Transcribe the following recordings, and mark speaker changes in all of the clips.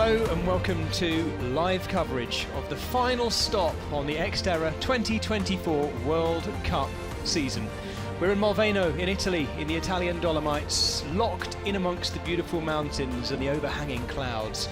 Speaker 1: Hello and welcome to live coverage of the final stop on the XTERRA 2024 World Cup season. We're in Molveno in Italy, in the Italian Dolomites, locked in amongst the beautiful mountains and the overhanging clouds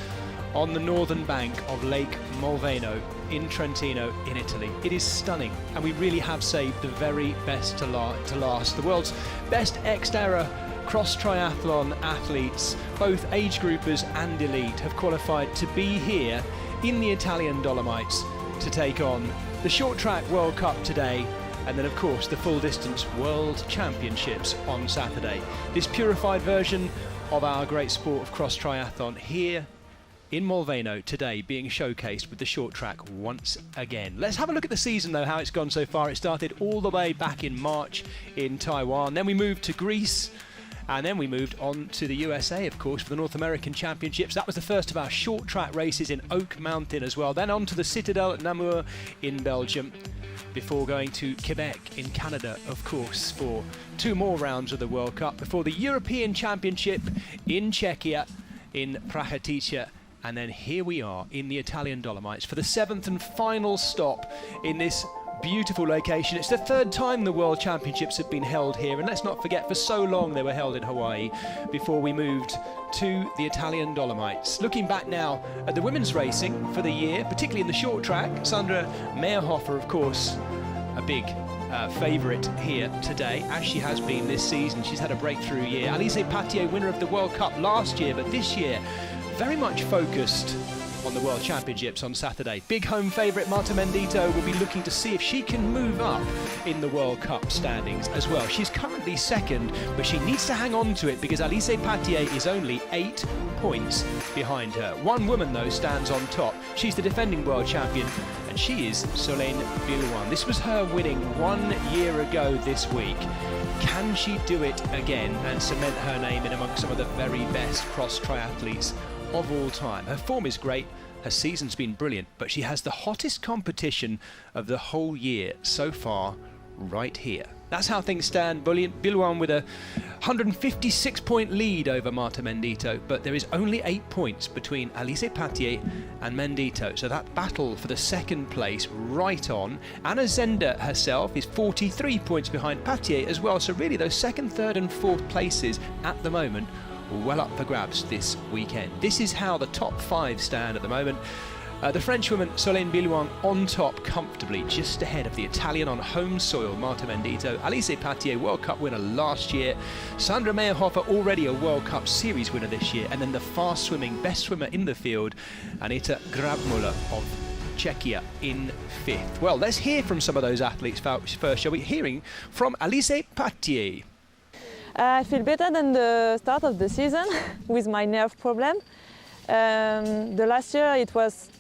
Speaker 1: on the northern bank of Lake Molveno in Trentino in Italy. It is stunning, and we really have saved the very best to last. The world's best XTERRA cross triathlon athletes, both age groupers and elite, have qualified to be here in the Italian Dolomites to take on the short track World Cup today, and then of course the full distance World Championships on Saturday. This purified version of our great sport of cross triathlon here in Molveno today being showcased with the short track once again. Let's have a look at the season though, how it's gone so far. It started all the way back in March in Taiwan, then we moved to Greece, and then we moved on to the USA, of course, for the North American Championships. That was the first of our short track races in Oak Mountain as well. Then on to the Citadel at Namur in Belgium, before going to Quebec in Canada, of course, for two more rounds of the World Cup, before the European Championship in Czechia, in Prahatica. And then here we are in the Italian Dolomites for the seventh and final stop in this beautiful location. It's the third time the World Championships have been held here, and let's not forget, for so long they were held in Hawaii before we moved to the Italian Dolomites. Looking back now at the women's racing for the year, particularly in the short track, Sandra Meyerhofer, of course, a big favourite here today, as she has been this season. She's had a breakthrough year. Alice Patier, winner of the World Cup last year, but this year very much focused on the World Championships on Saturday. Big home favourite Marta Mendito will be looking to see if she can move up in the World Cup standings as well. She's currently second, but she needs to hang on to it because Alice Patier is only 8 points behind her. One woman though stands on top. She's the defending world champion, and she is Solène Bilouin. This was her winning 1 year ago this week. Can she do it again and cement her name in amongst some of the very best cross triathletes of all time? Her form is great, her season's been brilliant, but she has the hottest competition of the whole year so far right here. That's how things stand. Bilouin with a 156-point lead over Marta Mendito, but there is only 8 points between Alice Patier and Mendito, so that battle for the second place right on. Anna Zender herself is 43 points behind Patier as well, so really those second, third and fourth places at the moment well up for grabs this weekend. This is how the top 5 stand at the moment. The Frenchwoman Solène Bilouin on top comfortably, just ahead of the Italian on home soil Marta Mendito, Alice Patier, World Cup winner last year, Sandra Meyerhofer, already a World Cup Series winner this year, and then the fast swimming best swimmer in the field, Anita Grabmuller of Czechia, in 5th. Well, let's hear from some of those athletes first, shall we? Hearing from Alice Patier.
Speaker 2: I feel better than the start of the season with my nerve problem. The last year it was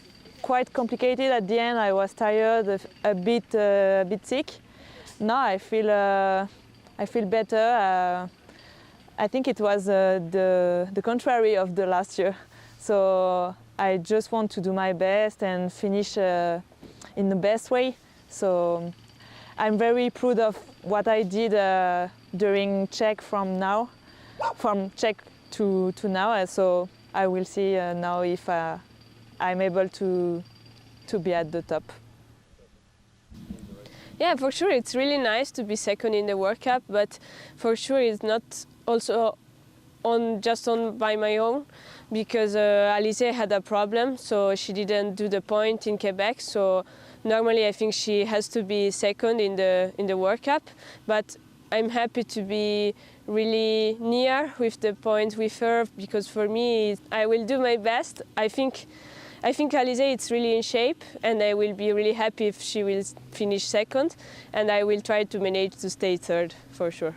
Speaker 2: quite complicated. At the end I was tired, a bit sick. Now I feel better. I think it was the contrary of the last year. So I just want to do my best and finish in the best way. So I'm very proud of what I did during Czech from Czech to now. So I will see now if I'm able to be at the top.
Speaker 3: Yeah, for sure it's really nice to be second in the World Cup, but for sure it's not also just by my own, because Alice had a problem, so she didn't do the point in Quebec. So normally I think she has to be second in the World Cup, but I'm happy to be really near with the point with her, because for me I will do my best. I think Alice is really in shape, and I will be really happy if she will finish second, and I will try to manage to stay third for sure.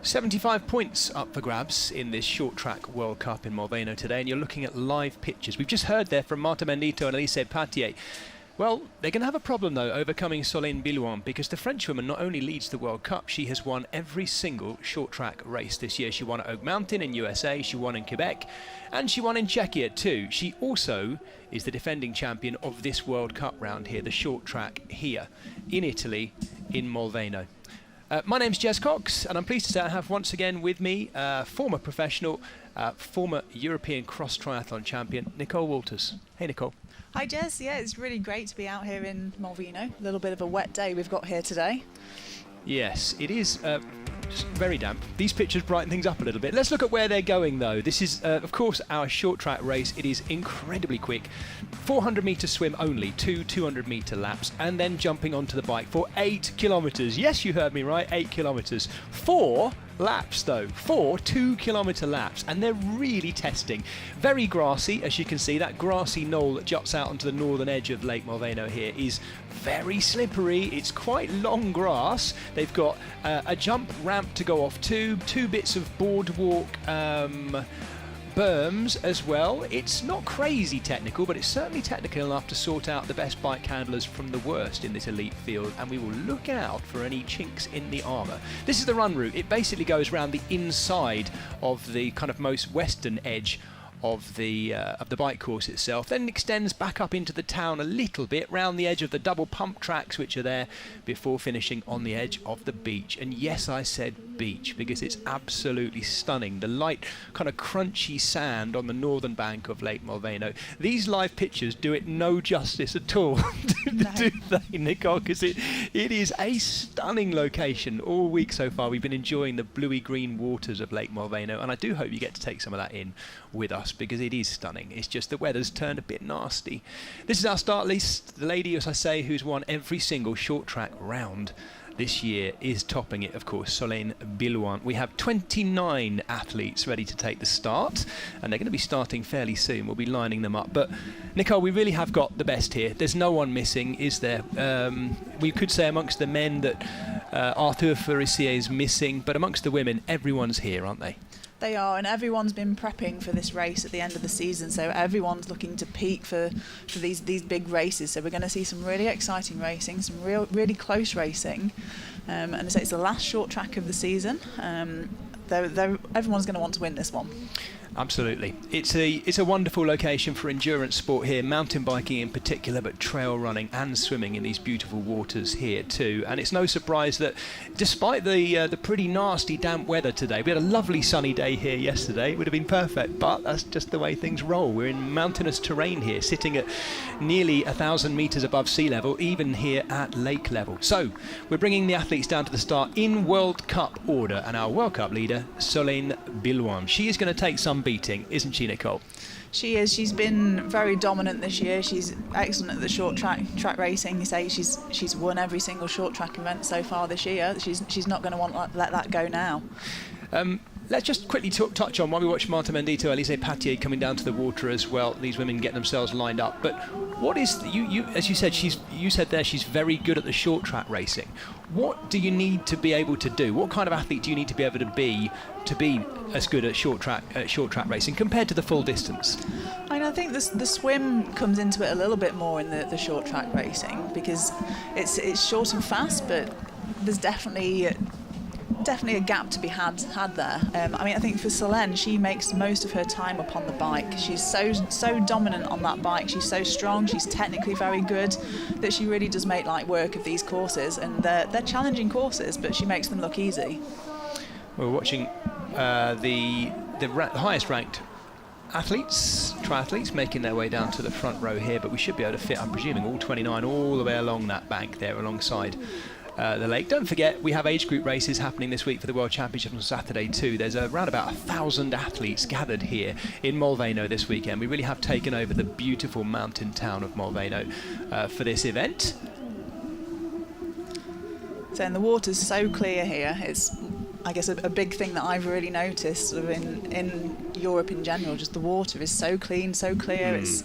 Speaker 1: 75 points up for grabs in this short track World Cup in Molveno today, and you're looking at live pictures. We've just heard there from Marta Mendito and Alice Patier. Well, they're going to have a problem though overcoming Solène Bilouin, because the Frenchwoman not only leads the World Cup, she has won every single short track race this year. She won at Oak Mountain in USA, she won in Quebec, and she won in Czechia too. She also is the defending champion of this World Cup round here, the short track here in Italy, in Molveno. My name's Jez Cox, and I'm pleased to say I have once again with me former professional, former European cross triathlon champion, Nicole Walters. Hey, Nicole.
Speaker 4: Hi, Jez. Yeah, it's really great to be out here in Malvino. A little bit of a wet day we've got here today.
Speaker 1: Yes, it is just very damp. These pictures brighten things up a little bit. Let's look at where they're going, though. This is, of course, our short track race. It is incredibly quick. 400-metre swim only, 200-metre laps, and then jumping onto the bike for 8 kilometres. Yes, you heard me right, 8 kilometres. 4 laps, though. 4 2-kilometre laps, and they're really testing. Very grassy, as you can see. That grassy knoll that juts out onto the northern edge of Lake Malveno here is very slippery. It's quite long grass. They've got a jump ramp to go off to, 2 bits of boardwalk berms as well. It's not crazy technical, but it's certainly technical enough to sort out the best bike handlers from the worst in this elite field, and we will look out for any chinks in the armour. This is the run route. It basically goes around the inside of the kind of most western edge of the bike course itself, then extends back up into the town a little bit round the edge of the double pump tracks which are there before finishing on the edge of the beach. And yes, I said beach because it's absolutely stunning. The light kind of crunchy sand on the northern bank of Lake Malveno. These live pictures do it no justice at all, do they, Nicole? Because it is a stunning location. All week so far we've been enjoying the bluey green waters of Lake Malveno, and I do hope you get to take some of that in with us, because it is stunning. It's just the weather's turned a bit nasty. This is our start list. The lady, as I say, who's won every single short track round this year is topping it, of course, Solène Billouin. We have 29 athletes ready to take the start, and they're going to be starting fairly soon. We'll be lining them up. But, Nicole, we really have got the best here. There's no one missing, is there? We could say amongst the men that Arthur Farissier is missing, but amongst the women, everyone's here, aren't they?
Speaker 4: They are, and everyone's been prepping for this race at the end of the season, so everyone's looking to peak for these big races. So we're going to see some really exciting racing, some really close racing, and it's the last short track of the season. Everyone's going to want to win this one.
Speaker 1: Absolutely. It's a wonderful location for endurance sport here, mountain biking in particular, but trail running and swimming in these beautiful waters here too. And it's no surprise that despite the pretty nasty damp weather today, we had a lovely sunny day here yesterday. It would have been perfect, but that's just the way things roll. We're in mountainous terrain here, sitting at nearly 1,000 metres above sea level, even here at lake level. So we're bringing the athletes down to the start in World Cup order, and our World Cup leader, Solène Billouin. She is going to take some beating, isn't she, Nicole?
Speaker 4: She is. She's been very dominant this year. She's excellent at the short track racing. You say she's won every single short track event so far this year. She's not going to want to let that go now.
Speaker 1: Let's just quickly touch on while we watch Marta Mendito, Elise Patier coming down to the water as well. These women getting themselves lined up. But what is you as you said, you said there she's very good at the short track racing. What do you need to be able to do? What kind of athlete do you need to be able to be as good at short track racing compared to the full distance?
Speaker 4: I think the swim comes into it a little bit more in the short track racing, because it's short and fast, but there's definitely a gap to be had there. I think for Solène, she makes most of her time up on the bike. She's so dominant on that bike. She's so strong. She's technically very good, that she really does make light work of these courses, and they're challenging courses, but she makes them look easy.
Speaker 1: We're watching the highest ranked triathletes making their way down to the front row here, but we should be able to fit, I'm presuming, all 29 all the way along that bank there alongside the lake. Don't forget, we have age group races happening this week for the World Championship on Saturday too. There's around about 1,000 athletes gathered here in Malveno this weekend. We really have taken over the beautiful mountain town of Malveno for this event.
Speaker 4: So, and the water's so clear here. It's, I guess, a big thing that I've really noticed sort of in Europe in general. Just the water is so clean, so clear. It's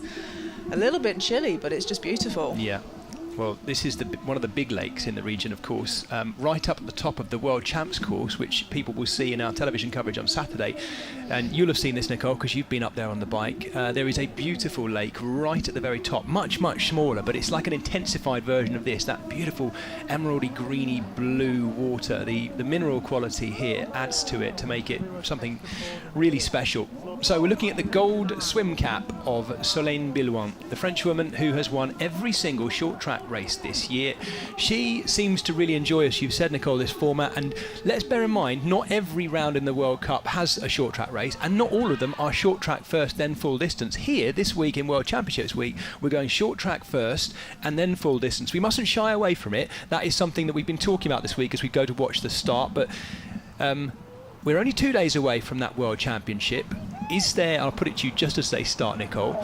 Speaker 4: a little bit chilly, but it's just beautiful.
Speaker 1: Yeah. Well, this is one of the big lakes in the region, of course, right up at the top of the World Champs course, which people will see in our television coverage on Saturday. And you'll have seen this, Nicole, because you've been up there on the bike. There is a beautiful lake right at the very top, much, much smaller, but it's like an intensified version of this, that beautiful emeraldy, greeny, blue water. The mineral quality here adds to it to make it something really special. So we're looking at the gold swim cap of Solène Billouin, the French woman who has won every single short track race this year. She seems to really enjoy, as you've said, Nicole, this format, and let's bear in mind, not every round in the World Cup has a short track race, and not all of them are short track first, then full distance. Here, this week in World Championships week, we're going short track first, and then full distance. We mustn't shy away from it. That is something that we've been talking about this week as we go to watch the start, but we're only 2 days away from that World Championship. Is there, I'll put it to you just as they start, Nicole,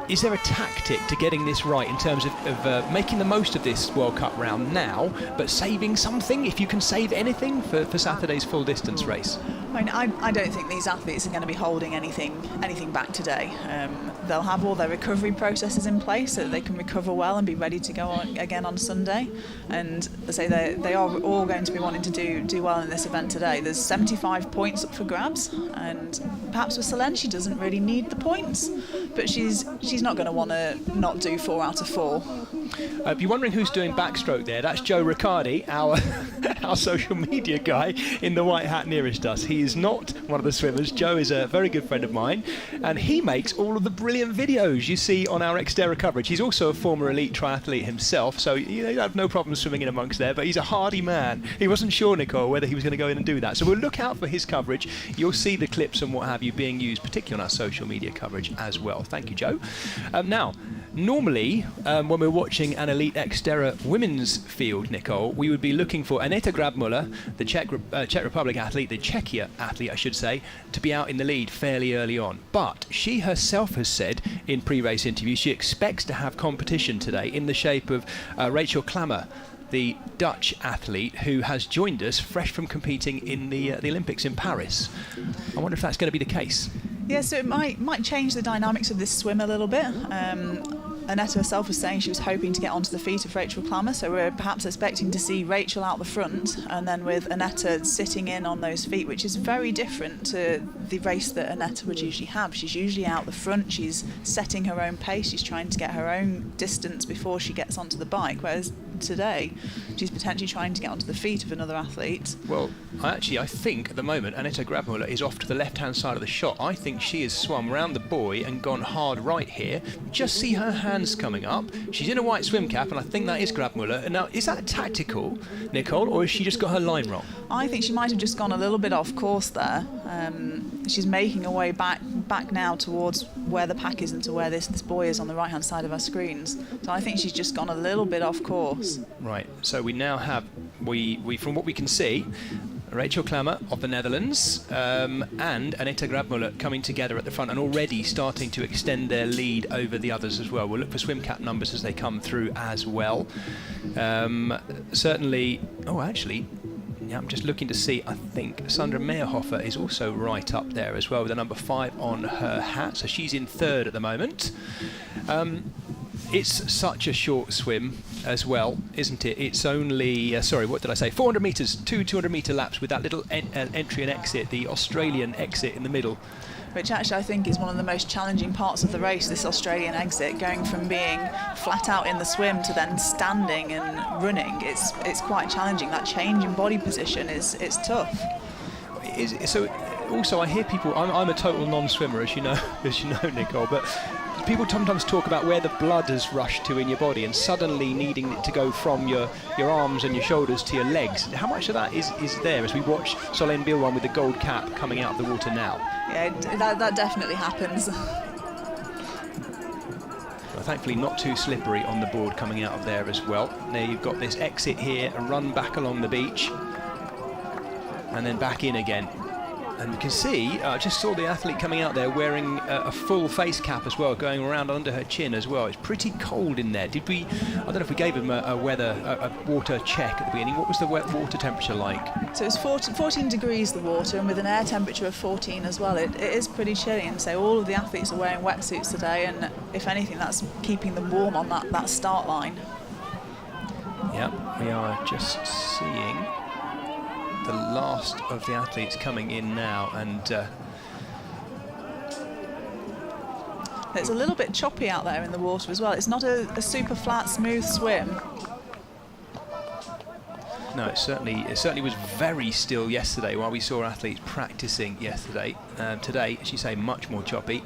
Speaker 1: is there a tactic to getting this right in terms of making the most of this World Cup round now, but saving something, if you can save anything, for Saturday's full distance race?
Speaker 4: I mean, I don't think these athletes are going to be holding anything back today. They'll have all their recovery processes in place so that they can recover well and be ready to go on again on Sunday. And I say they are all going to be wanting to do well in this event today. There's 75 points up for grabs, and perhaps with Selene she doesn't really need the points, but she's not going to want to not do 4 out of 4.
Speaker 1: If you're wondering who's doing backstroke there, that's Joe Riccardi, our social media guy in the white hat nearest us. He is not one of the swimmers. Joe is a very good friend of mine, and he makes all of the brilliant videos you see on our XTERRA coverage. He's also a former elite triathlete himself, so you have no problem swimming in amongst there, but he's a hardy man. He wasn't sure, Nicole, whether he was going to go in and do that. So we'll look out for his coverage. You'll see the clips and what have you being used, particularly on our social media coverage as well. Thank you, Joe. Now, normally, when we're watching an elite XTERRA women's field, Nicole, we would be looking for Aneta Grabmuller, the Czech Republic athlete, the Czechia athlete, I should say, to be out in the lead fairly early on. But she herself has said in pre-race interviews she expects to have competition today in the shape of Rachel Klammer, the Dutch athlete who has joined us fresh from competing in the Olympics in Paris. I wonder if that's going to be the case.
Speaker 4: Yeah, so it might change the dynamics of this swim a little bit. Aneta herself was saying she was hoping to get onto the feet of Rachel Klammer, so we're perhaps expecting to see Rachel out the front and then with Aneta sitting in on those feet, which is very different to the race that Aneta would usually have. She's usually out the front, she's setting her own pace, she's trying to get her own distance before she gets onto the bike, whereas today she's potentially trying to get onto the feet of another athlete.
Speaker 1: Well, I think at the moment Aneta Grabmuller is off to the left-hand side of the shot. I think she has swum round the buoy and gone hard right here. Just see her hands coming up. She's in a white swim cap, and I think that is Grabmuller. Now, is that tactical, Nicole, or has she just got her line wrong?
Speaker 4: I think she might have just gone a little bit off course there. She's making her way back now towards where the pack is and to where this buoy is on the right-hand side of our screens. So I think she's just gone a little bit off course.
Speaker 1: Right, so we now have, we from what we can see, Rachel Klammer of the Netherlands and Aneta Grabmuller coming together at the front and already starting to extend their lead over the others as well. We'll look for swim cap numbers as they come through as well. Certainly, yeah, I'm just looking to see, I think Sandra Meyerhofer is also right up there as well with a number 5 on her hat, so she's in third at the moment. It's such a short swim as well, isn't it? It's only, 400 metres, 200 metre laps with that little entry and exit, the Australian exit in the middle.
Speaker 4: Which actually I think is one of the most challenging parts of the race, this Australian exit, going from being flat out in the swim to then standing and running. It's quite challenging. That change in body position it's tough.
Speaker 1: So also I hear people, I'm a total non-swimmer as you know Nicole, but people sometimes talk about where the blood has rushed to in your body and suddenly needing it to go from your arms and your shoulders to your legs. How much of that is there as we watch Solène Bilwan with the gold cap coming out of the water now?
Speaker 4: Yeah, that definitely happens.
Speaker 1: Well, thankfully not too slippery on the board coming out of there as well. Now you've got this exit here, a run back along the beach and then back in again. And you can see, I just saw the athlete coming out there wearing a full face cap as well, going around under her chin as well. It's pretty cold in there. I don't know if we gave him a water check at the beginning. What was the water temperature like?
Speaker 4: So it's 14 degrees the water, and with an air temperature of 14 as well, it is pretty chilly. And so all of the athletes are wearing wetsuits today, and if anything, that's keeping them warm on that start line.
Speaker 1: Yeah, we are just seeing the last of the athletes coming in now, and
Speaker 4: it's a little bit choppy out there in the water as well. It's not a super flat, smooth swim.
Speaker 1: No, it certainly was very still yesterday while we saw athletes practicing yesterday. Today, as you say, much more choppy.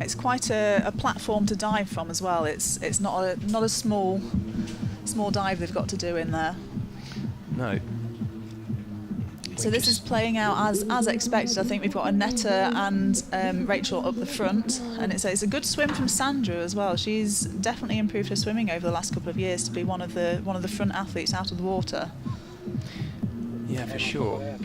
Speaker 4: It's quite a platform to dive from as well. It's not a small dive they've got to do in there.
Speaker 1: No.
Speaker 4: So this is playing out as expected. I think we've got Annetta and Rachel up the front, and it's a good swim from Sandra as well. She's definitely improved her swimming over the last couple of years to be one of the front athletes out of the water.
Speaker 1: Yeah, for sure.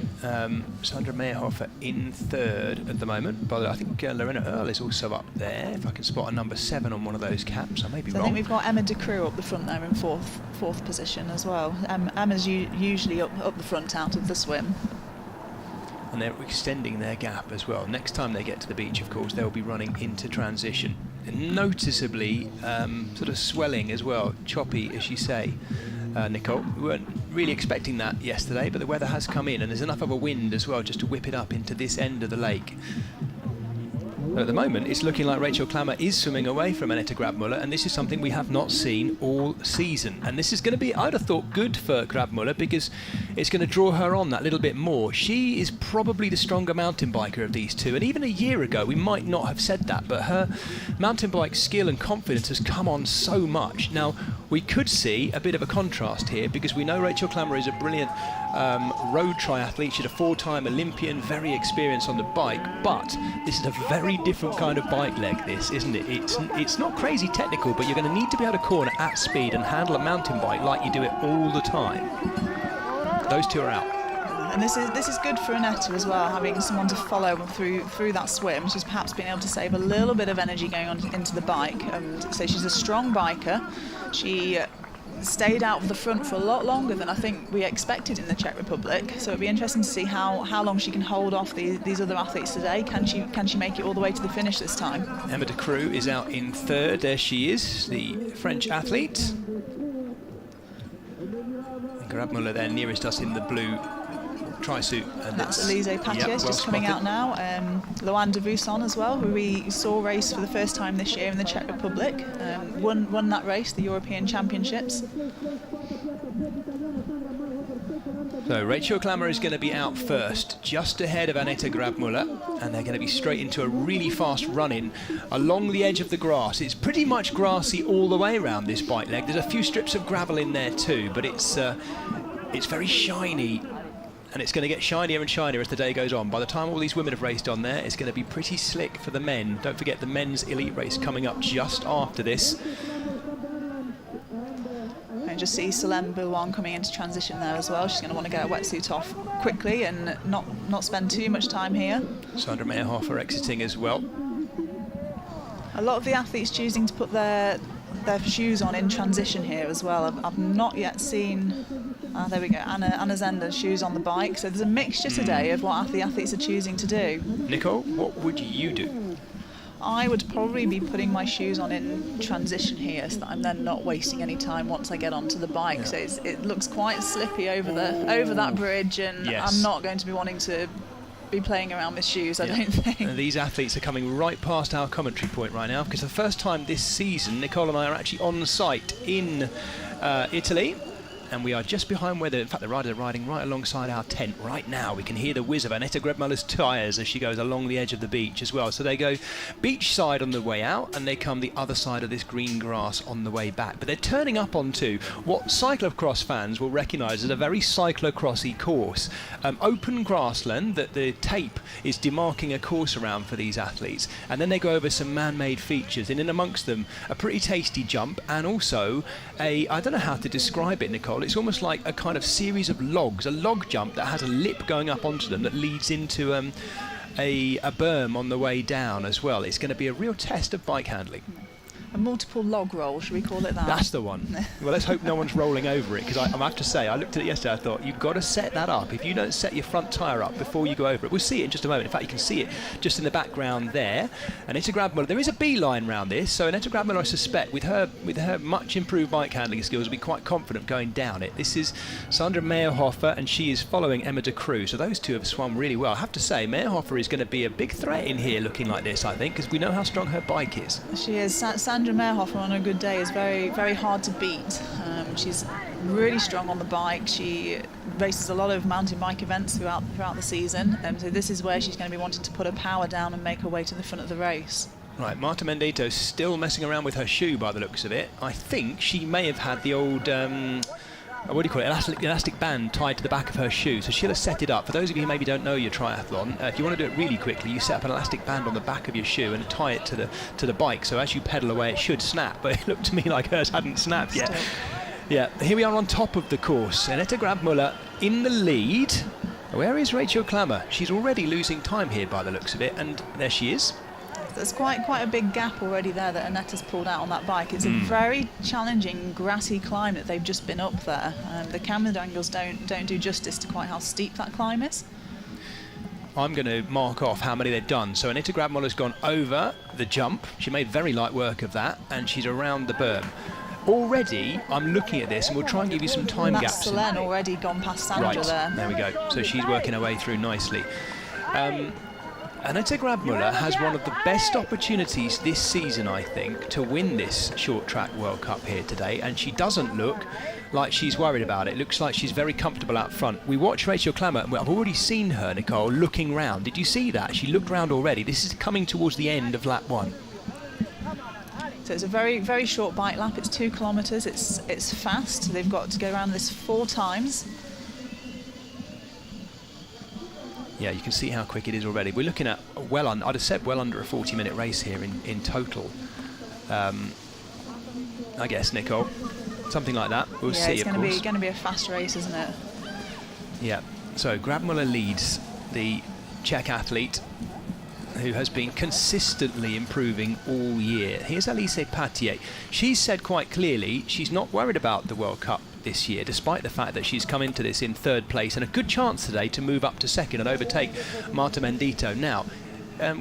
Speaker 1: Sandra Meyerhofer in third at the moment, but I think Lorena Earle is also up there. If I can spot a number 7 on one of those caps, I may be wrong.
Speaker 4: I think we've got Emma De Croo up the front there in fourth position as well. Emma's usually up the front out of the swim.
Speaker 1: And they're extending their gap as well. Next time they get to the beach, of course, they'll be running into transition. And noticeably sort of swelling as well, choppy, as you say. Nicole, we weren't really expecting that yesterday, but the weather has come in and there's enough of a wind as well just to whip it up into this end of the lake. But at the moment it's looking like Rachel Klammer is swimming away from Annette Grabmuller, and this is something we have not seen all season, and this is going to be, I'd have thought, good for Grabmuller because it's going to draw her on that little bit more. She is probably the stronger mountain biker of these two, and even a year ago we might not have said that, but her mountain bike skill and confidence has come on so much. Now we could see a bit of a contrast here because we know Rachel Klammer is a brilliant road triathlete. She's a 4-time Olympian, very experienced on the bike, but this is a very different kind of bike leg, this, isn't it? It's not crazy technical, but you're going to need to be able to corner at speed and handle a mountain bike like you do it all the time. Those two are out.
Speaker 4: And this is good for Annetta as well, having someone to follow through that swim. She's perhaps been able to save a little bit of energy going on into the bike, and so she's a strong biker. She stayed out of the front for a lot longer than I think we expected in the Czech Republic, so it'd be interesting to see how long she can hold off these other athletes today. Can she make it all the way to the finish this time?
Speaker 1: Emma De Croo is out in third. There she is, the French athlete. Grabmuller there nearest us in the blue tri-suit. And
Speaker 4: that's Elise Patier's just coming out now. Loan de Vousson as well, who we saw race for the first time this year in the Czech Republic. Won that race, the European Championships.
Speaker 1: So Rachel Klammer is going to be out first, just ahead of Annette Grabmuller, and they're going to be straight into a really fast run-in along the edge of the grass. It's pretty much grassy all the way around this bike leg. There's a few strips of gravel in there too, but it's very shiny, and it's going to get shinier and shinier as the day goes on. By the time all these women have raced on there, it's going to be pretty slick for the men. Don't forget the men's elite race coming up just after this.
Speaker 4: And just see Solène Boulogne coming into transition there as well. She's going to want to get her wetsuit off quickly and not spend too much time here.
Speaker 1: Sandra Meyerhofer exiting as well.
Speaker 4: A lot of the athletes choosing to put their shoes on in transition here as well. I've not yet seen, there we go, Anna Zender's shoes on the bike. So there's a mixture today of what the athletes are choosing to do.
Speaker 1: Nicole, what would you do?
Speaker 4: I would probably be putting my shoes on in transition here so that I'm then not wasting any time once I get onto the bike. Yeah. So it looks quite slippy over that bridge, and yes. I'm not going to be wanting to be playing around with shoes, I don't think.
Speaker 1: And these athletes are coming right past our commentary point right now, because for the first time this season, Nicole and I are actually on site in Italy. And we are just behind where in fact the riders are riding right alongside our tent right now. We can hear the whiz of Annette Grabmuller's tyres as she goes along the edge of the beach as well. So they go beach side on the way out, and they come the other side of this green grass on the way back. But they're turning up onto what cyclocross fans will recognise as a very cyclocrossy course. Open grassland that the tape is demarking a course around for these athletes. And then they go over some man-made features, and in amongst them a pretty tasty jump, and also I don't know how to describe it, Nicole. It's almost like a kind of series of logs, a log jump that has a lip going up onto them that leads into a berm on the way down as well. It's going to be a real test of bike handling.
Speaker 4: A multiple log roll, should we call it that?
Speaker 1: That's the one. Well, let's hope no one's rolling over it, because I have to say, I looked at it yesterday, I thought, you've got to set that up. If you don't set your front tyre up before you go over it, we'll see it in just a moment. In fact, you can see it just in the background there. Annette Grabmuller, there is a beeline round this, so Annette Grabmuller, I suspect, with her much improved bike handling skills, will be quite confident going down it. This is Sandra Meyerhofer, and she is following Emma De Croo, so those two have swum really well. I have to say, Meyerhofer is going to be a big threat in here looking like this, I think, because we know how strong her bike is.
Speaker 4: She is. Sandra Meyerhofer on a good day is very, very hard to beat. She's really strong on the bike. She races a lot of mountain bike events throughout the season, so this is where she's going to be wanting to put her power down and make her way to the front of the race.
Speaker 1: Right, Marta Mendito still messing around with her shoe by the looks of it. I think she may have had the old, what do you call it, elastic band tied to the back of her shoe, so she'll have set it up. For those of you who maybe don't know your triathlon, if you want to do it really quickly, you set up an elastic band on the back of your shoe and tie it to the bike, so as you pedal away it should snap, but it looked to me like hers hadn't snapped yet. Yeah, here we are on top of the course. Annette Grabmuller in the lead. Where is Rachel Klammer? She's already losing time here by the looks of it, and there she is.
Speaker 4: There's quite a big gap already there that Annette has pulled out on that bike. It's a very challenging grassy climb that they've just been up there. The camera angles don't do justice to quite how steep that climb is.
Speaker 1: I'm going to mark off how many they've done. So Anita Grabmuller's gone over the jump. She made very light work of that, and she's around the berm. Already, I'm looking at this, and we'll try and give you some time
Speaker 4: and
Speaker 1: gaps.
Speaker 4: That's Solène already gone past Sandra there.
Speaker 1: There we go. So she's working her way through nicely. Annette Grabmuller has one of the best opportunities this season, I think, to win this short track World Cup here today, and she doesn't look like she's worried about it. Looks like she's very comfortable out front. We watch Rachel Klammer, and I've already seen her, Nicole, looking round. Did you see that? She looked round already. This is coming towards the end of lap 1.
Speaker 4: So it's a very, very short bike lap. It's 2 kilometres. It's fast. They've got to go around this 4 times.
Speaker 1: Yeah, you can see how quick it is already. We're looking at I'd have said well under a 40-minute race here in total. I guess, Nicole, something like that. We'll see.
Speaker 4: It's going to be a fast race, isn't it?
Speaker 1: Yeah. So Grabmuller leads, the Czech athlete who has been consistently improving all year. Here's Alice Patier. She's said quite clearly she's not worried about the World Cup this year, despite the fact that she's come into this in 3rd place and a good chance today to move up to 2nd and overtake Marta Mendito. Now,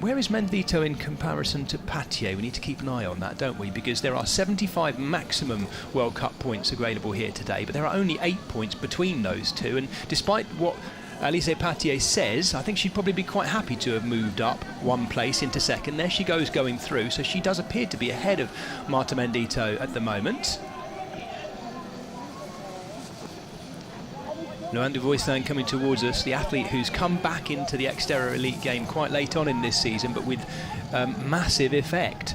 Speaker 1: where is Mendito in comparison to Patier? We need to keep an eye on that, don't we? Because there are 75 maximum World Cup points available here today, but there are only 8 points between those two, and despite what Alice Patier says, I think she'd probably be quite happy to have moved up 1 place into 2nd. There she goes going through, so she does appear to be ahead of Marta Mendito at the moment. Loan de Voisin coming towards us, the athlete who's come back into the XTERRA Elite game quite late on in this season, but with massive effect.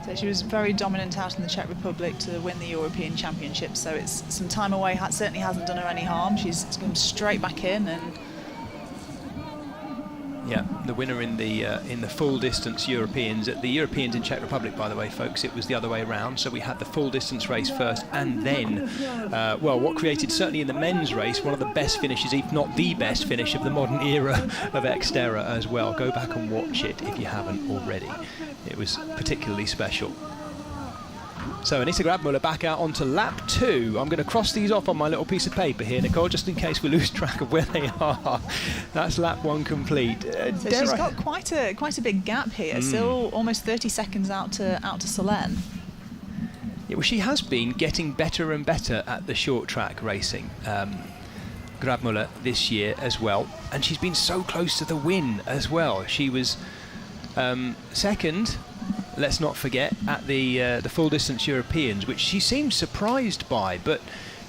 Speaker 4: So she was very dominant out in the Czech Republic to win the European Championship, so it's some time away, certainly hasn't done her any harm. She's come straight back in, and
Speaker 1: yeah, the winner in the full distance Europeans. At the Europeans in Czech Republic, by the way, folks, it was the other way around. So we had the full distance race first, and then, what created certainly in the men's race one of the best finishes, if not the best finish of the modern era of XTERRA as well. Go back and watch it if you haven't already. It was particularly special. So Anita Grabmuller back out onto lap 2. I'm going to cross these off on my little piece of paper here, Nicole, just in case we lose track of where they are. That's lap 1 complete.
Speaker 4: So she's got quite a big gap here, still almost 30 seconds out to Solène.
Speaker 1: Yeah, well, she has been getting better and better at the short track racing, Grabmuller, this year as well, and she's been so close to the win as well. She was 2nd, let's not forget, at the full distance Europeans, which she seemed surprised by, but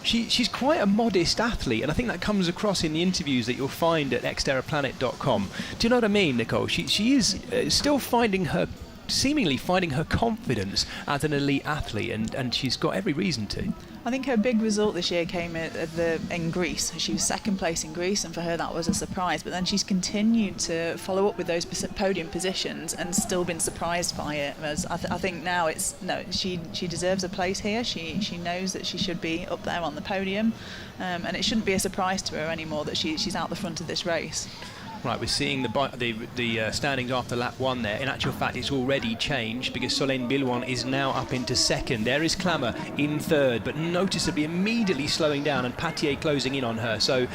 Speaker 1: she's quite a modest athlete, and I think that comes across in the interviews that you'll find at xterraplanet.com. Do you know what I mean, Nicole? She is still seemingly finding her confidence as an elite athlete, and she's got every reason to.
Speaker 4: I think her big result this year came in Greece. She was 2nd place in Greece, and for her that was a surprise. But then she's continued to follow up with those podium positions and still been surprised by it. Whereas I think now she deserves a place here. She knows that she should be up there on the podium, and it shouldn't be a surprise to her anymore that she's out the front of this race.
Speaker 1: Right, we're seeing the standings after lap 1 there. In actual fact, it's already changed because Solène Billouin is now up into 2nd. There is Klammer in 3rd, but noticeably immediately slowing down, and Patier closing in on her. So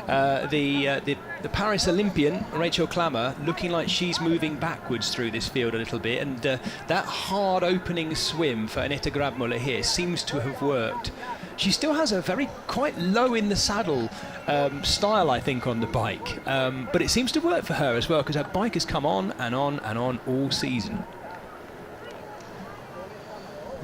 Speaker 1: the Paris Olympian, Rachel Klammer, looking like she's moving backwards through this field a little bit, and that hard opening swim for Anita Grabmuller here seems to have worked. She still has a very quite low in the saddle style, I think, on the bike, but it seems to work for her as well, because her bike has come on and on and on all season.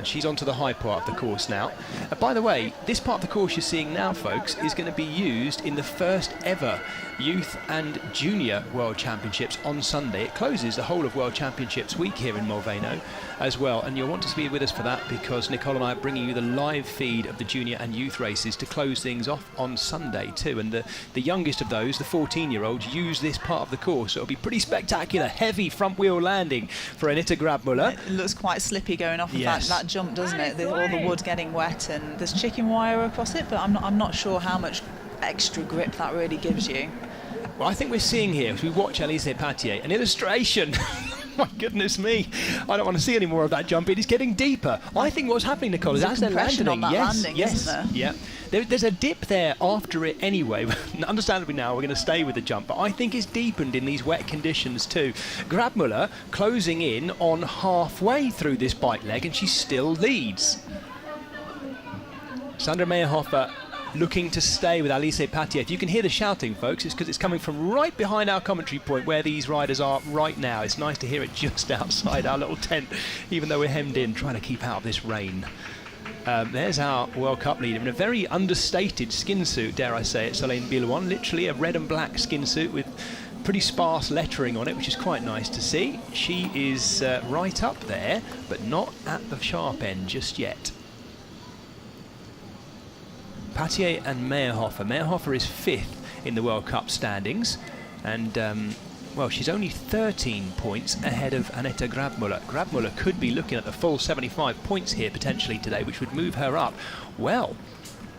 Speaker 1: And she's onto the high part of the course now. By the way, this part of the course you're seeing now, folks, is going to be used in the first ever Youth and Junior World Championships on Sunday. It closes the whole of World Championships week here in Molveno as well, and you'll want to be with us for that because Nicole and I are bringing you the live feed of the junior and youth races to close things off on Sunday too. And the youngest of those, the 14-year-olds, use this part of the course. So it'll be pretty spectacular. Heavy front wheel landing for Anita Grabmuller.
Speaker 4: It looks quite slippy going off of
Speaker 1: Yes.
Speaker 4: that jump, doesn't it? All the wood getting wet, and there's chicken wire across it, but I'm not sure how much extra grip that really gives you.
Speaker 1: Well, I think we're seeing here, as we watch Elise Patier, an illustration. My goodness me, I don't want to see any more of that jump. It is getting deeper. I think what's happening, Nicole, is as they're
Speaker 4: compression
Speaker 1: landing,
Speaker 4: on that
Speaker 1: yes,
Speaker 4: landing,
Speaker 1: yes,
Speaker 4: isn't there?
Speaker 1: yeah. There's a dip there after it anyway. Understandably now we're going to stay with the jump, but I think it's deepened in these wet conditions too. Grabmuller closing in on halfway through this bike leg, and she still leads. Sandra Meyerhofer looking to stay with Elise Patier. If you can hear the shouting, folks, it's because it's coming from right behind our commentary point where these riders are right now. It's nice to hear it just outside our little tent, even though we're hemmed in, trying to keep out of this rain. There's our World Cup leader in a very understated skin suit, dare I say it, Solène Billouin. Literally a red and black skin suit with pretty sparse lettering on it, which is quite nice to see. She is right up there, but not at the sharp end just yet. Patier and Meyerhofer. Meyerhofer is 5th in the World Cup standings, and well, she's only 13 points ahead of Anita Grabmuller. Grabmuller could be looking at the full 75 points here potentially today, which would move her up. Well,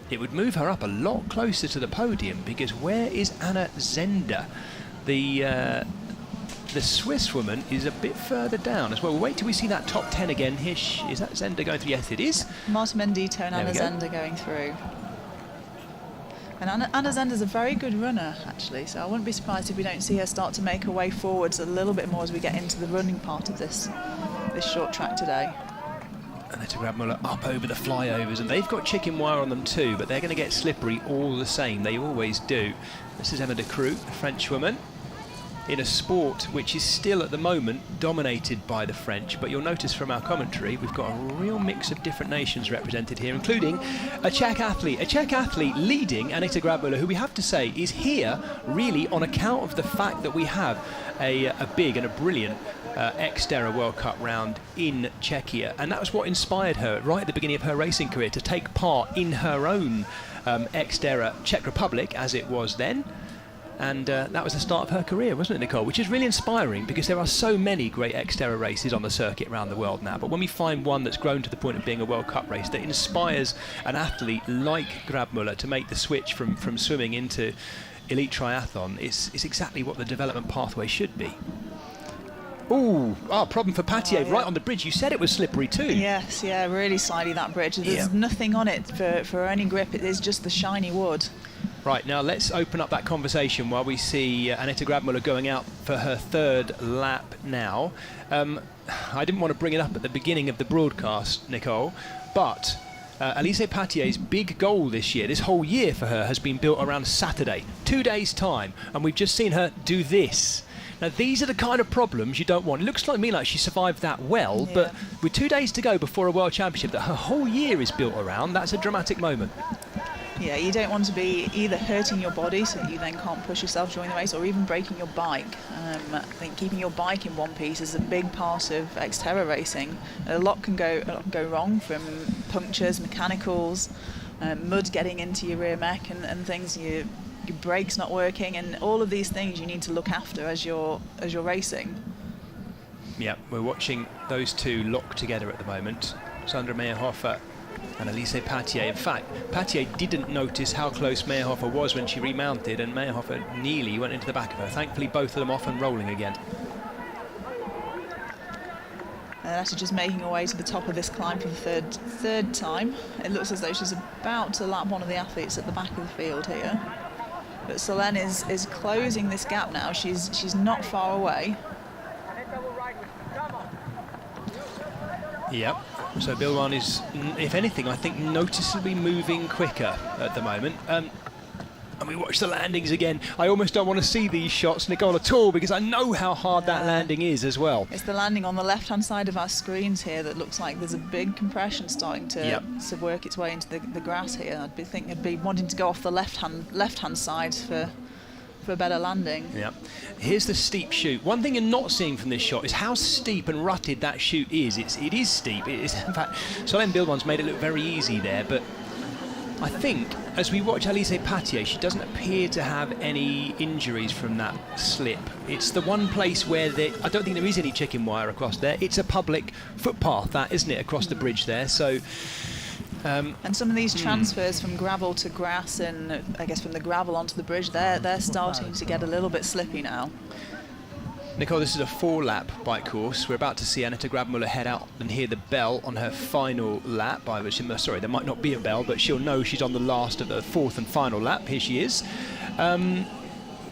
Speaker 1: it would move her up a lot closer to the podium, because where is Anna Zender? The Swiss woman is a bit further down as well. We'll wait till we see that top 10 again. Here, is that Zender going through? Yes, it is.
Speaker 4: Marta Mendito and
Speaker 1: There
Speaker 4: Anna
Speaker 1: we go.
Speaker 4: Zender going through. And Anna Zender's a very good runner, actually, so I wouldn't be surprised if we don't see her start to make her way forwards a little bit more as we get into the running part of this short track today.
Speaker 1: Anita Grabmuller up over the flyovers, and they've got chicken wire on them too, but they're going to get slippery all the same. They always do. This is Emma de Croo, a French woman, in a sport which is still at the moment dominated by the French, but you'll notice from our commentary we've got a real mix of different nations represented here, including a Czech athlete leading Anita Grabmuller, who we have to say is here really on account of the fact that we have a big and a brilliant XTERRA World Cup round in Czechia, and that was what inspired her right at the beginning of her racing career to take part in her own XTERRA Czech Republic, as it was then. And that was the start of her career, wasn't it, Nicole? Which is really inspiring, because there are so many great XTERRA races on the circuit around the world now. But when we find one that's grown to the point of being a World Cup race that inspires an athlete like Grabmuller to make the switch from swimming into elite triathlon, it's exactly what the development pathway should be. Ooh, problem for Patier right on the bridge. You said it was slippery too.
Speaker 4: Yes, yeah, really slidey, that bridge. There's nothing on it for any grip. It is just the shiny wood.
Speaker 1: Right, now let's open up that conversation while we see Anita Grabmuller going out for her 3rd lap now. I didn't want to bring it up at the beginning of the broadcast, Nicole, but Elise Patier's big goal this year, this whole year for her, has been built around Saturday, 2 days' time, and we've just seen her do this. Now, these are the kind of problems you don't want. It looks like me like she survived that well, but with 2 days to go before a World Championship that her whole year is built around, that's a dramatic moment.
Speaker 4: Yeah, you don't want to be either hurting your body so that you then can't push yourself during the race, or even breaking your bike. I think keeping your bike in one piece is a big part of XTERRA racing. A lot can go wrong, from punctures, mechanicals, mud getting into your rear mech and things. Your brakes not working, and all of these things you need to look after as you're racing.
Speaker 1: Yeah, we're watching those two lock together at the moment. Sandra Meyerhofer and Elise Patier. In fact, Patier didn't notice how close Meyerhofer was when she remounted, and Meyerhofer nearly went into the back of her. Thankfully, both of them off and rolling again.
Speaker 4: And actually just making her way to the top of this climb for the third time. It looks as though she's about to lap one of the athletes at the back of the field here. But Solène is closing this gap now. She's not far away.
Speaker 1: Yep. So Bilwan is, if anything, I think noticeably moving quicker at the moment. And we watch the landings again. I almost don't want to see these shots, Nicole, at all, because I know how hard that landing is as well.
Speaker 4: It's the landing on the left-hand side of our screens here that looks like there's a big compression starting to work its way into the grass here. I'd be wanting to go off the left-hand side for a better landing.
Speaker 1: Yeah. Here's the steep chute. One thing you're not seeing from this shot is how steep and rutted that chute is. It is steep. It is, in fact, Solène Bilboin's made it look very easy there, but I think as we watch Alice Patier, she doesn't appear to have any injuries from that slip. It's the one place where I don't think there is any chicken wire across there. It's a public footpath, that, isn't it, across the bridge there. So.
Speaker 4: And some of these transfers from gravel to grass, and I guess from the gravel onto the bridge, they're starting to get a little bit slippy now.
Speaker 1: Nicole, this is a 4-lap bike course. We're about to see Annette Grabmüller head out and hear the bell on her final lap. Sorry, there might not be a bell, but she'll know she's on the last of the 4th and final lap. Here she is.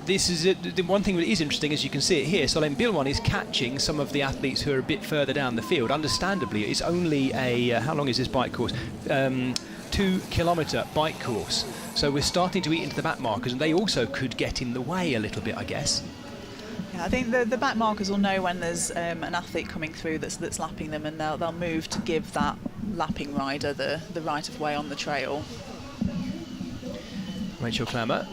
Speaker 1: This is the one thing that is interesting, as you can see it here. Solène Bilboin is catching some of the athletes who are a bit further down the field. Understandably, it's only a how long is this bike course? 2-kilometre bike course. So we're starting to eat into the back markers, and they also could get in the way a little bit, I guess.
Speaker 4: Yeah, I think the back markers will know when there's an athlete coming through that's lapping them, and they'll move to give that lapping rider the right of way on the trail.
Speaker 1: Rachel Klammer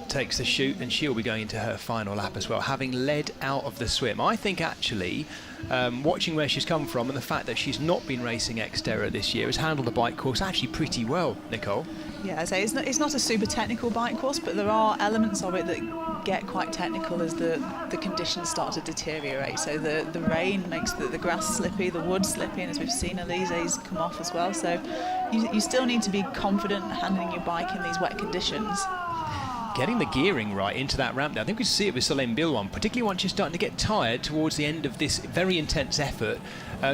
Speaker 1: takes the chute, and she'll be going into her final lap as well, having led out of the swim. I think actually, watching where she's come from and the fact that she's not been racing XTERRA this year, has handled the bike course actually pretty well, Nicole.
Speaker 4: Yeah, I say it's not a super technical bike course, but there are elements of it that get quite technical as the conditions start to deteriorate. So the rain makes the grass slippy, the wood slippy, and as we've seen, Alize's come off as well. So you still need to be confident handling your bike in these wet conditions.
Speaker 1: Getting the gearing right into that ramp now. I think we see it with Solène Bilboin, particularly once you're starting to get tired towards the end of this very intense effort.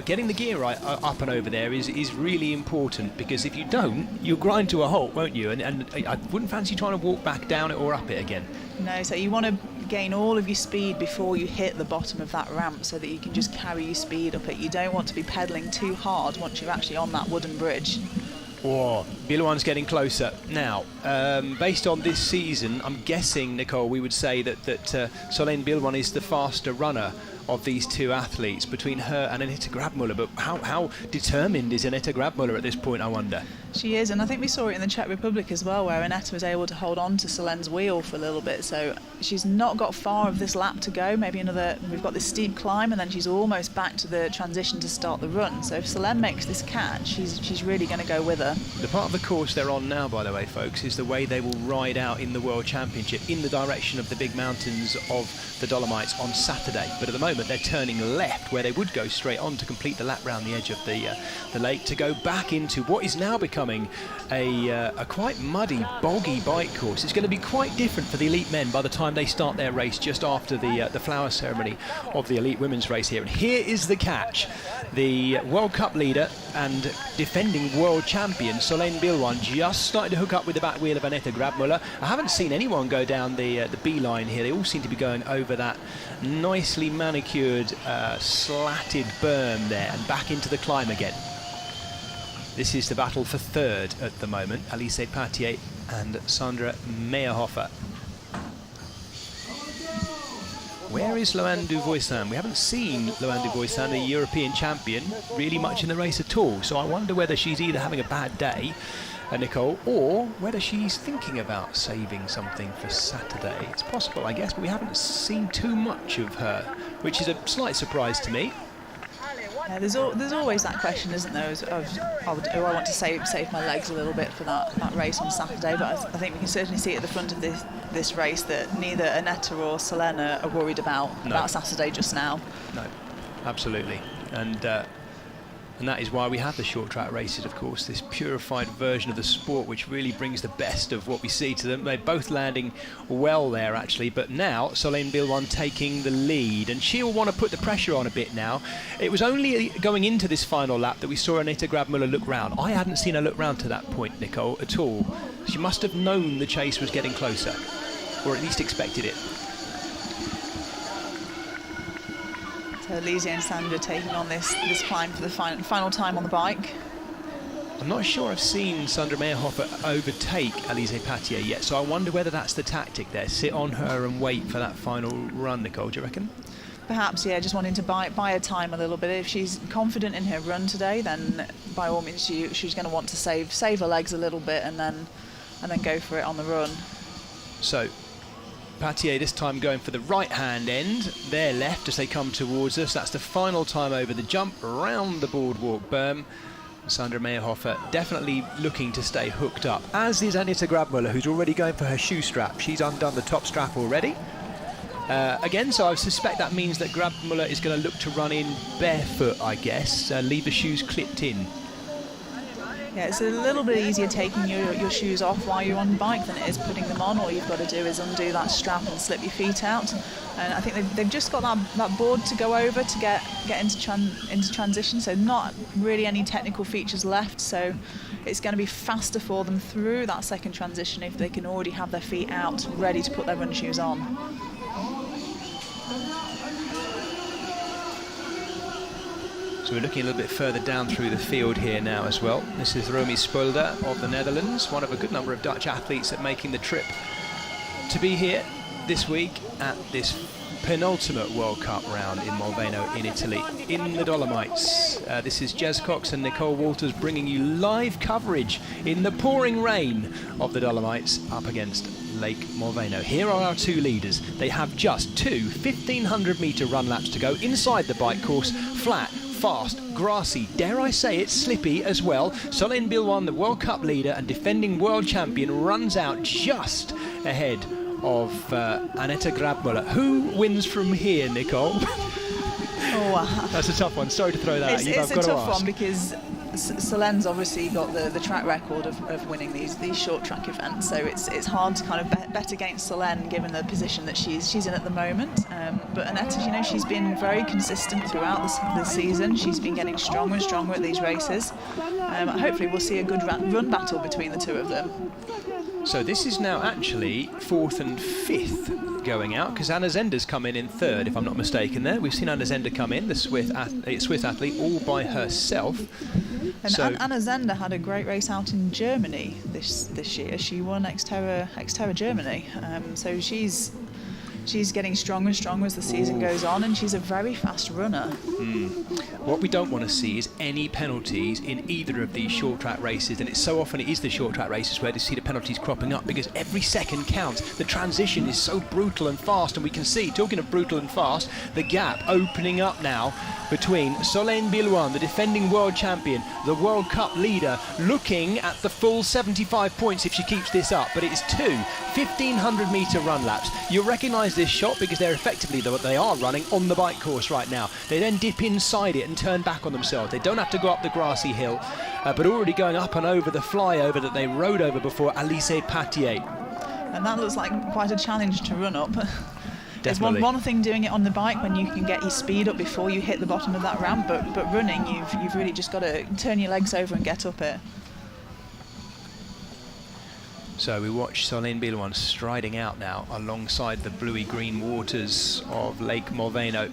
Speaker 1: Getting the gear right up and over there is really important, because if you don't, you'll grind to a halt, won't you? And I wouldn't fancy trying to walk back down it or up it again.
Speaker 4: No, so you want to gain all of your speed before you hit the bottom of that ramp, so that you can just carry your speed up it. You don't want to be pedalling too hard once you're actually on that wooden bridge.
Speaker 1: Oh, Bilboin's getting closer. Now, based on this season, I'm guessing, Nicole, we would say that Solène Bilboin is the faster runner of these two athletes, between her and Annette Grabmüller. But how determined is Annette Grabmüller at this point, I wonder?
Speaker 4: She is, and I think we saw it in the Czech Republic as well, where Annette was able to hold on to Solène's wheel for a little bit. So she's not got far of this lap to go. Maybe we've got this steep climb, and then she's almost back to the transition to start the run. So if Solène makes this catch, she's really going to go with her.
Speaker 1: The part of the course they're on now, by the way, folks, is the way they will ride out in the World Championship in the direction of the big mountains of the Dolomites on Saturday. But at the moment, they're turning left, where they would go straight on to complete the lap round the edge of the lake, to go back into what is now becoming a quite muddy, boggy bike course. It's going to be quite different for the elite men by the time they start their race just after the flower ceremony of the elite women's race here. And here is the catch. The World Cup leader and defending world champion Solène Bilboin just started to hook up with the back wheel of Annette Grabmüller. I haven't seen anyone go down the B line here. They all seem to be going over that nicely manicured, slatted berm there and back into the climb again. This is the battle for third at the moment. Alice Patier and Sandra Meyerhofer. Where is Loane Duvoisin? We haven't seen Loane Duvoisin, the European champion, really much in the race at all. So I wonder whether she's either having a bad day, Nicole, or whether she's thinking about saving something for Saturday. It's possible, I guess, but we haven't seen too much of her, which is a slight surprise to me.
Speaker 4: Yeah, there's always that question, isn't there, do I want to save my legs a little bit for that race on Saturday? But I think we can certainly see at the front of this race that neither Annette or Solène are worried about Saturday just now.
Speaker 1: No, absolutely. And that is why we have the short track races, of course, this purified version of the sport which really brings the best of what we see to them. They're both landing well there, actually, but now Solène Bilboin taking the lead, and she'll want to put the pressure on a bit now. It was only going into this final lap that we saw Annette Grabmüller look round. I hadn't seen her look round to that point, Nicole, at all. She must have known the chase was getting closer, or at least expected it.
Speaker 4: So Lise and Sandra taking on this climb for the final time on the bike.
Speaker 1: I'm not sure I've seen Sandra Meyerhofer overtake Alice Patier yet, so I wonder whether that's the tactic there. Sit on her and wait for that final run, Nicole, do you reckon?
Speaker 4: Perhaps, yeah, just wanting to buy her time a little bit. If she's confident in her run today, then by all means she's going to want to save her legs a little bit and then go for it on the run.
Speaker 1: So Patier this time going for the right-hand end, their left as they come towards us. That's the final time over the jump, around the boardwalk berm. Sandra Meyerhofer definitely looking to stay hooked up, as is Anita Grabmüller, who's already going for her shoe strap. She's undone the top strap already. Again, so I suspect that means that Grabmüller is going to look to run in barefoot, I guess, leave the shoes clipped in.
Speaker 4: Yeah, it's a little bit easier taking your shoes off while you're on the bike than it is putting them on. All you've got to do is undo that strap and slip your feet out. And I think they've just got that board to go over to get into transition, so not really any technical features left. So it's going to be faster for them through that second transition if they can already have their feet out, ready to put their run shoes on.
Speaker 1: So we're looking a little bit further down through the field here now as well. This is Romy Spulder of the Netherlands, one of a good number of Dutch athletes that making the trip to be here this week at this penultimate World Cup round in Molveno in Italy, in the Dolomites. This is Jez Cox and Nicole Walters bringing you live coverage in the pouring rain of the Dolomites up against Lake Molveno. Here are our two leaders. They have just two 1,500-metre run laps to go inside the bike course, flat, fast, grassy, dare I say it, slippy as well. Solène Bilwan, the World Cup leader and defending world champion, runs out just ahead of Aneta Grabmüller. Who wins from here, Nicole?
Speaker 4: Oh,
Speaker 1: that's a tough one. Sorry to throw that at you, but I've got to ask.
Speaker 4: It's a tough one because Solène's obviously got the track record of winning these short track events, so it's hard to kind of bet against Solène given the position that she's in at the moment. But Aneta, she's been very consistent throughout the season. She's been getting stronger and stronger at these races. Hopefully we'll see a good run battle between the two of them.
Speaker 1: So this is now actually fourth and fifth going out, because Anna Zender's come in third, if I'm not mistaken there. We've seen Anna Zender come in, the Swiss athlete, all by herself.
Speaker 4: And so Anna Zender had a great race out in Germany this year. She won XTERRA Germany. So she's getting stronger and stronger as the season goes on, and she's a very fast runner.
Speaker 1: What we don't want to see is any penalties in either of these short track races, and it's so often it is the short track races where you see the penalties cropping up, because every second counts. The transition is so brutal and fast, and we can see, talking of brutal and fast, the gap opening up now between Solène Bilwan, the defending world champion, the World Cup leader, looking at the full 75 points if she keeps this up. But it's two 1,500-metre run laps. You'll recognise this shot because they're effectively they are running on the bike course right now. They then dip inside it and turn back on themselves. They don't have to go up the grassy hill, but already going up and over the flyover that they rode over before, Alice Patier.
Speaker 4: And that looks like quite a challenge to run up. There's one thing doing it on the bike when you can get your speed up before you hit the bottom of that ramp, but running, you've really just got to turn your legs over and get up it.
Speaker 1: So we watch Solène Bilwan striding out now alongside the bluey-green waters of Lake Molveno.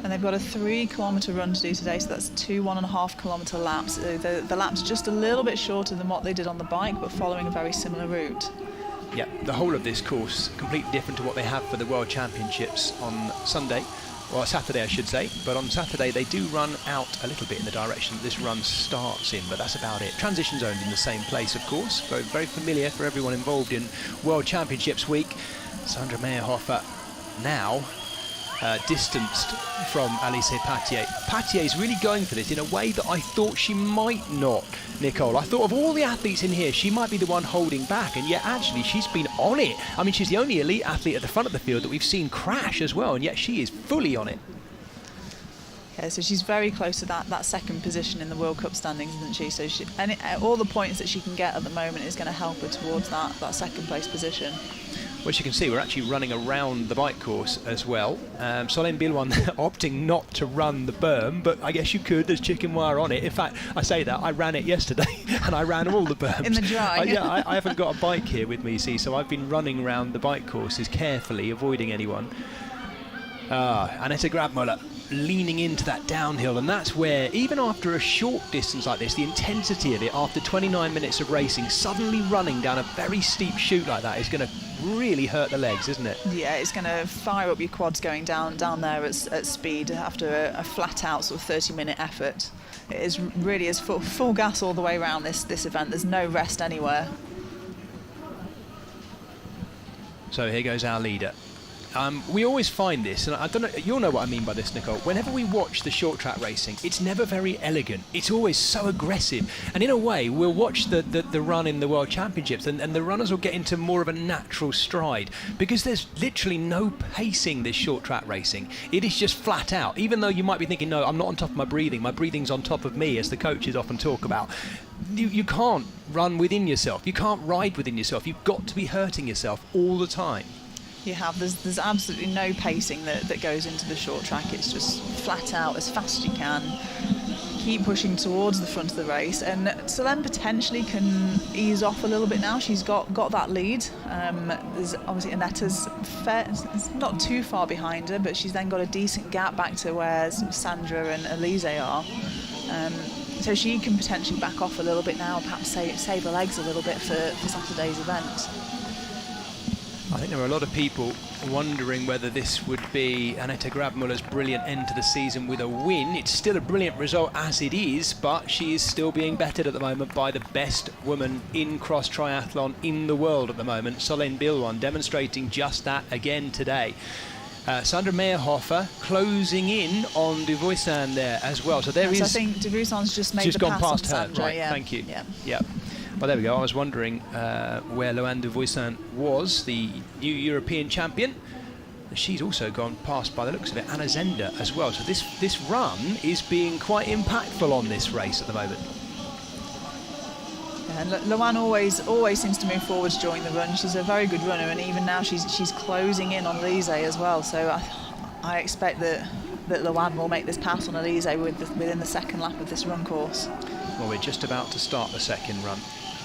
Speaker 4: And they've got a 3-kilometre run to do today, so that's 2 1.5-kilometre laps. The lap's just a little bit shorter than what they did on the bike, but following a very similar route.
Speaker 1: Yeah, the whole of this course completely different to what they have for the World Championships on Sunday, or Saturday I should say, but on Saturday they do run out a little bit in the direction that this run starts in, but that's about it. Transition zones in the same place, of course, very, very familiar for everyone involved in World Championships week. Sandra Meyerhofer now distanced from Alice Patier. Patier is really going for this in a way that I thought she might not, Nicole. I thought of all the athletes in here, she might be the one holding back, and yet actually she's been on it. I mean, she's the only elite athlete at the front of the field that we've seen crash as well, and yet she is fully on it.
Speaker 4: Yeah, so she's very close to that second position in the World Cup standings, isn't she? So all the points that she can get at the moment is going to help her towards that second place position.
Speaker 1: Well, as you can see, we're actually running around the bike course as well. Solène Bilwan opting not to run the berm, but I guess you could. There's chicken wire on it. In fact, I say that, I ran it yesterday, and I ran all the berms.
Speaker 4: In the dry.
Speaker 1: I haven't got a bike here with me, see, so I've been running around the bike courses carefully, avoiding anyone. Aneta Grabmüller leaning into that downhill, and that's where, even after a short distance like this, the intensity of it after 29 minutes of racing, suddenly running down a very steep chute like that is going to really hurt the legs, isn't it?
Speaker 4: Yeah, it's going to fire up your quads going down there at speed after a flat out sort of 30-minute effort. It is really is full gas all the way around this event. There's no rest anywhere.
Speaker 1: So here goes our leader. We always find this, and I don't know, you'll know what I mean by this, Nicole. Whenever we watch the short track racing, it's never very elegant. It's always so aggressive. And in a way, we'll watch the run in the World Championships, and the runners will get into more of a natural stride, because there's literally no pacing this short track racing. It is just flat out. Even though you might be thinking, no, I'm not on top of my breathing's on top of me, as the coaches often talk about. You can't run within yourself. You can't ride within yourself. You've got to be hurting yourself all the time.
Speaker 4: There's absolutely no pacing that goes into the short track. It's just flat out as fast as you can, keep pushing towards the front of the race, and Solène potentially can ease off a little bit now. She's got that lead. There's obviously Annetta's it's not too far behind her, but she's then got a decent gap back to where Sandra and Elise are. So she can potentially back off a little bit now, perhaps save her legs a little bit for Saturday's event.
Speaker 1: I think there are a lot of people wondering whether this would be Annette Grabmuller's brilliant end to the season with a win. It's still a brilliant result as it is, but she is still being bettered at the moment by the best woman in cross triathlon in the world at the moment, Solène Bilwan, demonstrating just that again today. Sandra Meyerhofer closing in on De Vuissan there as well. So there is.
Speaker 4: I think De Vuissan's just made the
Speaker 1: gone
Speaker 4: pass
Speaker 1: past
Speaker 4: on
Speaker 1: her.
Speaker 4: Sandra,
Speaker 1: Right,
Speaker 4: yeah.
Speaker 1: thank you.
Speaker 4: Yeah.
Speaker 1: Well, there we go. I was wondering where Loane De Vuissan was, the new European champion. She's also gone past, by the looks of it, Anna Zender as well. So this run is being quite impactful on this race at the moment.
Speaker 4: Yeah, and Loane always seems to move forwards during the run. She's a very good runner, and even now she's closing in on Elise as well. So I expect that Loane will make this pass on Elise within the second lap of this run course.
Speaker 1: Well, we're just about to start the second run.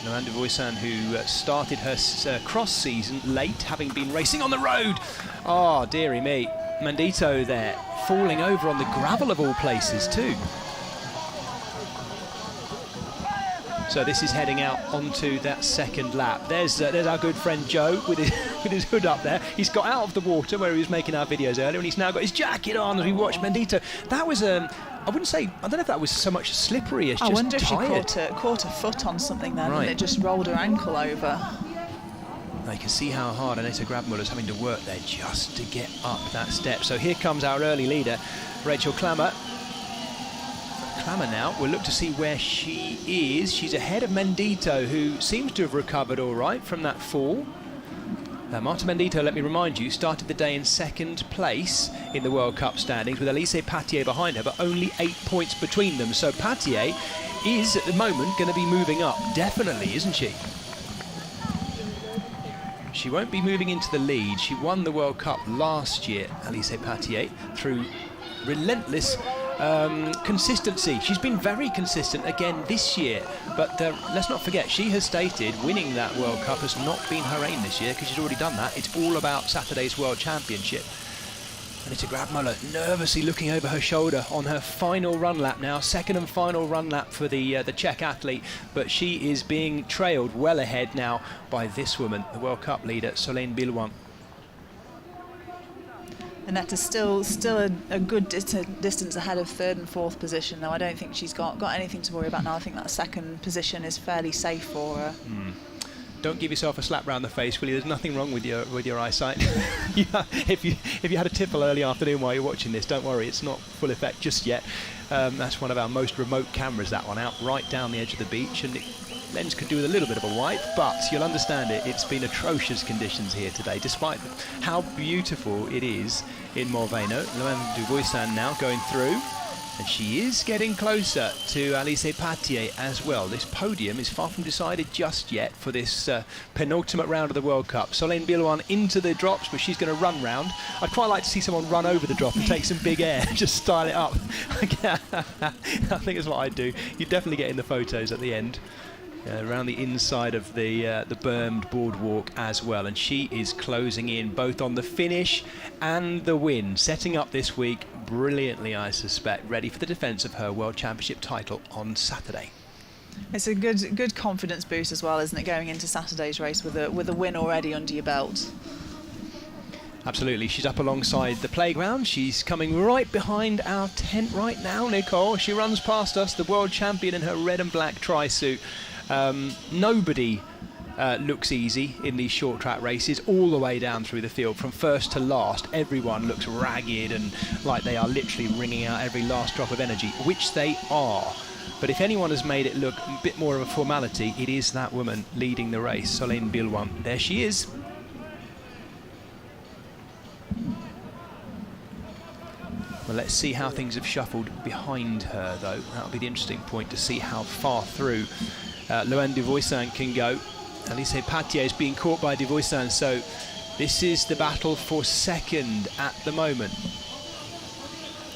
Speaker 1: Loane De Vuissan, who started her cross season late, having been racing on the road. Oh, dearie me. Mandito there, falling over on the gravel of all places too. So this is heading out onto that second lap. There's our good friend Joe with his hood up there. He's got out of the water where he was making our videos earlier, and he's now got his jacket on as we watch Mandito. That was I don't know if that was so much slippery as just tired.
Speaker 4: I wonder if she caught her foot on something then,
Speaker 1: right,
Speaker 4: and it just rolled her ankle over.
Speaker 1: Now you can see how hard Annette Grabmuller's having to work there just to get up that step. So here comes our early leader, Rachel Klammer. Klammer now, we'll look to see where she is. She's ahead of Mendito, who seems to have recovered all right from that fall. Marta Mendito, let me remind you, started the day in second place in the World Cup standings with Elise Patier behind her, but only 8 points between them. So Patier is, at the moment, going to be moving up, definitely, isn't she? She won't be moving into the lead. She won the World Cup last year, Elise Patier, through relentless consistency. She's been very consistent again this year, but let's not forget, she has stated winning that World Cup has not been her aim this year, because she's already done that. It's all about Saturday's World Championship. Annette Grabmuller nervously looking over her shoulder on her final run lap now, second and final run lap for the Czech athlete, but she is being trailed well ahead now by this woman, the World Cup leader, Solène Bilwan.
Speaker 4: Annetta's still a good distance ahead of third and fourth position. Now I don't think she's got anything to worry about now. I think that second position is fairly safe for her.
Speaker 1: Don't give yourself a slap round the face, will you? There's nothing wrong with your eyesight. If you had a tipple early afternoon while you're watching this, don't worry, it's not full effect just yet. That's one of our most remote cameras, that one, out right down the edge of the beach, and lens could do with a little bit of a wipe, but you'll understand it's been atrocious conditions here today, despite how beautiful it is in Morveno. Loane De Vuissan now going through, and she is getting closer to Elise Patier as well. This podium is far from decided just yet for this penultimate round of the World Cup. Solène Bilwan into the drops, but she's going to run round. I'd quite like to see someone run over the drop and take some big air, just style it up. I think that's what I'd do. You'd definitely get in the photos at the end. around the inside of the bermed boardwalk as well, and she is closing in both on the finish and the win, setting up this week brilliantly, I suspect, ready for the defence of her World Championship title on Saturday.
Speaker 4: It's a good confidence boost as well, isn't it, going into Saturday's race with a win already under your belt?
Speaker 1: Absolutely. She's up alongside the playground. She's coming right behind our tent right now, Nicole. She runs past us, the world champion in her red and black tri-suit. Nobody looks easy in these short track races, all the way down through the field from first to last. Everyone looks ragged and like they are literally wringing out every last drop of energy, which they are. But if anyone has made it look a bit more of a formality, it is that woman leading the race, Solène Billouin. There she is. Well, let's see how things have shuffled behind her, though. That'll be the interesting point, to see how far through Loane de Voisin can go. Alice Patier is being caught by de Voisin, so this is the battle for second at the moment.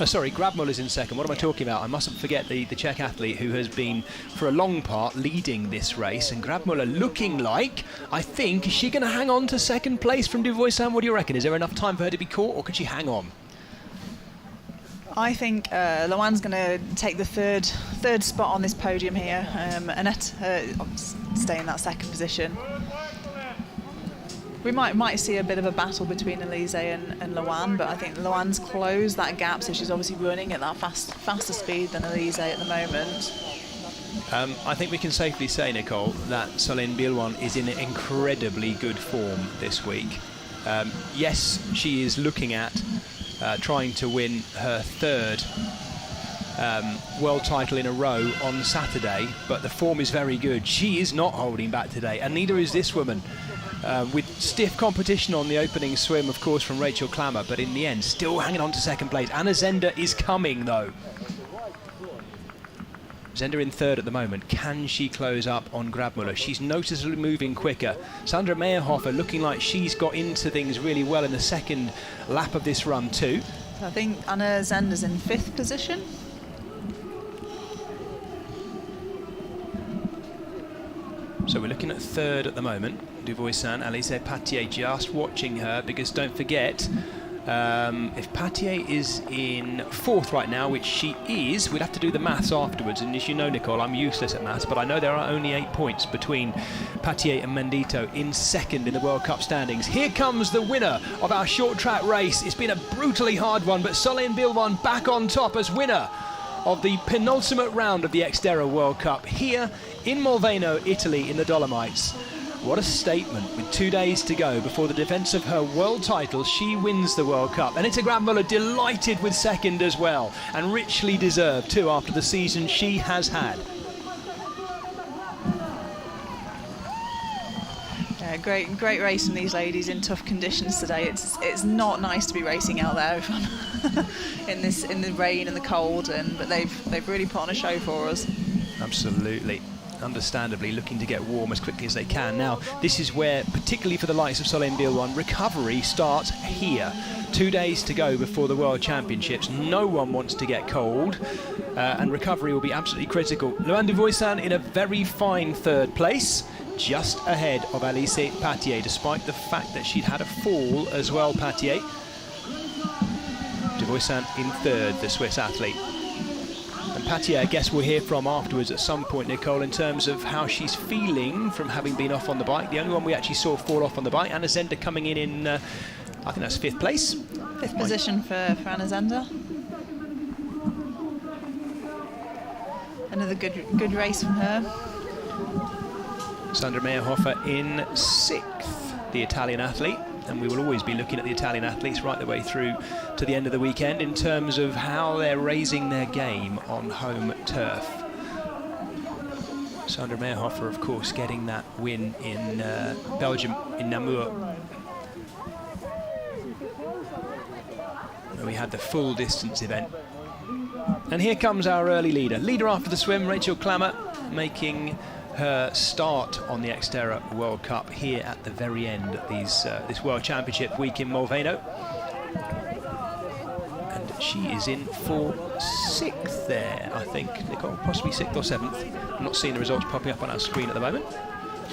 Speaker 1: Oh, sorry, Grabmuller's in second. What am I talking about? I mustn't forget the Czech athlete who has been, for a long part, leading this race. And Grabmuller looking like, I think, is she going to hang on to second place from de Voisin? What do you reckon? Is there enough time for her to be caught, or can she hang on?
Speaker 4: I think Loane's going to take the third spot on this podium here. Annette stay in that second position. We might see a bit of a battle between Elise and Loane, but I think Loane's closed that gap, so she's obviously running at that faster speed than Elise at the moment.
Speaker 1: I think we can safely say, Nicole, that Solène Billouin is in incredibly good form this week. Yes, she is looking at trying to win her third world title in a row on Saturday, but the form is very good. She is not holding back today, and neither is this woman. With stiff competition on the opening swim, of course, from Rachel Klammer, but in the end, still hanging on to second place. Anna Zender is coming, though. Zender in third at the moment. Can she close up on Grabmuller? She's noticeably moving quicker. Sandra Meyerhofer looking like she's got into things really well in the second lap of this run too.
Speaker 4: I think Anna Zender's in fifth position.
Speaker 1: So we're looking at third at the moment. De Voisin, Alice Patier just watching her, because don't forget, if Patier is in fourth right now, which she is, we'd have to do the maths afterwards. And as you know, Nicole, I'm useless at maths, but I know there are only 8 points between Patier and Mendito in second in the World Cup standings. Here comes the winner of our short track race. It's been a brutally hard one, but Solène Billouin back on top as winner of the penultimate round of the XTERRA World Cup here in Molveno, Italy, in the Dolomites. What a statement. With 2 days to go before the defence of her world title, she wins the World Cup. Anita Grabmuller delighted with second as well, and richly deserved too after the season she has had.
Speaker 4: Yeah, great race from these ladies in tough conditions today. It's not nice to be racing out there in the rain and the cold, but they've really put on a show for us.
Speaker 1: Absolutely. Understandably looking to get warm as quickly as they can. Now, this is where, particularly for the likes of Solène Billouin, recovery starts here. 2 days to go before the World Championships. No one wants to get cold, and recovery will be absolutely critical. Loane de Voisin in a very fine third place, just ahead of Alice Patier, despite the fact that she'd had a fall as well, Patier. De Voisin in third, the Swiss athlete. And Patier, I guess we'll hear from afterwards at some point, Nicole, in terms of how she's feeling from having been off on the bike. The only one we actually saw fall off on the bike. Anna Zender coming in, I think that's fifth place.
Speaker 4: Fifth position for Anna Zender. Another good race from her.
Speaker 1: Sandra Meyerhofer in sixth, the Italian athlete. And we will always be looking at the Italian athletes right the way through to the end of the weekend in terms of how they're raising their game on home turf. Sandra Meyerhofer, of course, getting that win in Belgium, in Namur. And we had the full distance event. And here comes our early leader. Leader after the swim, Rachel Klammer, making her start on the XTERRA World Cup here at the very end of this World Championship week in Molveno. And She is in for 6th there, I think. Nicole, possibly 6th or 7th. I'm not seeing the results popping up on our screen at the moment.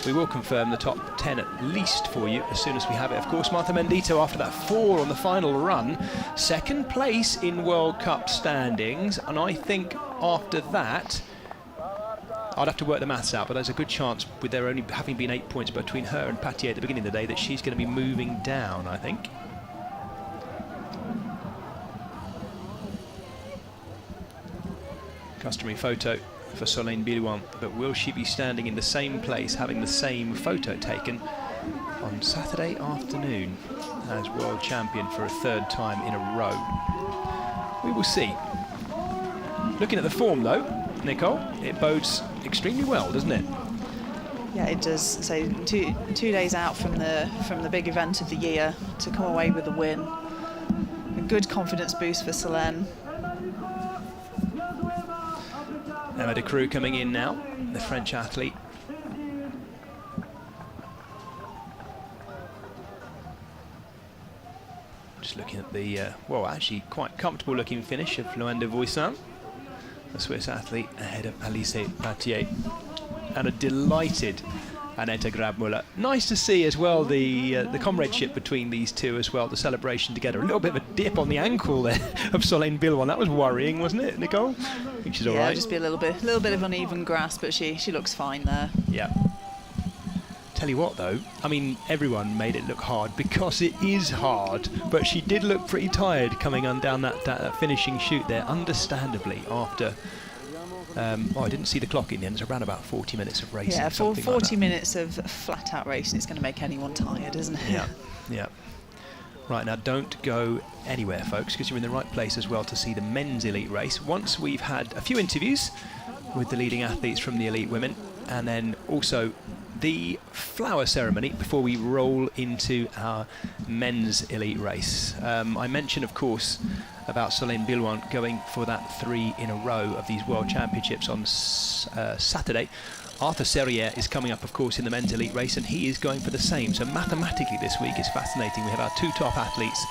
Speaker 1: We will confirm the top 10 at least for you as soon as we have it. Of course, Marta Mendito, after that 4 on the final run, 2nd place in World Cup standings. And I think after that, I'd have to work the maths out, but there's a good chance, with there only having been 8 points between her and Patier at the beginning of the day, that she's going to be moving down, I think. Customary photo for Solène Bilouin, but will she be standing in the same place, having the same photo taken on Saturday afternoon as world champion for a 3rd time in a row? We will see. Looking at the form though, Nicole, it bodes extremely well, doesn't it?
Speaker 4: Yeah, it does. So two days out from the big event of the year to come away with a win. A good confidence boost for Solène.
Speaker 1: Emma de Croo coming in now, the French athlete. Just looking at the, well, actually quite comfortable looking finish of Loane de Voisin, the Swiss athlete, ahead of Alice Patier. And a delighted Annette Grabmüller. Nice to see as well the comradeship between these two as well, the celebration together. A little bit of a dip on the ankle there of Solène Bilouin. That was worrying, wasn't it, Nicole? I think she's all right.
Speaker 4: Yeah, just be a little bit of uneven grass, but she looks fine there.
Speaker 1: Yeah. Tell you what though, I mean, everyone made it look hard because it is hard, but she did look pretty tired coming on down that finishing chute there, understandably, after oh, I didn't see the clock in the end. It's around about 40 minutes of racing.
Speaker 4: Yeah, 40
Speaker 1: like
Speaker 4: minutes of flat-out racing. It's going to make anyone tired, isn't it?
Speaker 1: Yeah, yeah. Right, now don't go anywhere, folks, because you're in the right place as well to see the men's elite race. Once we've had a few interviews with the leading athletes from the elite women, and then also the flower ceremony before we roll into our men's elite race. I mentioned, of course, about Solène Bilouin going for that 3 in a row of these World Championships on Saturday. Arthur Serrière is coming up, of course, in the men's elite race, and he is going for the same. So mathematically this week is fascinating. We have our 2 top athletes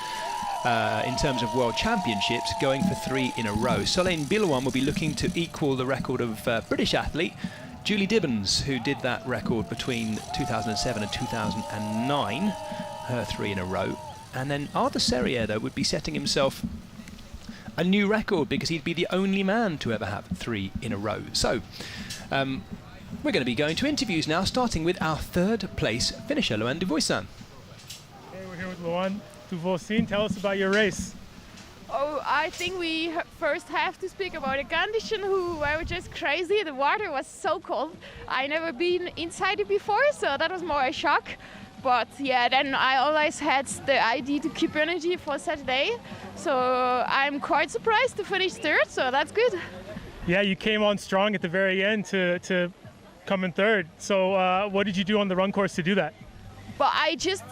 Speaker 1: in terms of World Championships going for 3 in a row. Solène Bilouin will be looking to equal the record of British athlete Julie Dibbons, who did that record between 2007 and 2009, her 3 in a row. And then Arthur Serrière, though, would be setting himself a new record because he'd be the only man to ever have 3 in a row. So we're going to be going to interviews now, starting with our 3rd place finisher, Loane de Voisin.
Speaker 5: Okay, we're here with Loane de Voisin. Tell us about your race.
Speaker 6: Oh, I think we first have to speak about the condition who were just crazy. The water was so cold. I never been inside it before, so that was more a shock. But yeah, then I always had the idea to keep energy for Saturday. So I'm quite surprised to finish 3rd, so that's good.
Speaker 5: Yeah, you came on strong at the very end to come in 3rd. So what did you do on the run course to do that?
Speaker 6: But I just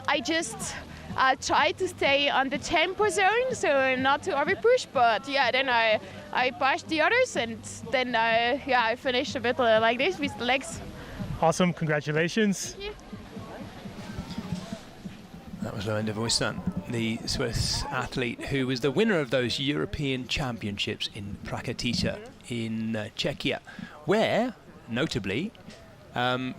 Speaker 6: tried to stay on the tempo zone, so not to overpush. But yeah, then I pushed the others, and then I finished a bit like this with the legs.
Speaker 5: Awesome, congratulations.
Speaker 6: Yeah.
Speaker 1: That was Loane de Voisin, the Swiss athlete who was the winner of those European Championships in Prachatica in Czechia, where, notably,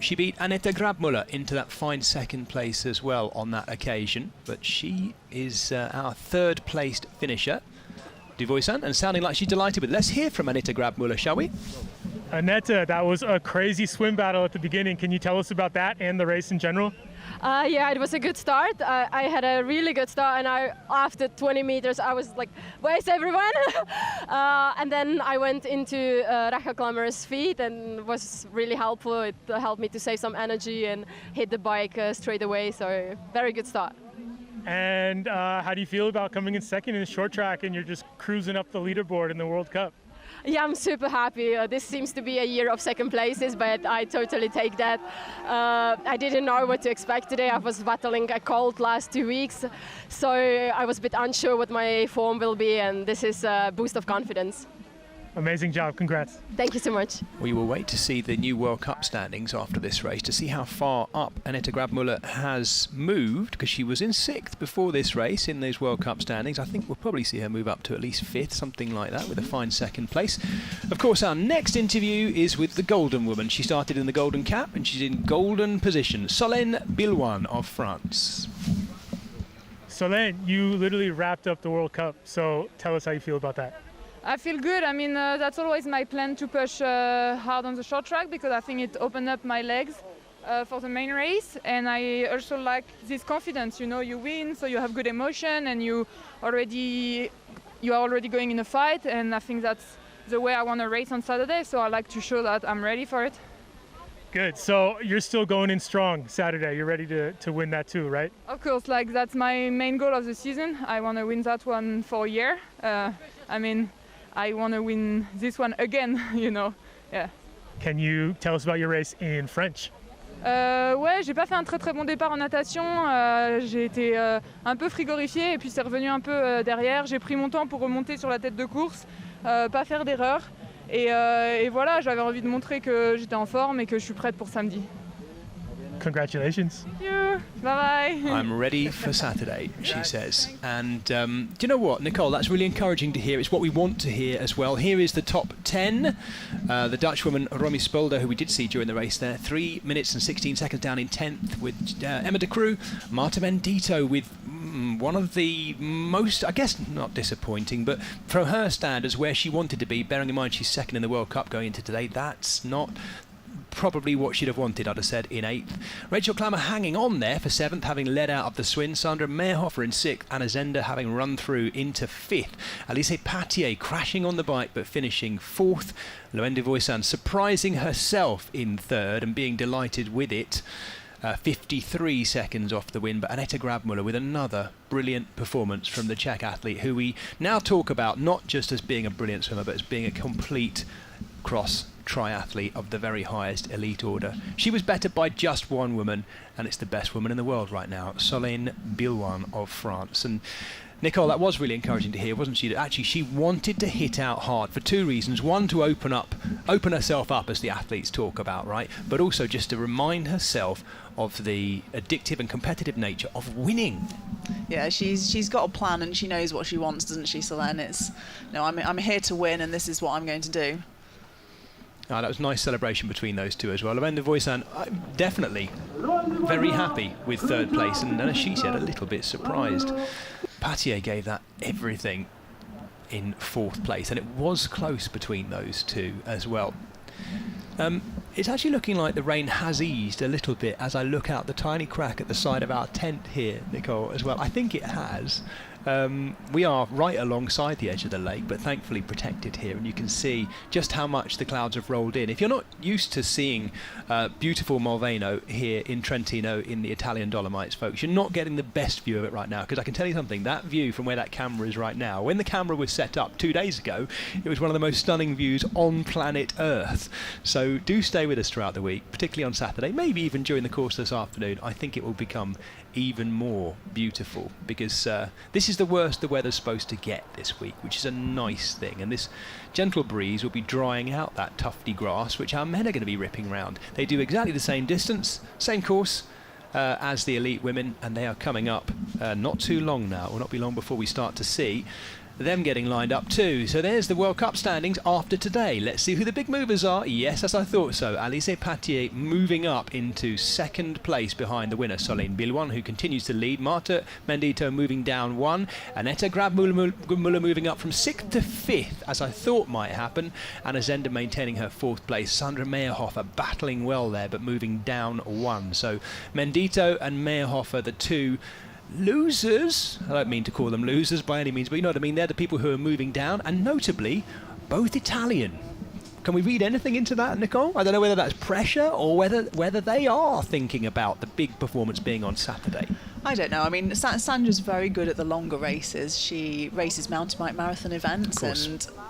Speaker 1: she beat Annette Grabmüller into that fine 2nd place as well on that occasion. But she is our 3rd placed finisher, de Voisin, and sounding like she's delighted with it. Let's hear from Annette Grabmüller, shall we?
Speaker 5: Annette, that was a crazy swim battle at the beginning. Can you tell us about that and the race in general?
Speaker 3: Yeah, it was a good start. I had a really good start, and after 20 meters, I was like, where's everyone? And then I went into Rachel Klammer's feet, and it was really helpful. It helped me to save some energy and hit the bike straight away, so very good start.
Speaker 5: And how do you feel about coming in 2nd in the short track, and you're just cruising up the leaderboard in the World Cup?
Speaker 3: Yeah, I'm super happy. This seems to be a year of 2nd places, but I totally take that. I didn't know what to expect today. I was battling a cold last 2 weeks, so I was a bit unsure what my form will be, and this is a boost of confidence.
Speaker 5: Amazing job. Congrats.
Speaker 3: Thank you so much.
Speaker 1: We will wait to see the new World Cup standings after this race to see how far up Annette Grabmüller has moved, because she was in 6th before this race in those World Cup standings. I think we'll probably see her move up to at least 5th, something like that, with a fine 2nd place. Of course, our next interview is with the Golden Woman. She started in the Golden Cap and she's in golden position. Solène Billouin of France.
Speaker 5: Solène, you literally wrapped up the World Cup, so tell us how you feel about that.
Speaker 7: I feel good. I mean, that's always my plan, to push hard on the short track, because I think it opened up my legs for the main race. And I also like this confidence, you know, you win, so you have good emotion and you are already going in a fight. And I think that's the way I want to race on Saturday. So I like to show that I'm ready for it.
Speaker 5: Good. So you're still going in strong Saturday. You're ready to win that too, right?
Speaker 7: Of course, like that's my main goal of the season. I want to win that one for a year. I want to win this one again, you know. Yeah.
Speaker 5: Can you tell us about your race in French?
Speaker 7: Ouais, j'ai pas fait un très très bon départ en natation. J'ai été un peu frigorifiée et puis c'est revenu un peu derrière. J'ai pris mon temps pour remonter sur la tête de course, pas faire d'erreur. Et voilà, j'avais envie de montrer que j'étais en forme et que je suis prête pour samedi.
Speaker 5: Congratulations.
Speaker 7: Thank you. Bye bye.
Speaker 1: I'm ready for Saturday, she says. And do you know what, Nicole? That's really encouraging to hear. It's what we want to hear as well. Here is the top 10. The Dutch woman Romy Spulder, who we did see during the race there, 3 minutes and 16 seconds down in 10th with Emma de Croo. Marta Bendito with one of the most, I guess, not disappointing, but from her standards, where she wanted to be, bearing in mind she's 2nd in the World Cup going into today, that's not probably what she'd have wanted, I'd have said, in 8th. Rachel Klammer hanging on there for 7th, having led out of the Swin. Sandra Meyerhofer in 6th. Anna Zender having run through into 5th. Alice Patier crashing on the bike but finishing 4th. Loen de Voisin surprising herself in 3rd and being delighted with it. 53 seconds off the win, but Annette Grabmüller with another brilliant performance from the Czech athlete, who we now talk about not just as being a brilliant swimmer, but as being a complete cross triathlete of the very highest elite order. She was bettered by just one woman, and it's the best woman in the world right now, Solène Billouin of France. And Nicole, that was really encouraging to hear, wasn't she? That actually she wanted to hit out hard for 2 reasons. One, to open herself up, as the athletes talk about, right? But also just to remind herself of the addictive and competitive nature of winning.
Speaker 4: Yeah, she's got a plan and she knows what she wants, doesn't she, Solène? It's, no, I'm here to win and this is what I'm going to do.
Speaker 1: That was a nice celebration between those two as well. Loen de Voisin, definitely very happy with 3rd place, and as she said, a little bit surprised. Patier gave that everything in 4th place, and it was close between those two as well. It's actually looking like the rain has eased a little bit as I look out the tiny crack at the side of our tent here, Nicole, as well. I think it has. We are right alongside the edge of the lake, but thankfully protected here, and you can see just how much the clouds have rolled in. If you're not used to seeing beautiful Molveno here in Trentino in the Italian Dolomites, folks, you're not getting the best view of it right now, because I can tell you something, that view from where that camera is right now, when the camera was set up 2 days ago, it was one of the most stunning views on planet Earth. So do stay with us throughout the week, particularly on Saturday, maybe even during the course this afternoon. I think it will become even more beautiful, because this is the worst the weather's supposed to get this week, which is a nice thing, and this gentle breeze will be drying out that tufty grass which our men are going to be ripping round. They do exactly the same distance, same course as the elite women, and they are coming up not too long now. It will not be long before we start to see them getting lined up too. So there's the World Cup standings after today. Let's see who the big movers are. Yes, as I thought so. Alice Patier moving up into 2nd place behind the winner, Solène Billouin, who continues to lead. Marta Bendito moving down 1. Annette Grabmüller moving up from 6th to 5th, as I thought might happen. Anna Zender maintaining her 4th place. Sandra Meyerhofer battling well there, but moving down 1. So Bendito and Meyerhofer, the two losers. I don't mean to call them losers by any means, but you know what I mean. They're the people who are moving down, and notably both Italian. Can we read anything into that, Nicole? I don't know whether that's pressure or whether they are thinking about the big performance being on Saturday.
Speaker 4: I don't know. I mean, Sandra's very good at the longer races. She races mountain bike marathon events,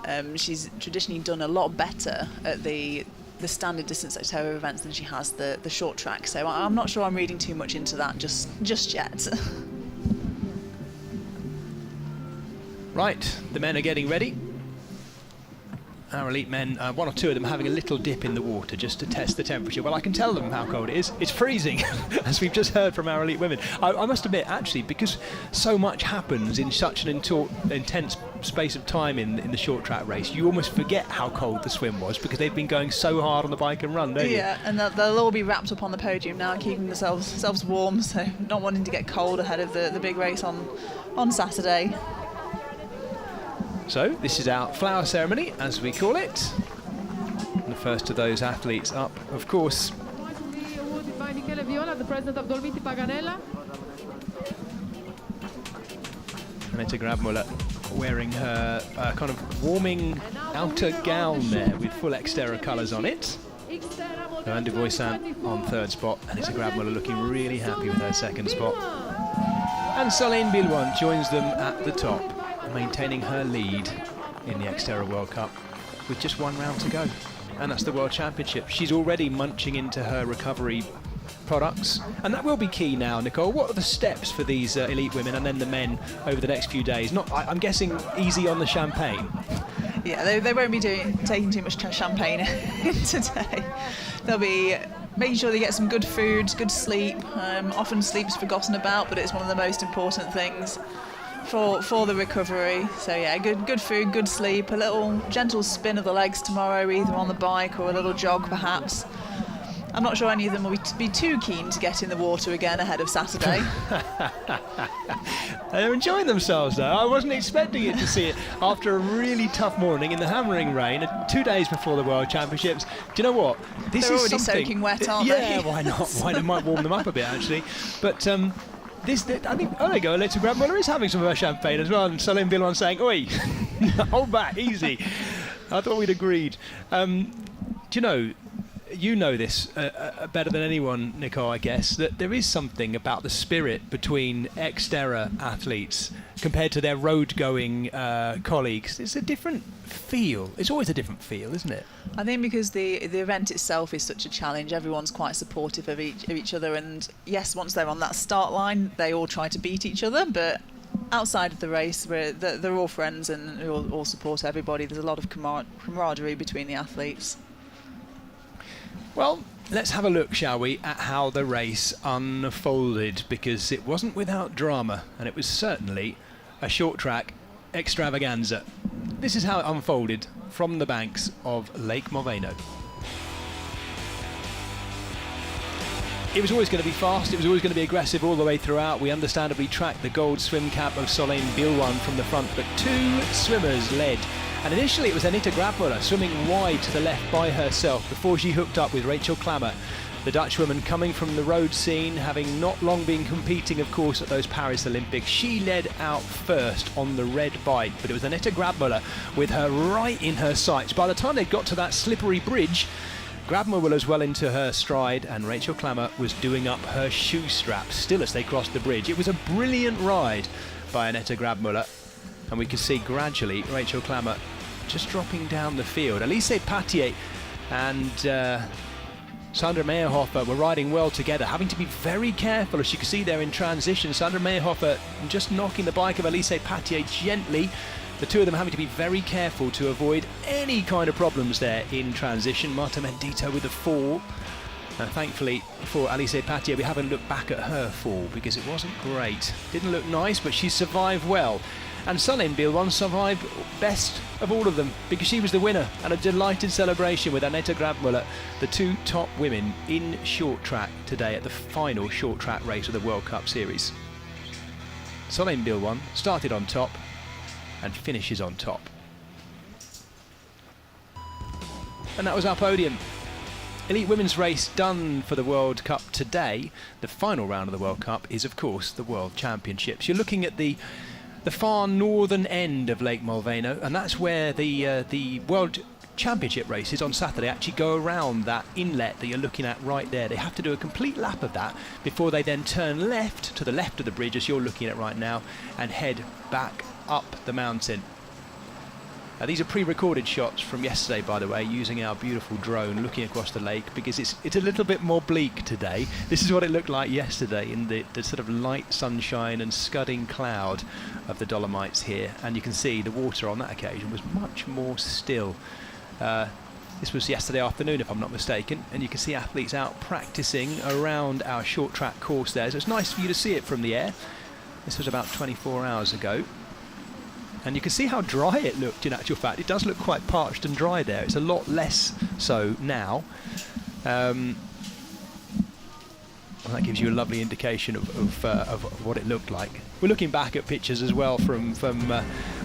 Speaker 4: and she's traditionally done a lot better at the standard distance XTERRA events than she has the short track. So I'm not sure I'm reading too much into that just yet.
Speaker 1: Right, the men are getting ready. Our elite men, one or two of them having a little dip in the water just to test the temperature. Well, I can tell them how cold it is. It's freezing, as we've just heard from our elite women. I must admit, actually, because so much happens in such an intense space of time in the short track race, you almost forget how cold the swim was because they've been going so hard on the bike and run, don't you?
Speaker 4: Yeah, and they'll all be wrapped up on the podium now, keeping themselves warm, so not wanting to get cold ahead of the big race on Saturday.
Speaker 1: So this is our flower ceremony, as we call it. And the first of those athletes up, of course.
Speaker 8: The president of Dolomites Paganella.
Speaker 1: Mette Grabmuller wearing her kind of warming outer gown there with full XTERRA colours on it. Johan de Voisin on third spot, and Mette Grabmuller looking really happy with her second spot. And Solène Billouin joins them at the top, maintaining her lead in the XTERRA World Cup with just one round to go, and that's the World Championship. She's already munching into her recovery products, and that will be key now. Nicole, what are the steps for these elite women and then the men over the next few days? I'm guessing easy on the champagne.
Speaker 4: Yeah, they won't be taking too much champagne in today. They'll be making sure they get some good food, good sleep. Often sleep's forgotten about, but it's one of the most important things for the recovery. So yeah, good food, good sleep, a little gentle spin of the legs tomorrow, either on the bike or a little jog perhaps. I'm not sure any of them will be too keen to get in the water again ahead of Saturday.
Speaker 1: They're enjoying themselves though. I wasn't expecting it to see it after a really tough morning in the hammering rain 2 days before the World Championships. Do you know what?
Speaker 4: They're already soaking wet, aren't they?
Speaker 1: Yeah, why not? Why might warm them up a bit actually. But I think, oh, there you go, Mette Grabmuller is having some of her champagne as well, and Solène Billouin saying, oi, hold back, easy. I thought we'd agreed. Do you know this better than anyone, Nicole, I guess, that there is something about the spirit between XTERRA athletes compared to their road-going colleagues. It's a different feel. It's always a different feel, isn't it?
Speaker 4: I think because the event itself is such a challenge, everyone's quite supportive of each other, and yes, once they're on that start line, they all try to beat each other, but outside of the race, they're all friends and all support everybody. There's a lot of camaraderie between the athletes.
Speaker 1: Well, let's have a look, shall we, at how the race unfolded, because it wasn't without drama, and it was certainly a short track extravaganza. This is how it unfolded from the banks of Lake Moveno. It was always going to be fast, it was always going to be aggressive all the way throughout. We understandably tracked the gold swim cap of Solène Billouin from the front, but two swimmers led. And initially it was Mette Grabmuller swimming wide to the left by herself before she hooked up with Rachel Klammer, the Dutch woman coming from the road scene, having not long been competing, of course, at those Paris Olympics. She led out first on the red bike, but it was Mette Grabmuller with her right in her sights. By the time they got to that slippery bridge, Grabmuller was well into her stride, and Rachel Klammer was doing up her shoe straps still as they crossed the bridge. It was a brilliant ride by Mette Grabmuller, and we could see gradually Rachel Klammer just dropping down the field. Alice Patier and Sandra Meyerhofer were riding well together, having to be very careful, as you can see there in transition. Sandra Meyerhofer just knocking the bike of Alice Patier gently. The two of them having to be very careful to avoid any kind of problems there in transition. Marta Mendito with a fall. Thankfully for Alice Patier, we haven't looked back at her fall because it wasn't great. Didn't look nice, but she survived well. And Solène Billouin survived best of all of them because she was the winner, and a delighted celebration with Mette Grabmuller, the two top women in short track today at the final short track race of the World Cup Series. Solène Billouin started on top and finishes on top. And that was our podium. Elite women's race done for the World Cup today. The final round of the World Cup is, of course, the World Championships. You're looking at the far northern end of Lake Moveno, and that's where the World Championship races on Saturday actually go around that inlet that you're looking at right there. They have to do a complete lap of that before they then turn left to the left of the bridge, as you're looking at right now, and head back up the mountain. These are pre-recorded shots from yesterday, by the way, using our beautiful drone looking across the lake, because it's a little bit more bleak today. This is what it looked like yesterday in the sort of light sunshine and scudding cloud of the Dolomites here, and you can see the water on that occasion was much more still This was yesterday afternoon, if I'm not mistaken, and you can see athletes out practicing around our short track course there. So it's nice for you to see it from the air. This was about 24 hours ago. And you can see how dry it looked in actual fact. It does look quite parched and dry there. It's a lot less so now. Well, that gives you a lovely indication of what it looked like. We're looking back at pictures as well from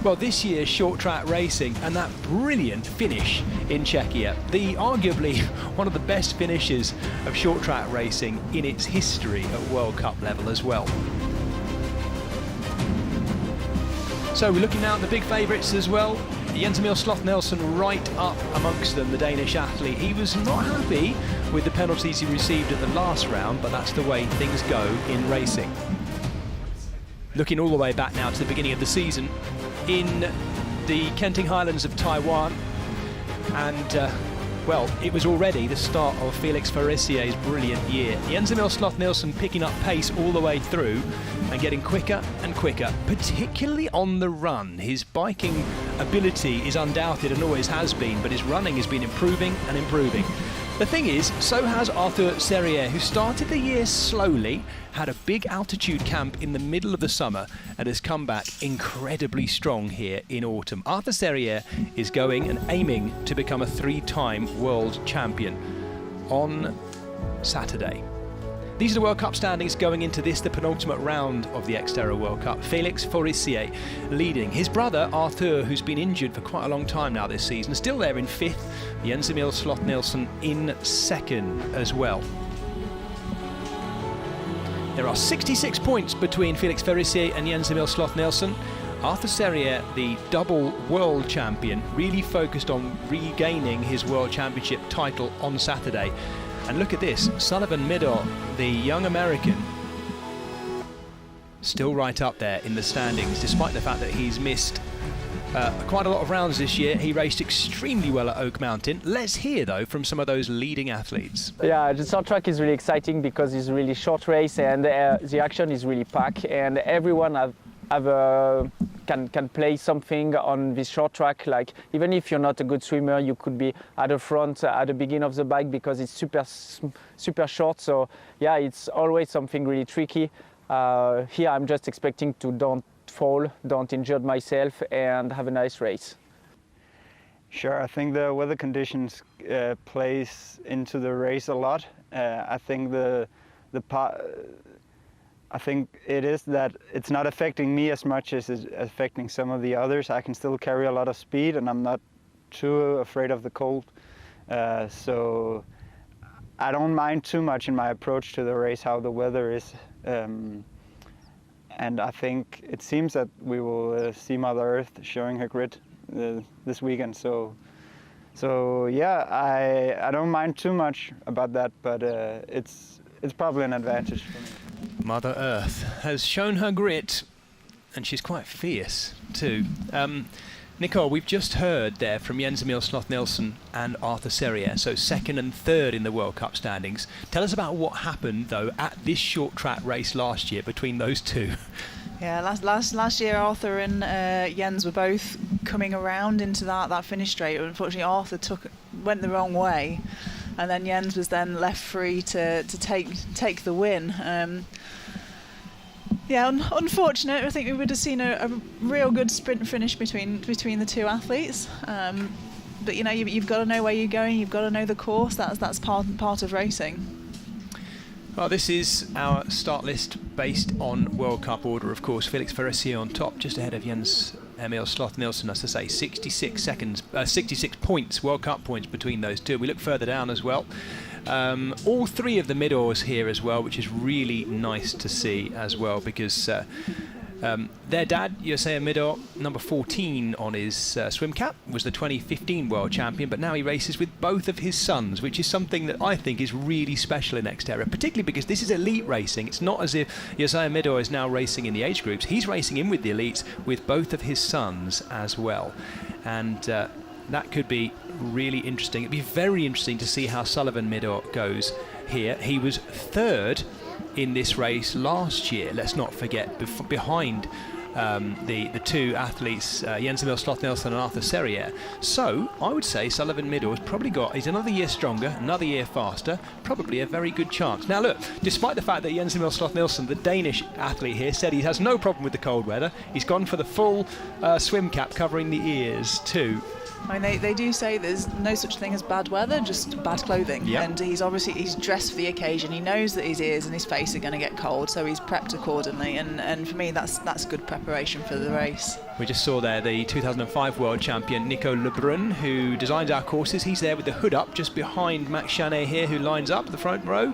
Speaker 1: well, this year's short track racing and that brilliant finish in Czechia. Arguably one of the best finishes of short track racing in its history at World Cup level as well. So we're looking now at the big favourites as well. Jens Emil Sloth Nelson right up amongst them, the Danish athlete. He was not happy with the penalties he received at the last round, but that's the way things go in racing. Looking all the way back now to the beginning of the season in the Kenting Highlands of Taiwan, and well, it was already the start of Felix Farisier's brilliant year. Jens Emil Sloth Nelson picking up pace all the way through and getting quicker and quicker, particularly on the run. His biking ability is undoubted and always has been, but his running has been improving and improving. The thing is, so has Arthur Serrier, who started the year slowly, had a big altitude camp in the middle of the summer, and has come back incredibly strong here in autumn. Arthur Serrier is going and aiming to become a 3-time world champion on Saturday. These are the World Cup standings going into this, the penultimate round of the XTERRA World Cup. Felix Farisien leading. His brother, Arthur, who's been injured for quite a long time now this season, still there in 5th. Jens Emil Sloth Nelson in 2nd as well. There are 66 points between Felix Farisien and Jens Emil Sloth Nelson. Arthur Serrier, the double world champion, really focused on regaining his world championship title on Saturday. And look at this, Sullivan Middaugh, the young American, still right up there in the standings, despite the fact that he's missed quite a lot of rounds this year. He raced extremely well at Oak Mountain. Let's hear, though, from some of those leading athletes.
Speaker 9: Yeah, the short track is really exciting because it's really short race and the action is really packed, and everyone can play something on this short track. Like, even if you're not a good swimmer, you could be at the front at the beginning of the bike because it's super short. So yeah, it's always something really tricky. Here I'm just expecting to don't fall, don't injure myself, and have a nice race.
Speaker 10: Sure, I think the weather conditions plays into the race a lot. I think I think it is that it's not affecting me as much as it's affecting some of the others. I can still carry a lot of speed and I'm not too afraid of the cold. So I don't mind too much in my approach to the race how the weather is. And I think it seems that we will see Mother Earth showing her grit this weekend. So yeah, I don't mind too much about that, but it's probably an advantage for me.
Speaker 1: Mother Earth has shown her grit, and she's quite fierce too. Nicole, we've just heard there from Jens Emil Sloth Nelson and Arthur Serrier, so 2nd and 3rd in the World Cup standings. Tell us about what happened, though, at this short track race last year between those two.
Speaker 4: Yeah, last year Arthur and Jens were both coming around into that finish straight. Unfortunately, Arthur went the wrong way, and then Jens was then left free to take the win. Yeah, unfortunate. I think we would have seen a real good sprint finish between the two athletes. But you know, you've got to know where you're going. You've got to know the course. That's part of racing.
Speaker 1: Well, this is our start list based on World Cup order, of course. Felix Farisien on top, just ahead of Jens Emil Sloth Nelson, as I say, 66 points, World Cup points between those two. We look further down as well. All 3 of the Middaugh here as well, which is really nice to see as well, because their dad, Jose Middaugh, number 14 on his swim cap, was the 2015 world champion, but now he races with both of his sons, which is something that I think is really special in XTERRA, particularly because this is elite racing. It's not as if Jose Middaugh is now racing in the age groups. He's racing in with the elites with both of his sons as well. And that could be really interesting. It'd be very interesting to see how Sullivan Middaugh goes here. He was 3rd in this race last year, let's not forget, behind the two athletes, Jens Emil Sloth-Nielsen and Arthur Serrier. So I would say Sullivan Middle has probably he's another year stronger, another year faster, probably a very good chance. Now look, despite the fact that Jens Emil Sloth-Nielsen, the Danish athlete here, said he has no problem with the cold weather, he's gone for the full swim cap covering the ears too.
Speaker 4: I mean, they do say there's no such thing as bad weather, just bad clothing.
Speaker 1: Yep.
Speaker 4: And he's dressed for the occasion. He knows that his ears and his face are going to get cold, so he's prepped accordingly. And for me, that's good preparation for the race.
Speaker 1: We just saw there the 2005 world champion Nico Lebrun, who designs our courses. He's there with the hood up, just behind Max Chanet here, who lines up the front row.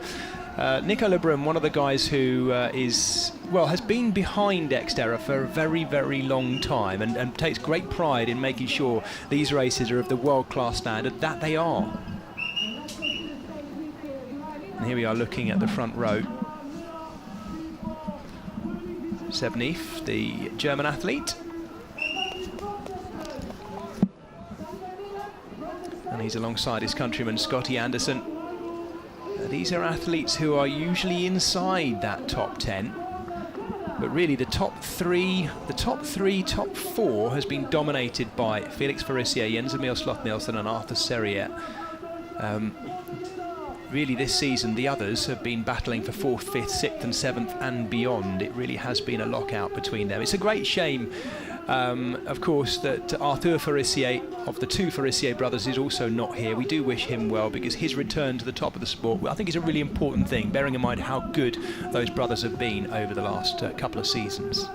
Speaker 1: Nico Lebrun, one of the guys who has been behind XTERRA for a very, very long time and takes great pride in making sure these races are of the world-class standard that they are. And here we are looking at the front row. Seb Neef, the German athlete. And he's alongside his countryman Scotty Anderson. These are athletes who are usually inside that top 10, but really the top four has been dominated by Felix Farissier, Jens Emil Sloth-Nielsen and Arthur Serrier. Really this season the others have been battling for 4th, 5th, 6th and 7th and beyond. It really has been a lockout between them. It's a great shame, of course, that Arthur Farissier, of the two Farissier brothers, is also not here. We do wish him well, because his return to the top of the sport, I think, is a really important thing, bearing in mind how good those brothers have been over the last couple of seasons.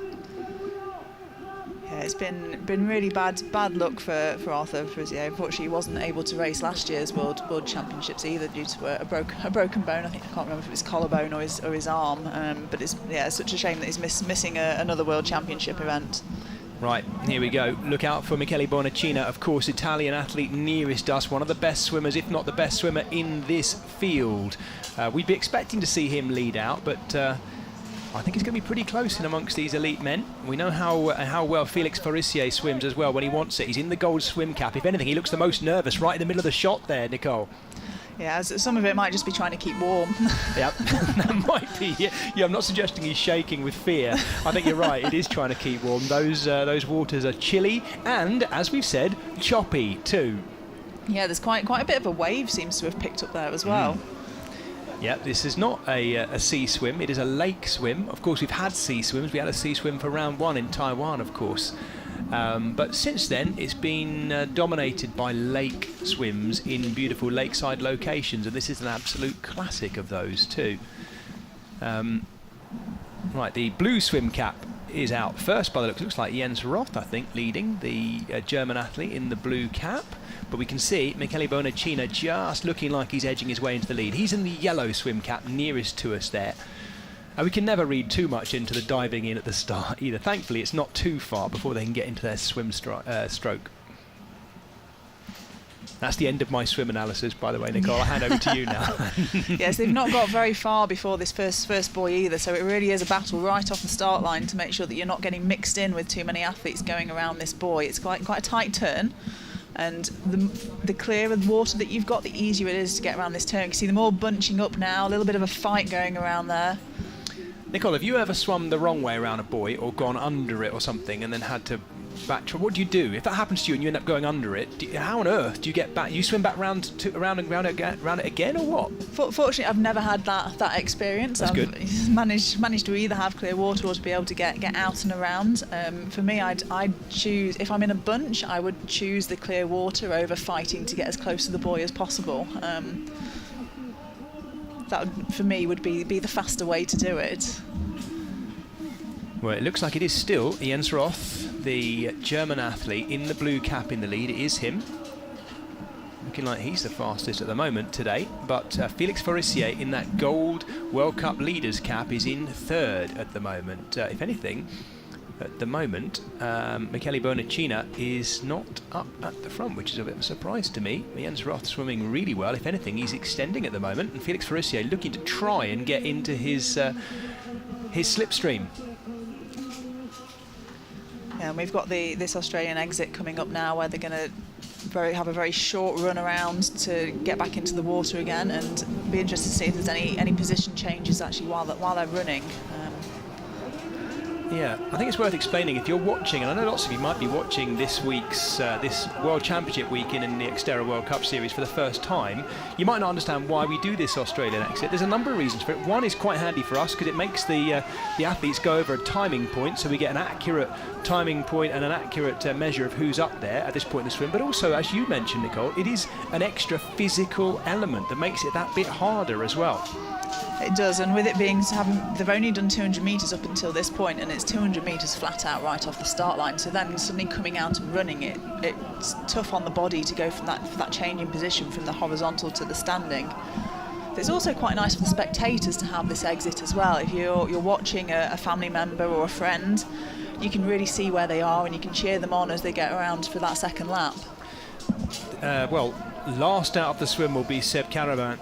Speaker 4: Yeah, it's been really bad luck for Arthur Farissier. Unfortunately, he wasn't able to race last year's World Championships either, due to a broken bone. I can't remember if it was collarbone or his arm. But it's such a shame that he's missing another World Championship event.
Speaker 1: Right, here we go. Look out for Michele Bonacina, of course, Italian athlete nearest us, one of the best swimmers, if not the best swimmer in this field. We'd be expecting to see him lead out, but I think it's going to be pretty close in amongst these elite men. We know how well Felix Farissier swims as well when he wants it. He's in the gold swim cap. If anything, he looks the most nervous right in the middle of the shot there, Nicole.
Speaker 4: Yeah, some of it might just be trying to keep warm.
Speaker 1: Yep, that might be. Yeah, I'm not suggesting he's shaking with fear. I think you're right. It is trying to keep warm. Those waters are chilly and, as we've said, choppy too.
Speaker 4: Yeah, there's quite a bit of a wave seems to have picked up there as well.
Speaker 1: Yeah, this is not a sea swim. It is a lake swim. Of course, we've had sea swims. We had a sea swim for round 1 in Taiwan, of course. But since then, it's been dominated by lake swims in beautiful lakeside locations, and this is an absolute classic of those too. Right, the blue swim cap is out first by the looks like Jens Roth, I think, leading, the German athlete in the blue cap. But we can see Michele Bonacina just looking like he's edging his way into the lead. He's in the yellow swim cap nearest to us there. And we can never read too much into the diving in at the start either. Thankfully, it's not too far before they can get into their swim stroke. That's the end of my swim analysis, by the way, Nicole. I'll hand over to you now.
Speaker 4: Yes, they've not got very far before this first buoy either, so it really is a battle right off the start line to make sure that you're not getting mixed in with too many athletes going around this buoy. It's quite a tight turn, and the clearer the water that you've got, the easier it is to get around this turn. You can see them all bunching up now, a little bit of a fight going around there.
Speaker 1: Nicole, have you ever swum the wrong way around a buoy or gone under it or something and then had to back? What do you do if that happens to you and you end up going under it? How on earth do you get back? You swim back around it again, or what?
Speaker 4: Fortunately, I've never had that experience.
Speaker 1: That's good.
Speaker 4: I've managed to either have clear water or to be able to get out and around. For me, I'd choose, if I'm in a bunch, I would choose the clear water over fighting to get as close to the buoy as possible. That would, for me, would be the faster way to do it.
Speaker 1: Well, it looks like it is still Jens Roth, the German athlete, in the blue cap in the lead. It is him. Looking like he's the fastest at the moment today. But Felix Farissier in that gold World Cup leaders cap is in third at the moment. If anything, at the moment, Michele Bonacina is not up at the front, which is a bit of a surprise to me. Jens Roth swimming really well. If anything, he's extending at the moment. And Felix Farissier looking to try and get into his slipstream.
Speaker 4: Yeah, and we've got this Australian exit coming up now, where they're going to have a very short run around to get back into the water again, and be interested to see if there's any position changes actually while they're running.
Speaker 1: Yeah, I think it's worth explaining if you're watching, and I know lots of you might be watching this week's this World Championship weekend in the XTERRA World Cup Series for the first time, you might not understand why we do this Australian exit. There's a number of reasons for it. One is quite handy for us because it makes the athletes go over a timing point, so we get an accurate timing point and an accurate measure of who's up there at this point in the swim. But also, as you mentioned, Nicole, it is an extra physical element that makes it that bit harder as well.
Speaker 4: It does, and with it being they've only done 200 metres up until this point, and it's 200 metres flat out right off the start line. So then suddenly coming out and running it's tough on the body to go from that change in position from the horizontal to the standing. It's also quite nice for the spectators to have this exit as well. If you're watching a family member or a friend, you can really see where they are and you can cheer them on as they get around for that second lap.
Speaker 1: Well, last out of the swim will be Seb Carabin.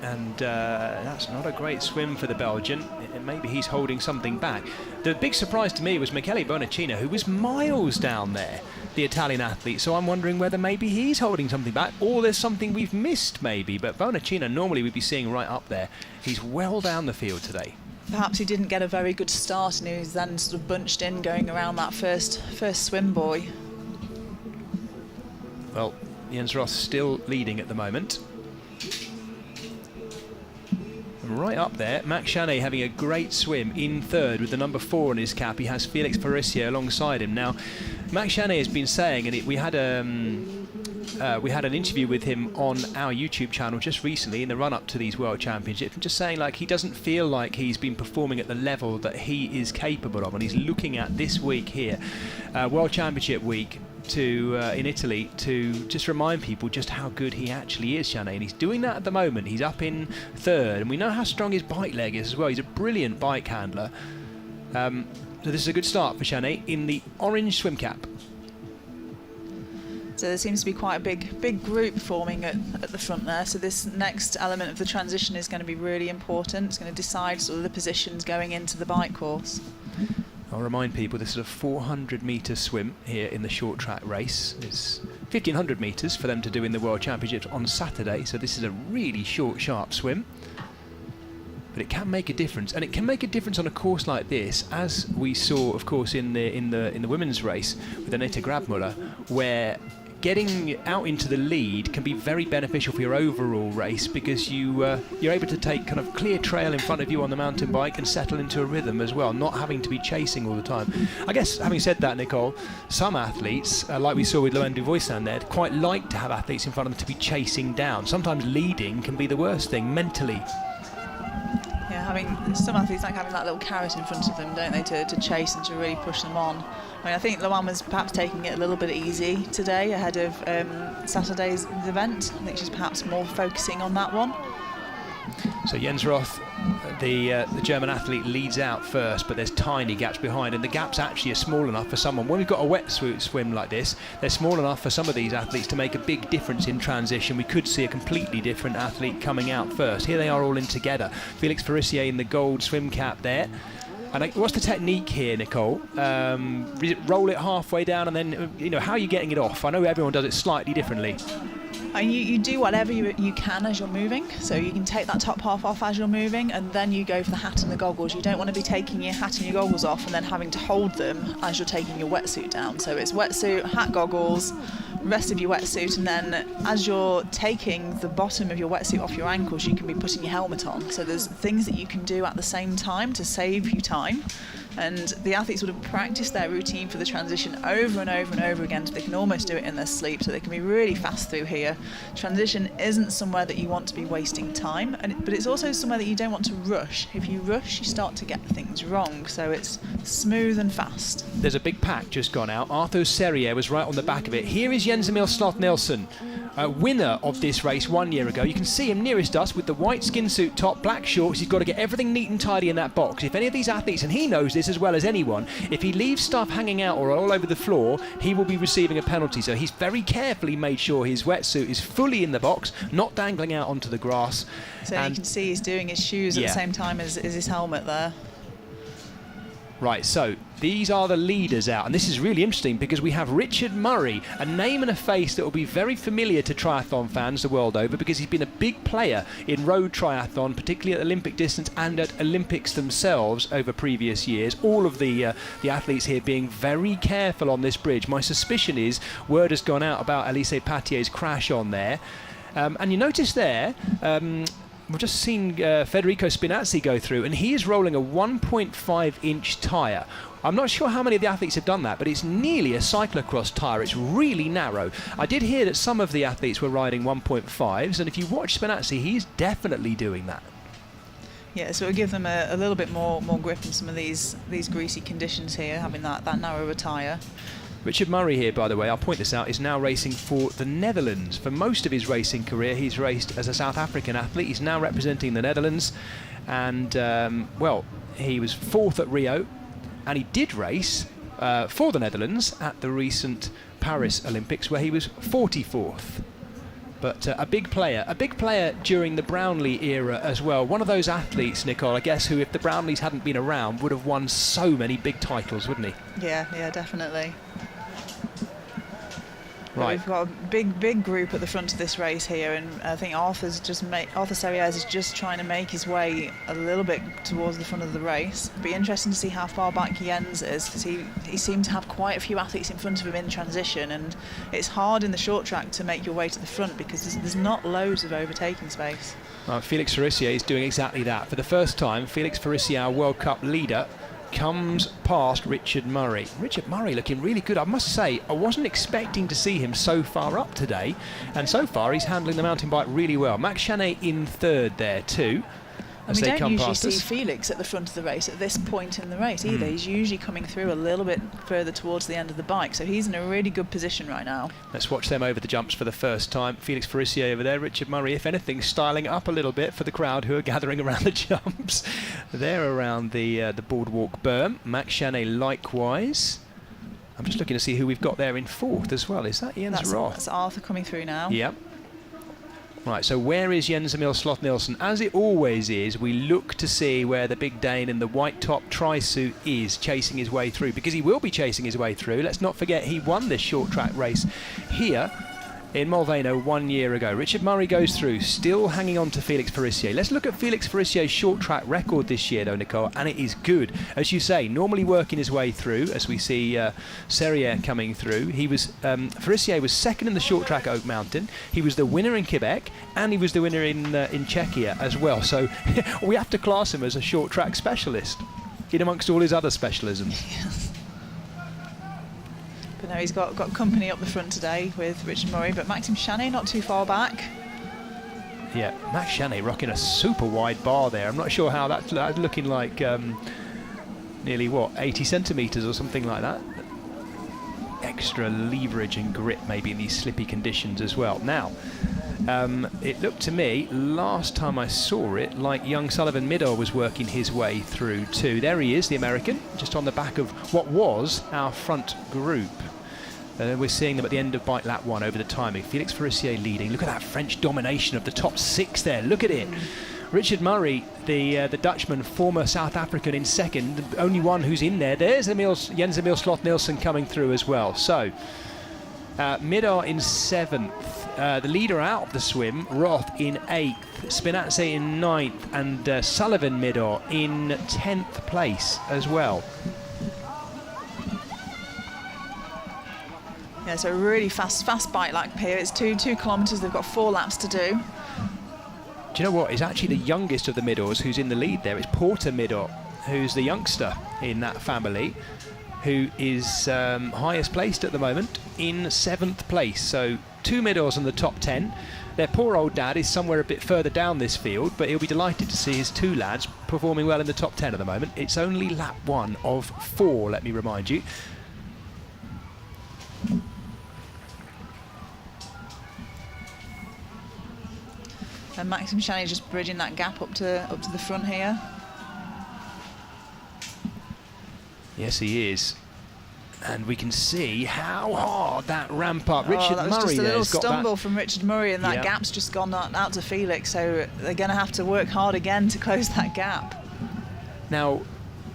Speaker 1: And that's not a great swim for the Belgian. Maybe he's holding something back. The big surprise to me was Michele Bonacina, who was miles down there, the Italian athlete. So I'm wondering whether maybe he's holding something back or there's something we've missed maybe. But Bonacina normally we'd be seeing right up there. He's well down the field today.
Speaker 4: Perhaps he didn't get a very good start and he was then sort of bunched in going around that first swim buoy.
Speaker 1: Well, Jens Roth still leading at the moment. Right up there, Max Chanet having a great swim in third with the number 4 on his cap. He has Felix Faricia alongside him. Now, Max Chanet has been saying, and we had an interview with him on our YouTube channel just recently in the run-up to these World Championships, just saying like he doesn't feel like he's been performing at the level that he is capable of, and he's looking at this week here, World Championship week, in Italy, to just remind people just how good he actually is, Chanet, and he's doing that at the moment. He's up in third, and we know how strong his bike leg is as well. He's a brilliant bike handler. So this is a good start for Chanet in the orange swim cap.
Speaker 4: So there seems to be quite a big group forming at the front there. So this next element of the transition is going to be really important. It's going to decide sort of the positions going into the bike course.
Speaker 1: I'll remind people this is a 400-metre swim here in the short track race. It's 1,500 metres for them to do in the World Championships on Saturday, so this is a really short, sharp swim. But it can make a difference, and it can make a difference on a course like this, as we saw, of course, in the women's race with Aneta Grabmuller, where getting out into the lead can be very beneficial for your overall race because you're able to take kind of clear trail in front of you on the mountain bike and settle into a rhythm as well, not having to be chasing all the time. I guess, having said that, Nicole, some athletes, like we saw with Loane Duvoisin there, quite like to have athletes in front of them to be chasing down. Sometimes leading can be the worst thing mentally.
Speaker 4: Yeah, some athletes like having that little carrot in front of them, don't they, to chase and to really push them on. I mean, I think Loane was perhaps taking it a little bit easy today ahead of Saturday's event. I think she's perhaps more focusing on that one.
Speaker 1: So Jens Roth, the German athlete, leads out first, but there's tiny gaps behind, and the gaps actually are small enough for someone. When we've got a wetsuit swim like this, they're small enough for some of these athletes to make a big difference in transition. We could see a completely different athlete coming out first. Here they are all in together. Felix Faricia in the gold swim cap there. And what's the technique here, Nicole? Is it roll it halfway down and then, how are you getting it off? I know everyone does it slightly differently.
Speaker 4: You do whatever you can as you're moving, so you can take that top half off as you're moving, and then you go for the hat and the goggles. You don't want to be taking your hat and your goggles off and then having to hold them as you're taking your wetsuit down. So it's wetsuit, hat, goggles, rest of your wetsuit, and then as you're taking the bottom of your wetsuit off your ankles, you can be putting your helmet on. So there's things that you can do at the same time to save you time. And the athletes would have practiced their routine for the transition over and over and over again, so they can almost do it in their sleep, so they can be really fast through here. Transition isn't somewhere that you want to be wasting time, but it's also somewhere that you don't want to rush. If you rush, you start to get things wrong, so it's smooth and fast.
Speaker 1: There's a big pack just gone out. Arthur Serrier was right on the back of it. Here is Jens Emil Sloth-Nielsen, winner of this race 1 year ago. You can see him nearest us with the white skin suit top, black shorts. He's got to get everything neat and tidy in that box. If any of these athletes, and he knows this as well as anyone, if he leaves stuff hanging out or all over the floor, he will be receiving a penalty. So he's very carefully made sure his wetsuit is fully in the box, not dangling out onto the grass.
Speaker 4: So you can see he's doing his shoes at the same time as his helmet there.
Speaker 1: Right, so these are the leaders out, and this is really interesting because we have Richard Murray, a name and a face that will be very familiar to triathlon fans the world over because he's been a big player in road triathlon, particularly at Olympic distance and at Olympics themselves over previous years. All of the athletes here being very careful on this bridge. My suspicion is word has gone out about Elise Patier's crash on there. And you notice there, we've just seen Federico Spinazzi go through, and he is rolling a 1.5-inch tyre. I'm not sure how many of the athletes have done that, but it's nearly a cyclocross tyre. It's really narrow. I did hear that some of the athletes were riding 1.5s, and if you watch Spinazzi, he's definitely doing that.
Speaker 4: Yeah, so it'll give them a little bit more grip in some of these greasy conditions here, having that narrower tyre.
Speaker 1: Richard Murray here, by the way, I'll point this out, is now racing for the Netherlands. For most of his racing career, he's raced as a South African athlete. He's now representing the Netherlands. And, well, he was 4th at Rio. And he did race for the Netherlands at the recent Paris Olympics, where he was 44th. But a big player during the Brownlee era as well. One of those athletes, Nicole, I guess, who, if the Brownlees hadn't been around, would have won so many big titles, wouldn't he?
Speaker 4: Yeah, definitely.
Speaker 1: Right.
Speaker 4: We've got a big group at the front of this race here, and I think Arthur Serrières is just trying to make his way a little bit towards the front of the race. It'll be interesting to see how far back Jens is, because he seemed to have quite a few athletes in front of him in transition, and it's hard in the short track to make your way to the front because there's not loads of overtaking space.
Speaker 1: Felix Farissier is doing exactly that. For the first time, Felix Farissier, our World Cup leader, comes past Richard Murray. Richard Murray looking really good. I must say, I wasn't expecting to see him so far up today, and so far he's handling the mountain bike really well. Max Chanet in 3rd there too.
Speaker 4: And we don't usually see Felix at the front of the race at this point in the race either. He's usually coming through a little bit further towards the end of the bike, so he's in a really good position right now.
Speaker 1: Let's watch them over the jumps for the first time. Felix Farissier over there, Richard Murray, if anything, styling up a little bit for the crowd who are gathering around the jumps. They're around the boardwalk berm. Max Chanet likewise. I'm just looking to see who we've got there in 4th as well. Is that Jens Roth?
Speaker 4: That's Arthur coming through now.
Speaker 1: Yep. Right, so where is Jens Emil Sloth-Nielsen? As it always is, we look to see where the big Dane in the white top tri-suit is chasing his way through, because he will be chasing his way through. Let's not forget he won this short track race here in Molveno 1 year ago. Richard Murray goes through, still hanging on to Felix Farissier. Let's look at Felix Farissier's short track record this year though, Nicole, and it is good. As you say, normally working his way through, as we see Serrières coming through. He was Farissier was 2nd in the short track at Oak Mountain. He was the winner in Quebec, and he was the winner in Czechia as well. So we have to class him as a short track specialist in amongst all his other specialisms.
Speaker 4: Yes. But no, he's got company up the front today with Richard Murray, but Maxime Chanet not too far back.
Speaker 1: Yeah, Max Chanet rocking a super wide bar there. I'm not sure how that's looking like, nearly what, 80 centimetres or something like that. Extra leverage and grip maybe in these slippy conditions as well. Now, it looked to me, last time I saw it, like young Sullivan Middaugh was working his way through too. There he is, the American, just on the back of what was our front group. We're seeing them at the end of bike lap 1 over the timing. Felix Farissier leading. Look at that French domination of the top 6 there. Look at it. Richard Murray, the Dutchman, former South African, in 2nd. The only one who's in there. There's Jens Emil Sloth-Nielsen coming through as well. So, Middaugh in 7th. The leader out of the swim, Roth, in 8th. Spinazzi in 9th. And Sullivan Middaugh in 10th place as well.
Speaker 4: Yeah, so a really fast bike lap here. It's 2 kilometres. They've got 4 laps to do.
Speaker 1: Do you know what? It's actually the youngest of the Middaughs who's in the lead there. It's Porter Middaugh, who's the youngster in that family, who is highest placed at the moment in 7th place. So 2 Middaughs in the top 10. Their poor old dad is somewhere a bit further down this field, but he'll be delighted to see his 2 lads performing well in the top 10 at the moment. It's only lap 1 of 4, let me remind you.
Speaker 4: And Maxime Chanet just bridging that gap up to the front here.
Speaker 1: Yes, he is. And we can see how hard that ramp up. Richard
Speaker 4: that was
Speaker 1: Murray
Speaker 4: just a
Speaker 1: there
Speaker 4: little
Speaker 1: has got
Speaker 4: stumble
Speaker 1: that.
Speaker 4: from Richard Murray, and that gap's just gone out to Felix, so they're going to have to work hard again to close that gap.
Speaker 1: Now,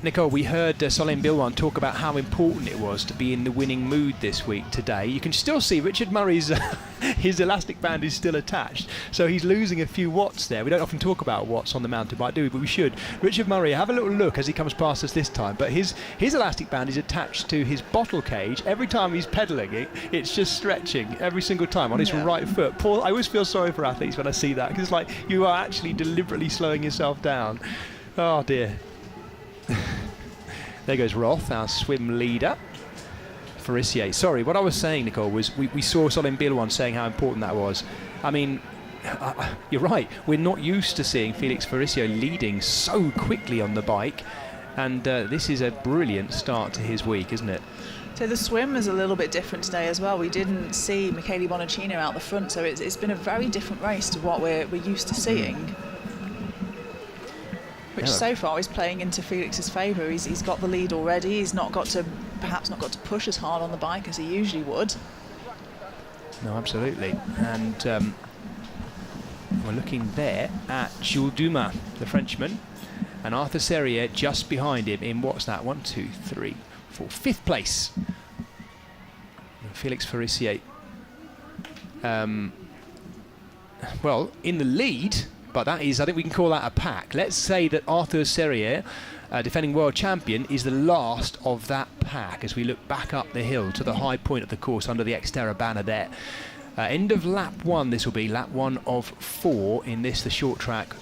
Speaker 1: Nicole, we heard Solène Bilwan talk about how important it was to be in the winning mood this week today. You can still see Richard Murray's his elastic band is still attached, so he's losing a few watts there. We don't often talk about watts on the mountain bike, do we? But we should. Richard Murray, have a little look as he comes past us this time. But his elastic band is attached to his bottle cage. Every time he's pedalling it, it's just stretching every single time on his right foot. I always feel sorry for athletes when I see that, because it's like you are actually deliberately slowing yourself down. Oh dear. There goes Roth, our swim leader. Farissier. Sorry, what I was saying, Nicole, was we saw Solène Bilwan saying how important that was. I mean, you're right. We're not used to seeing Felix Farissier leading so quickly on the bike, and this is a brilliant start to his week, isn't it?
Speaker 4: So the swim is a little bit different today as well. We didn't see Michele Bonacino out the front, so it's been a very different race to what we're used to seeing. Which so far is playing into Felix's favour. He's got the lead already. He's perhaps not got to push as hard on the bike as he usually would.
Speaker 1: No, absolutely. And we're looking there at Jules Dumas, the Frenchman, and Arthur Serrier just behind him in what's that? 1, 2, 3, 4, 5th place. And Felix Farissier, well, in the lead. But that is, I think we can call that a pack. Let's say that Arthur Serrier, defending world champion, is the last of that pack as we look back up the hill to the high point of the course under the XTERRA banner there. End of lap 1, this will be lap 1 of 4 in this, the short track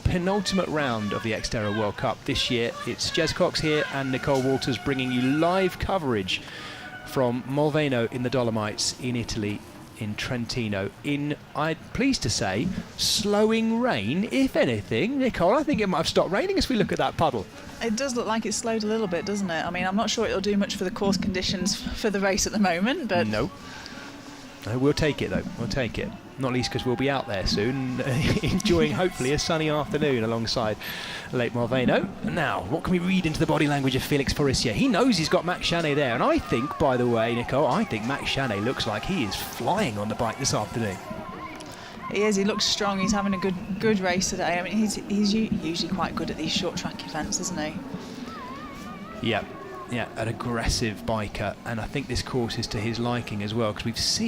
Speaker 1: penultimate round of the XTERRA World Cup this year. It's Jez Cox here and Nicole Walters bringing you live coverage from Molveno in the Dolomites in Italy, in Trentino, in, I'm pleased to say, slowing rain, if anything. Nicole, I think it might have stopped raining as we look at that puddle.
Speaker 4: It does look like it's slowed a little bit, doesn't it? I mean, I'm not sure it'll do much for the course conditions for the race at the moment, but...
Speaker 1: No, we'll take it, though. We'll take it. Not least because we'll be out there soon, enjoying, hopefully, a sunny afternoon alongside Lake Molveno. Now, what can we read into the body language of Felix Farissier? He knows he's got Max Chanet there, and I think, by the way, Nicole, I think Max Chanet looks like he is flying on the bike this afternoon.
Speaker 4: He is. He looks strong. He's having a good race today. I mean, he's usually quite good at these short track events, isn't he?
Speaker 1: Yeah. Yeah, an aggressive biker, and I think this course is to his liking as well, because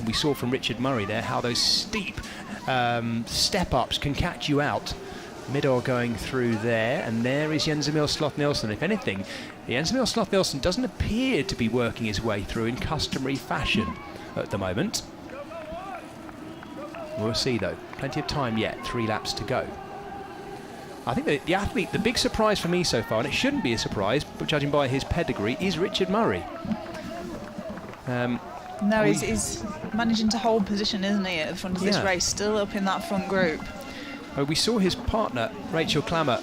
Speaker 1: we saw from Richard Murray there how those steep step-ups can catch you out. Midor going through there, and there is Jens Emil Sloth-Nielsen. If anything, Jens Emil Sloth-Nielsen doesn't appear to be working his way through in customary fashion at the moment. We'll see though, plenty of time yet, 3 laps to go. I think the athlete, the big surprise for me so far, and it shouldn't be a surprise, but judging by his pedigree, is Richard Murray.
Speaker 4: He's managing to hold position, isn't he, at the front of this race, still up in that front group.
Speaker 1: We saw his partner, Rachel Klammer,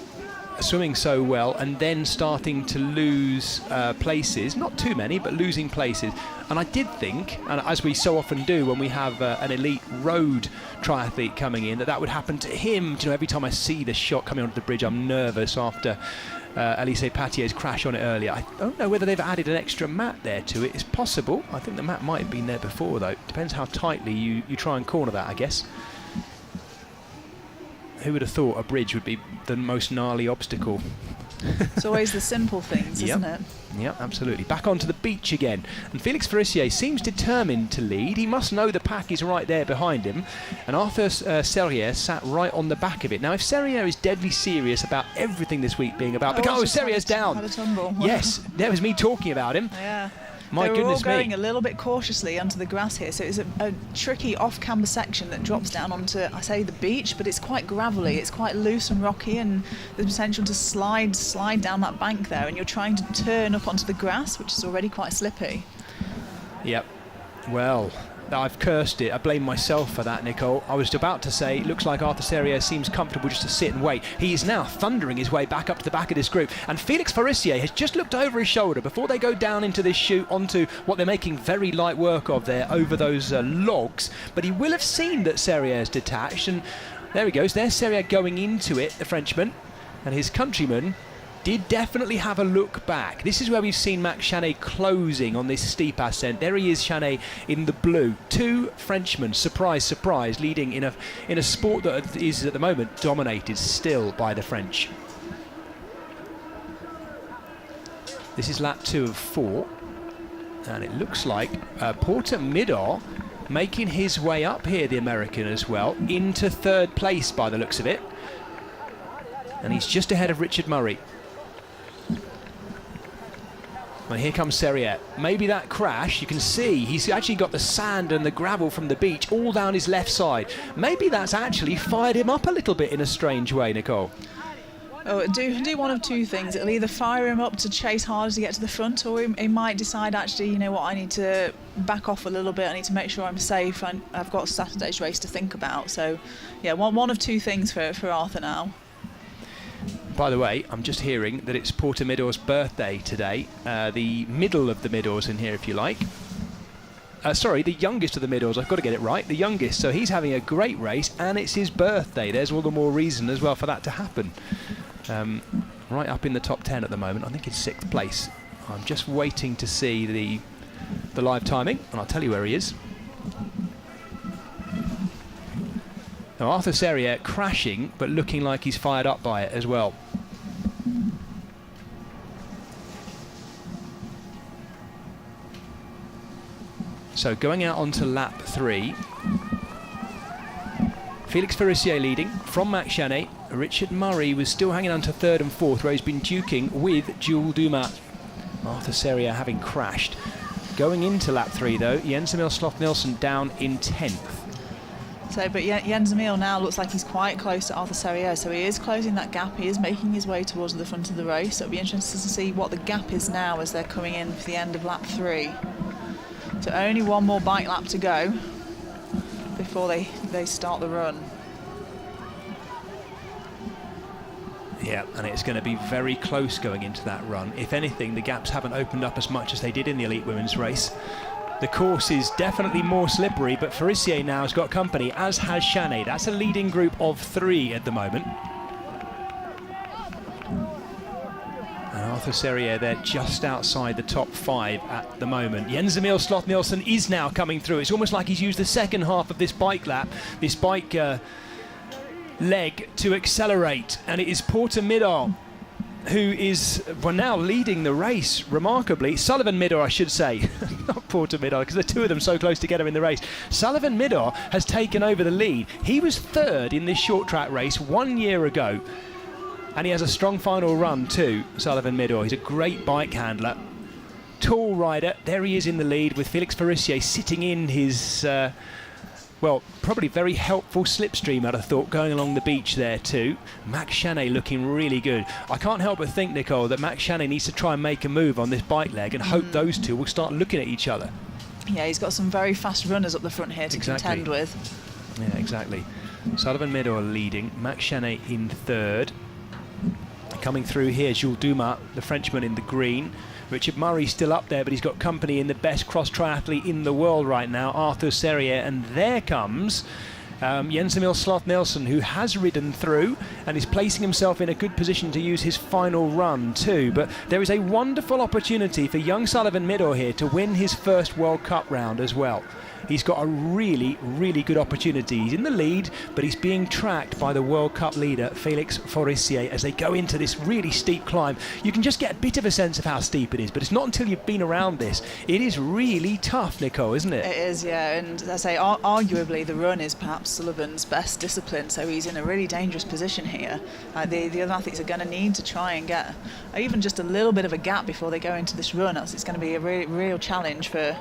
Speaker 1: swimming so well and then starting to lose places, not too many, but losing places. And I did think, and as we so often do when we have an elite road triathlete coming in, that would happen to him. You know, every time I see the shot coming onto the bridge, I'm nervous after Elise Patier's crash on it earlier. I don't know whether they've added an extra mat there to it. It's possible. I think the mat might have been there before, though. Depends how tightly you try and corner that, I guess. Who would have thought a bridge would be the most gnarly obstacle?
Speaker 4: It's always the simple things, isn't it?
Speaker 1: Yeah, absolutely. Back onto the beach again. And Felix Farissier seems determined to lead. He must know the pack is right there behind him. And Arthur Serrier sat right on the back of it. Now, if Serrier is deadly serious about everything this week being about... Serrier's down!
Speaker 4: Had a tumble.
Speaker 1: Yes, that was me talking about him.
Speaker 4: Yeah.
Speaker 1: My goodness me.
Speaker 4: They were all going a little bit cautiously onto the grass here, so it's a tricky off-camber section that drops down onto, I say, the beach, but it's quite gravelly, it's quite loose and rocky, and there's potential to slide down that bank there, and you're trying to turn up onto the grass, which is already quite slippy.
Speaker 1: Yep. Well, I've cursed it. I blame myself for that, Nicole. I was about to say, it looks like Arthur Serrier seems comfortable just to sit and wait. He is now thundering his way back up to the back of this group. And Felix Farissier has just looked over his shoulder before they go down into this chute onto what they're making very light work of there over those logs. But he will have seen that Serrier is detached. And there he goes. There's Serrier going into it, the Frenchman. And his countryman did definitely have a look back. This is where we've seen Max Chanet closing on this steep ascent. There he is, Chanet in the blue. 2 Frenchmen, surprise, surprise, leading in a sport that is at the moment dominated still by the French. This is lap 2 of 4. And it looks like Porter Midor making his way up here, the American as well, into 3rd place by the looks of it. And he's just ahead of Richard Murray. Well, here comes Serriette. Maybe that crash, you can see he's actually got the sand and the gravel from the beach all down his left side. Maybe that's actually fired him up a little bit in a strange way, Nicole.
Speaker 4: Oh, do one of two things. It'll either fire him up to chase harder to get to the front, or he might decide, actually, you know what, I need to back off a little bit. I need to make sure I'm safe. And I've got Saturday's race to think about. So, yeah, one of two things for Arthur now.
Speaker 1: By the way, I'm just hearing that it's Porter Midor's birthday today. The middle of the Midors in here, if you like. Sorry, the youngest of the Midors. I've got to get it right. The youngest. So he's having a great race, and it's his birthday. There's all the more reason as well for that to happen. Right up in the top 10 at the moment. I think it's 6th place. I'm just waiting to see the live timing, and I'll tell you where he is. Now Arthur Serriette crashing, but looking like he's fired up by it as well. So going out onto lap 3. Felix Farissier leading from Max Chanet. Richard Murray was still hanging on to 3rd and 4th, where he's been duking with Jules Dumas. Arthur Serriette having crashed. Going into lap 3 though, Jens-Emil Sloth-Nielsen down in 10th.
Speaker 4: So, but Jens-Emil now looks like he's quite close to Arthur Serriette, so he is closing that gap. He is making his way towards the front of the race. So it'll be interesting to see what the gap is now as they're coming in for the end of lap 3. So only one more bike lap to go before they start the run.
Speaker 1: Yeah, and it's going to be very close going into that run. If anything, the gaps haven't opened up as much as they did in the Elite Women's race. The course is definitely more slippery, but Farissier now has got company, as has Chanet. That's a leading group of 3 at the moment. And Arthur Serriette, they're just outside the top 5 at the moment. Jens-Emil Sloth-Nielsen is now coming through. It's almost like he's used the second half of this bike lap, this bike leg to accelerate, and it is Porter Midor who is now leading the race remarkably. Sullivan Midor, I should say, not Porter Midor, because the two of them so close together in the race. Sullivan Midor has taken over the lead. He was 3rd in this short track race 1 year ago, and he has a strong final run too. Sullivan Midor, he's a great bike handler, tall rider. There he is in the lead with Felix Farissier sitting in his well, probably very helpful slipstream, I'd have thought, going along the beach there too. Max Chanet looking really good. I can't help but think, Nicole, that Max Chanet needs to try and make a move on this bike leg and hope those two will start looking at each other.
Speaker 4: Yeah, he's got some very fast runners up the front here to contend with.
Speaker 1: Yeah, exactly. Sullivan Midor leading, Max Chanet in 3rd. Coming through here, Jules Dumas, the Frenchman in the green. Richard Murray still up there, but he's got company in the best cross triathlete in the world right now, Arthur Serriette, and there comes Jens-Emil Sloth-Nielsen, who has ridden through and is placing himself in a good position to use his final run too. But there is a wonderful opportunity for young Sullivan Midor here to win his first World Cup round as well. He's got a really, really good opportunity. He's in the lead, but he's being tracked by the World Cup leader, Felix Farissier, as they go into this really steep climb. You can just get a bit of a sense of how steep it is, but it's not until you've been around this. It is really tough, Nicole, isn't it?
Speaker 4: It is, yeah, and as I say, arguably the run is perhaps Sullivan's best discipline, so he's in a really dangerous position here. The other athletes are going to need to try and get even just a little bit of a gap before they go into this run, else it's going to be a real challenge for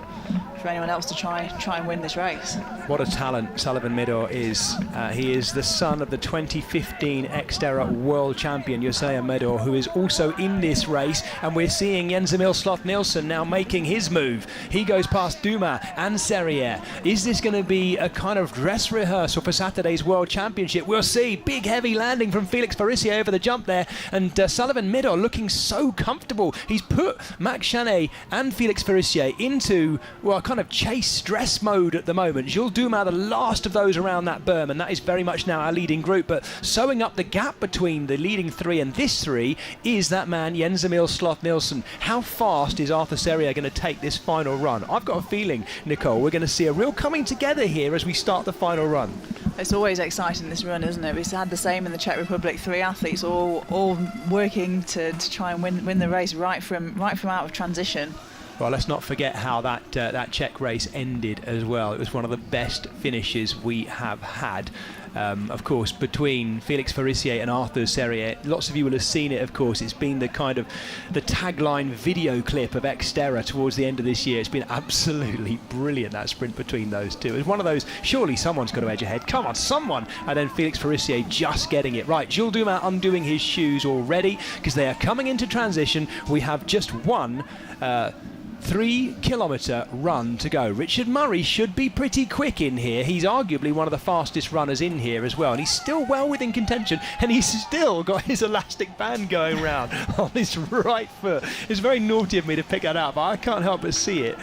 Speaker 4: anyone else to try and win this race.
Speaker 1: What a talent Sullivan Midor is. He is the son of the 2015 XTERRA world champion Josiah Midor, who is also in this race, and we're seeing Jens-Emil Sloth-Nielsen now making his move. He goes past Dumas and Serriette. Is this going to be a kind of dress rehearsal for Saturday's World Championship? We'll see. Big heavy landing from Felix Farissier over the jump there, and Sullivan Midor looking so comfortable. He's put Max Chanet and Felix Farissier into, well, kind of chase stress mode at the moment. Jules Dumas, the last of those around that berm, and that is very much now our leading group, but sewing up the gap between the leading 3 and this 3 is that man Jens-Emil Sloth-Nielsen. How fast is Arthur Serriette going to take this final run? I've got a feeling, Nicole, we're going to see a real coming together here as we start the final run.
Speaker 4: It's always exciting, this run, isn't it? We've had the same in the Czech Republic. 3 athletes all working to try and win the race right from out of transition.
Speaker 1: Well, let's not forget how that Czech race ended as well. It was one of the best finishes we have had. Of course, between Felix Farissier and Arthur Serrier. Lots of you will have seen it, of course. It's been the tagline video clip of XTERRA towards the end of this year. It's been absolutely brilliant, that sprint between those two. It was one of those, surely someone's got to edge ahead. Come on, someone! And then Felix Farissier just getting it right. Jules Dumas undoing his shoes already because they are coming into transition. We have just one 3-kilometre run to go. Richard Murray should be pretty quick in here. He's arguably one of the fastest runners in here as well, and he's still well within contention, and he's still got his elastic band going round on his right foot. It's very naughty of me to pick that up, but I can't help but see it.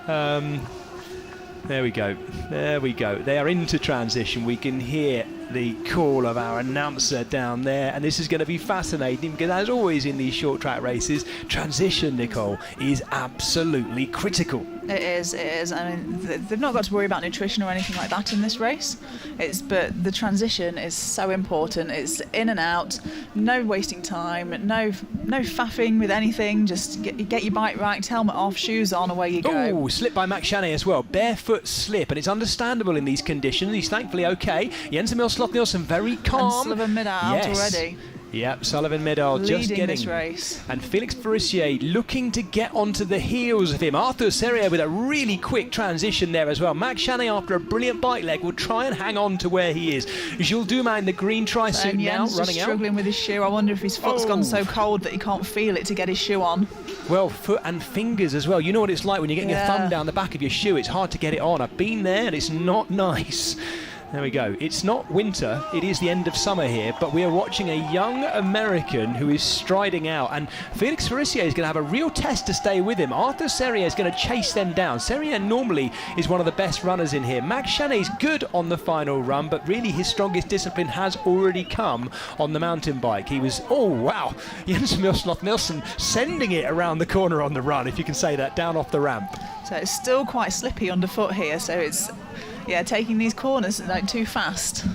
Speaker 1: There we go. There we go. They are into transition. We can hear the call of our announcer down there, and this is going to be fascinating because, as always in these short track races, transition, Nicole, is absolutely critical.
Speaker 4: It is. I mean, they've not got to worry about nutrition or anything like that in this race. But the transition is so important. It's in and out, no wasting time, no faffing with anything. Just get your bike right, helmet off, shoes on, away you go.
Speaker 1: Oh, slip by Max Chanet as well. Barefoot slip, and it's understandable in these conditions. He's thankfully okay. Jens Emil Sloth-Nielsen very calm.
Speaker 4: And Sullivan Middaugh out already.
Speaker 1: Yep, Sullivan Middaugh just getting
Speaker 4: this race.
Speaker 1: And Felix Farissier looking to get onto the heels of him. Arthur Serrier with a really quick transition there as well. Max Chanet, after a brilliant bike leg, will try and hang on to where he is. Jules Dumas in the green tri-suit now, running out.
Speaker 4: Struggling with his shoe. I wonder if his foot's gone so cold that he can't feel it to get his shoe on.
Speaker 1: Well, foot and fingers as well. You know what it's like when you're getting your thumb down the back of your shoe. It's hard to get it on. I've been there and it's not nice. There we go. It's not winter, it is the end of summer here, but we are watching a young American who is striding out, and Felix Farissier is going to have a real test to stay with him. Arthur Serrier is going to chase them down. Serrier normally is one of the best runners in here. Max Chanet is good on the final run, but really his strongest discipline has already come on the mountain bike. He was, oh wow, Jens Emil Sloth-Nielsen sending it around the corner on the run, if you can say that, down off the ramp.
Speaker 4: So it's still quite slippy underfoot here, so it's taking these corners like too fast.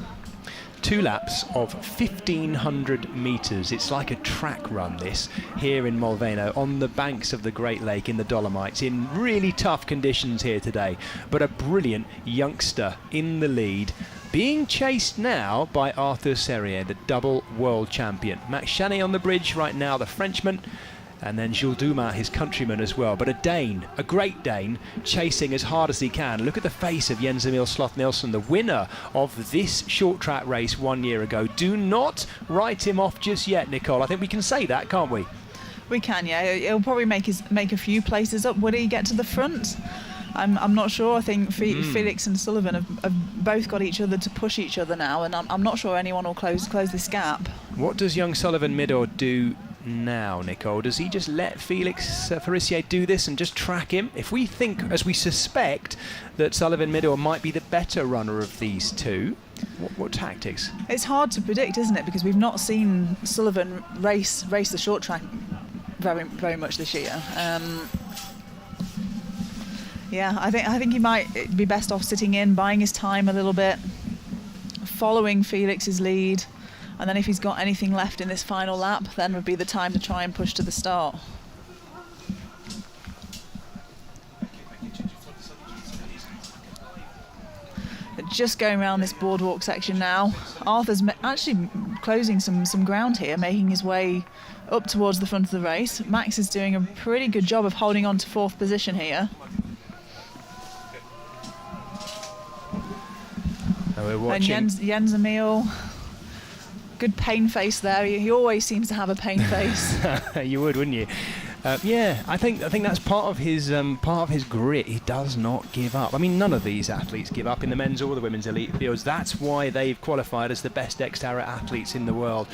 Speaker 1: 2 laps of 1,500 metres. It's like a track run, this, here in Molveno, on the banks of the Great Lake in the Dolomites, in really tough conditions here today. But a brilliant youngster in the lead, being chased now by Arthur Serrier, the double world champion. Max Chanet on the bridge right now, the Frenchman. And then Jules Dumas, his countryman as well. But a Dane, a great Dane, chasing as hard as he can. Look at the face of Jens Emil Sloth-Nielsen, the winner of this short track race 1 year ago. Do not write him off just yet, Nicole. I think we can say that, can't we?
Speaker 4: We can, yeah. He'll probably make a few places up. Will he get to the front? I'm not sure. I think Felix and Sullivan have both got each other to push each other now, and I'm not sure anyone will close this gap.
Speaker 1: What does young Sullivan Middaugh do now, Nicole? Does he just let Felix Farissier do this and just track him? If we think, as we suspect, that Sullivan Middaugh might be the better runner of these two, what tactics? It's
Speaker 4: hard to predict, isn't it? Because we've not seen Sullivan race the short track very much this year. I think he might be best off sitting in, buying his time a little bit, following Felix's lead. And then if he's got anything left in this final lap, then would be the time to try and push to the start. But just going around this boardwalk section now, Arthur's actually closing some ground here, making his way up towards the front of the race. Max is doing a pretty good job of holding on to 4th position here.
Speaker 1: We're watching.
Speaker 4: And Jens Emil, good pain face there. He always seems to have a pain face.
Speaker 1: You would, wouldn't you? Yeah, I think that's part of his grit. He does not give up. I mean, none of these athletes give up in the men's or the women's elite fields. That's why they've qualified as the best XTERRA athletes in the world.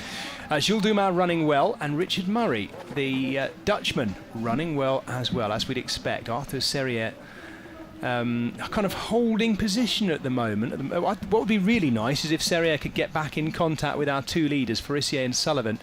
Speaker 1: Jules Dumas running well, and Richard Murray, the Dutchman, running well, as we'd expect. Arthur Serrier kind of holding position at the moment. What would be really nice is if Serrier could get back in contact with our 2 leaders, Farissier and Sullivan,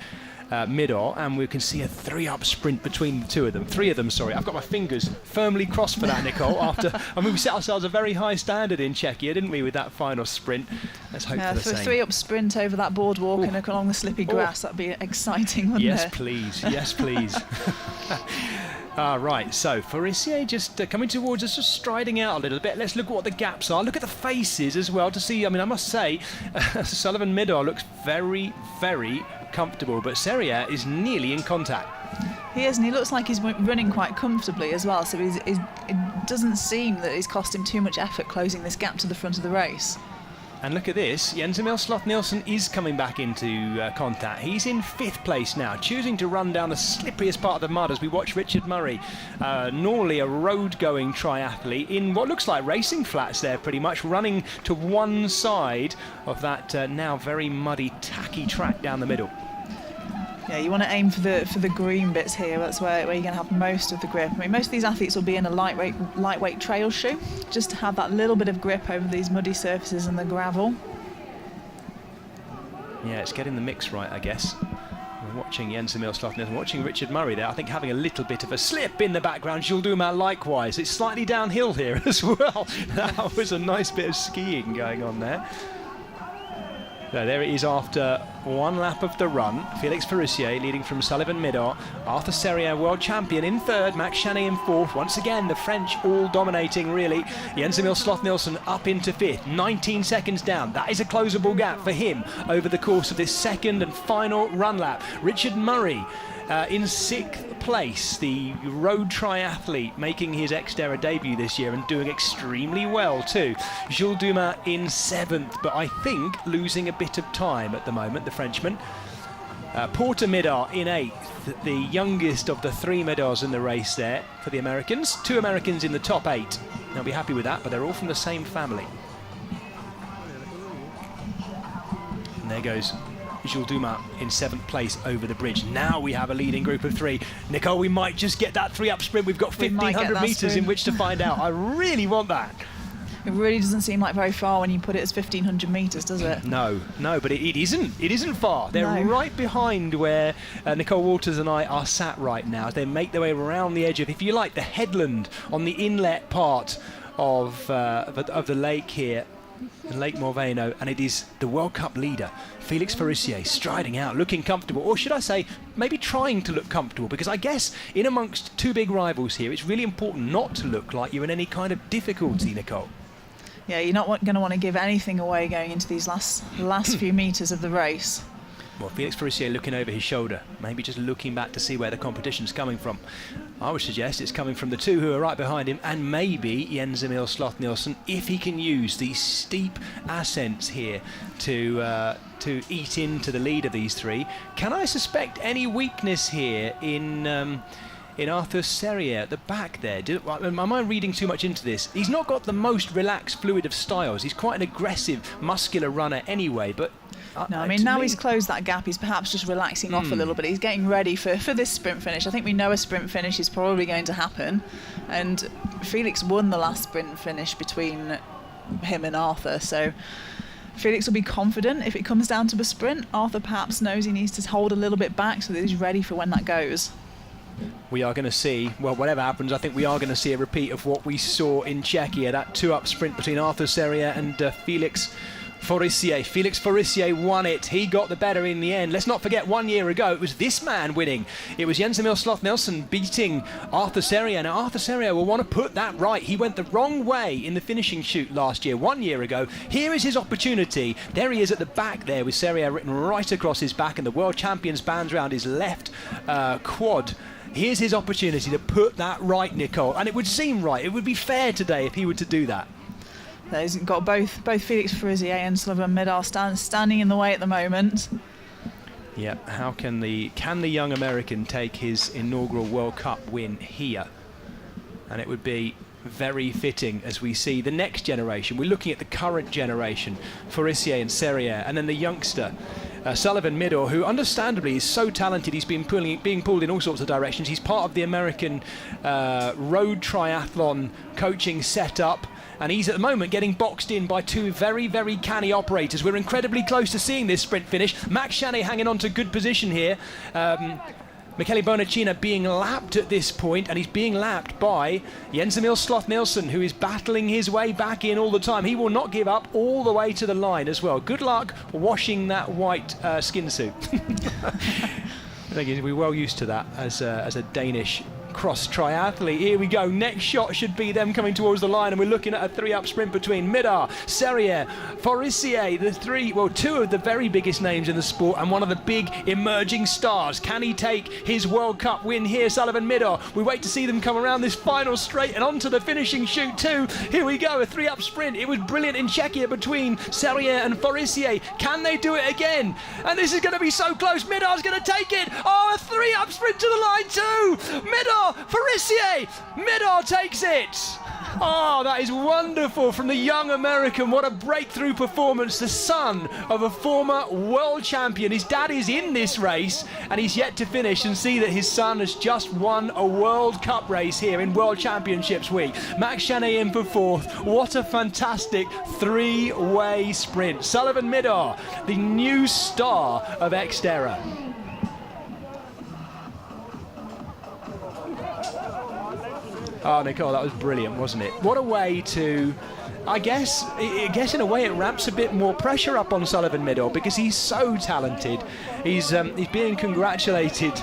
Speaker 1: Midor, and we can see a 3-up sprint between the three of them, sorry. I've got my fingers firmly crossed for that, Nicole, we set ourselves a very high standard in Czechia, didn't we, with that final sprint? Let's hope for the same.
Speaker 4: For a 3-up sprint over that boardwalk and along the slippy grass, that'd be exciting, wouldn't it?
Speaker 1: Yes, please. Yes, please. Right, so Forissier just coming towards us, just striding out a little bit. Let's look at what the gaps are. Look at the faces as well to see. I mean, I must say, Sullivan Midor looks very, very comfortable, but Seria is nearly in contact.
Speaker 4: He is, and he looks like he's running quite comfortably as well, so it doesn't seem that it's cost him too much effort closing this gap to the front of the race.
Speaker 1: And look at this, Jens-Emil Sloth-Nielsen is coming back into contact. He's in 5th place now, choosing to run down the slipperiest part of the mud as we watch Richard Murray, normally a road-going triathlete, in what looks like racing flats there pretty much, running to one side of that now very muddy, tacky track down the middle.
Speaker 4: Yeah, you want to aim for the green bits here. That's where you're going to have most of the grip. I mean, most of these athletes will be in a lightweight trail shoe, just to have that little bit of grip over these muddy surfaces and the gravel.
Speaker 1: Yeah, it's getting the mix right, I guess. We're watching Jens-Emil Sloth-Nielsen, watching Richard Murray there, I think having a little bit of a slip in the background. Jules Dumas likewise. It's slightly downhill here as well. That was a nice bit of skiing going on there. So there it is after one lap of the run. Felix Forissier leading from Sullivan Midor. Arthur Seria, world champion, in 3rd. Max Chanet in 4th. Once again, the French all dominating, really. Jens-Emil Sloth-Nielsen up into 5th. 19 seconds down. That is a closable gap for him over the course of this second and final run lap. Richard Murray in 6th place, the road triathlete, making his XTERRA debut this year and doing extremely well too. Jules Dumas in 7th, but I think losing a bit of time at the moment, the Frenchman. Porter Midor in 8th, the youngest of the 3 Midors in the race there for the Americans. 2 Americans in the top 8. They'll be happy with that, but they're all from the same family. And there goes Jules Dumas in 7th place over the bridge. Now we have a leading group of 3. Nicole, we might just get that 3-up sprint. We've got 1,500 metres in which to find out. I really want that.
Speaker 4: It really doesn't seem like very far when you put it as 1,500 metres, does it?
Speaker 1: No, but it isn't. It isn't far. They're right behind where Nicole Walters and I are sat right now. They make their way around the edge of, if you like, the headland on the inlet part of the lake here. Lake Morveno, and it is the World Cup leader, Felix Forissier, striding out, looking comfortable, or should I say, maybe trying to look comfortable, because I guess in amongst 2 big rivals here, it's really important not to look like you're in any kind of difficulty, Nicole.
Speaker 4: Yeah, you're not going to want to give anything away going into these last few metres of the race.
Speaker 1: Well, Felix Forissier looking over his shoulder, maybe just looking back to see where the competition's coming from. I would suggest it's coming from the 2 who are right behind him, and maybe Jens-Emil Sloth-Nielsen, if he can use these steep ascents here to eat into the lead of these 3. Can I suspect any weakness here in Arthur Seria at the back there? Am I reading too much into this? He's not got the most relaxed, fluid of styles. He's quite an aggressive, muscular runner anyway, but
Speaker 4: no, I mean, now he's closed that gap, he's perhaps just relaxing off a little bit. He's getting ready for this sprint finish. I think we know a sprint finish is probably going to happen, and Felix won the last sprint finish between him and Arthur, so Felix will be confident if it comes down to a sprint. Arthur perhaps knows he needs to hold a little bit back so that he's ready for when that goes.
Speaker 1: We are going to see, well, whatever happens, I think we are going to see a repeat of what we saw in Czechia, that 2-up sprint between Arthur Seria and Felix Forissier. Felix Forissier won it. He got the better in the end. Let's not forget, 1 year ago, it was this man winning. It was Jens-Emil Sloth-Nielsen beating Arthur Seria. Now, Arthur Seria will want to put that right. He went the wrong way in the finishing chute last year, 1 year ago. Here is his opportunity. There he is at the back there with Seria written right across his back and the world champion's bands around his left quad. Here's his opportunity to put that right, Nicole. And it would seem right. It would be fair today if he were to do that.
Speaker 4: He's got both Felix Forissier and Sullivan Midor standing in the way at the moment.
Speaker 1: Yeah, how can the young American take his inaugural World Cup win here? And it would be very fitting as we see the next generation. We're looking at the current generation, Forissier and Seria, and then the youngster, Sullivan Midor, who understandably is so talented. He's been being pulled in all sorts of directions. He's part of the American road triathlon coaching setup, and he's at the moment getting boxed in by two very, very canny operators. We're incredibly close to seeing this sprint finish. Max Chaney hanging on to good position here. Michele Bonacina being lapped at this point, and he's being lapped by Jens-Emil Sloth-Nielsen, who is battling his way back in all the time. He will not give up all the way to the line as well. Good luck washing that white skin suit. I think we're well used to that as a Danish cross triathlete. Here we go. Next shot should be them coming towards the line, and we're looking at a 3-up sprint between Midar, Serrier, Forissier, two of the very biggest names in the sport and one of the big emerging stars. Can he take his World Cup win here, Sullivan Midar? We wait to see them come around this final straight and onto the finishing chute too. Here we go, a 3-up sprint. It was brilliant in Czechia between Serrier and Forissier. Can they do it again? And this is going to be so close. Midar's going to take it. Oh, a 3-up sprint to the line too. Midar, Forissier, Midar takes it. Oh, that is wonderful from the young American. What a breakthrough performance. The son of a former world champion. His dad is in this race, and he's yet to finish and see that his son has just won a World Cup race here in World Championships week. Max Chaney in for 4th. What a fantastic 3-way sprint. Sullivan Midar, the new star of XTERRA. Oh, Nicole, that was brilliant, wasn't it? What a way to, I guess in a way it ramps a bit more pressure up on Sullivan Midor, because he's so talented. He's being congratulated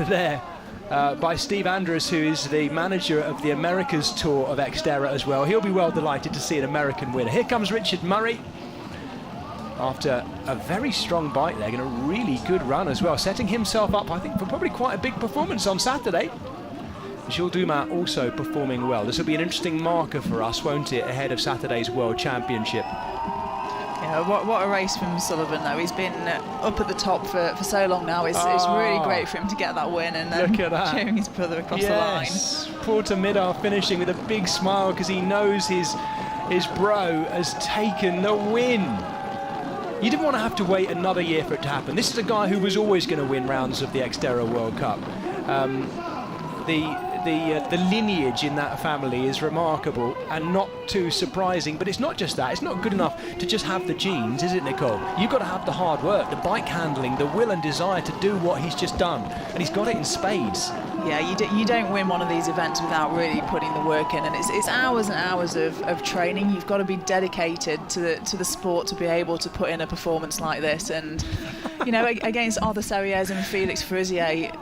Speaker 1: there by Steve Andrus, who is the manager of the Americas tour of XTERRA as well. He'll be well delighted to see an American winner. Here comes Richard Murray after a very strong bike leg and a really good run as well, setting himself up, I think, for probably quite a big performance on Saturday. Gilles Dumas also performing well. This will be an interesting marker for us, won't it, ahead of Saturday's World Championship.
Speaker 4: Yeah, what a race from Sullivan, though. He's been up at the top for so long now. It's really great for him to get that win and then cheering his brother across the line.
Speaker 1: Porter Midar finishing with a big smile because he knows his bro has taken the win. You didn't want to have to wait another year for it to happen. This is a guy who was always going to win rounds of the XTERRA World Cup. The lineage in that family is remarkable and not too surprising, but it's not just that. It's not good enough to just have the genes, is it, Nicole? You've got to have the hard work, the bike handling, the will and desire to do what he's just done, and he's got it in spades.
Speaker 4: Yeah, you don't win one of these events without really putting the work in, and it's hours and hours of training. You've got to be dedicated to the sport to be able to put in a performance like this, and you know, against Arthur Serrières and Felix Forissier,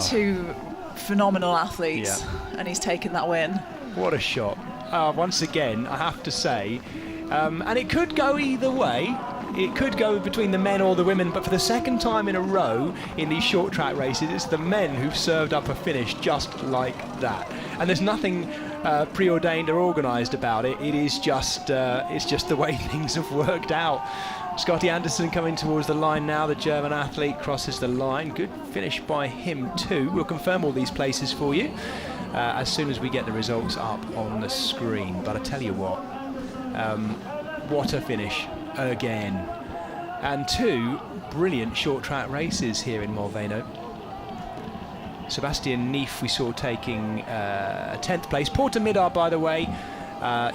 Speaker 4: two phenomenal athletes, and he's taken that win.
Speaker 1: What a shot. Once again, I have to say, and it could go either way. It could go between the men or the women, but for the second time in a row in these short track races, it's the men who've served up a finish just like that. And there's nothing preordained or organised about it. It's just the way things have worked out. Scotty Anderson coming towards the line now. The German athlete crosses the line. Good finish by him too. We'll confirm all these places for you as soon as we get the results up on the screen. But I tell you what a finish again. And two brilliant short track races here in Molveno. Sebastian Neef we saw taking 10th place. Porter Midar, by the way,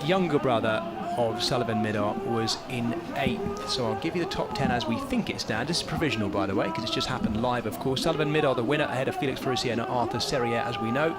Speaker 1: younger brother of Sullivan Midar, was in 8th. So I'll give you the top 10 as we think it stands. This is provisional, by the way, because it's just happened live, of course. Sullivan Midar, the winner, ahead of Felix Forissier and Arthur Serrières, as we know.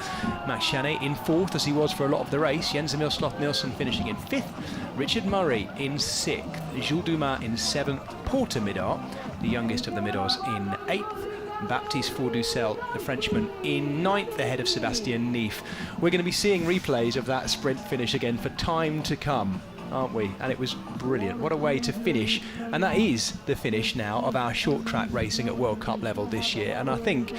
Speaker 1: Max Chaney in 4th, as he was for a lot of the race. Jens-Emil Sloth-Nielsen finishing in 5th. Richard Murray in 6th. Gilles Dumas in 7th. Porter Midar, the youngest of the Midars, in 8th. Baptiste Forducel, the Frenchman, in 9th, ahead of Sebastian Neef. We're going to be seeing replays of that sprint finish again for time to come, aren't we? And it was brilliant. What a way to finish. And that is the finish now of our short track racing at World Cup level this year. And I think,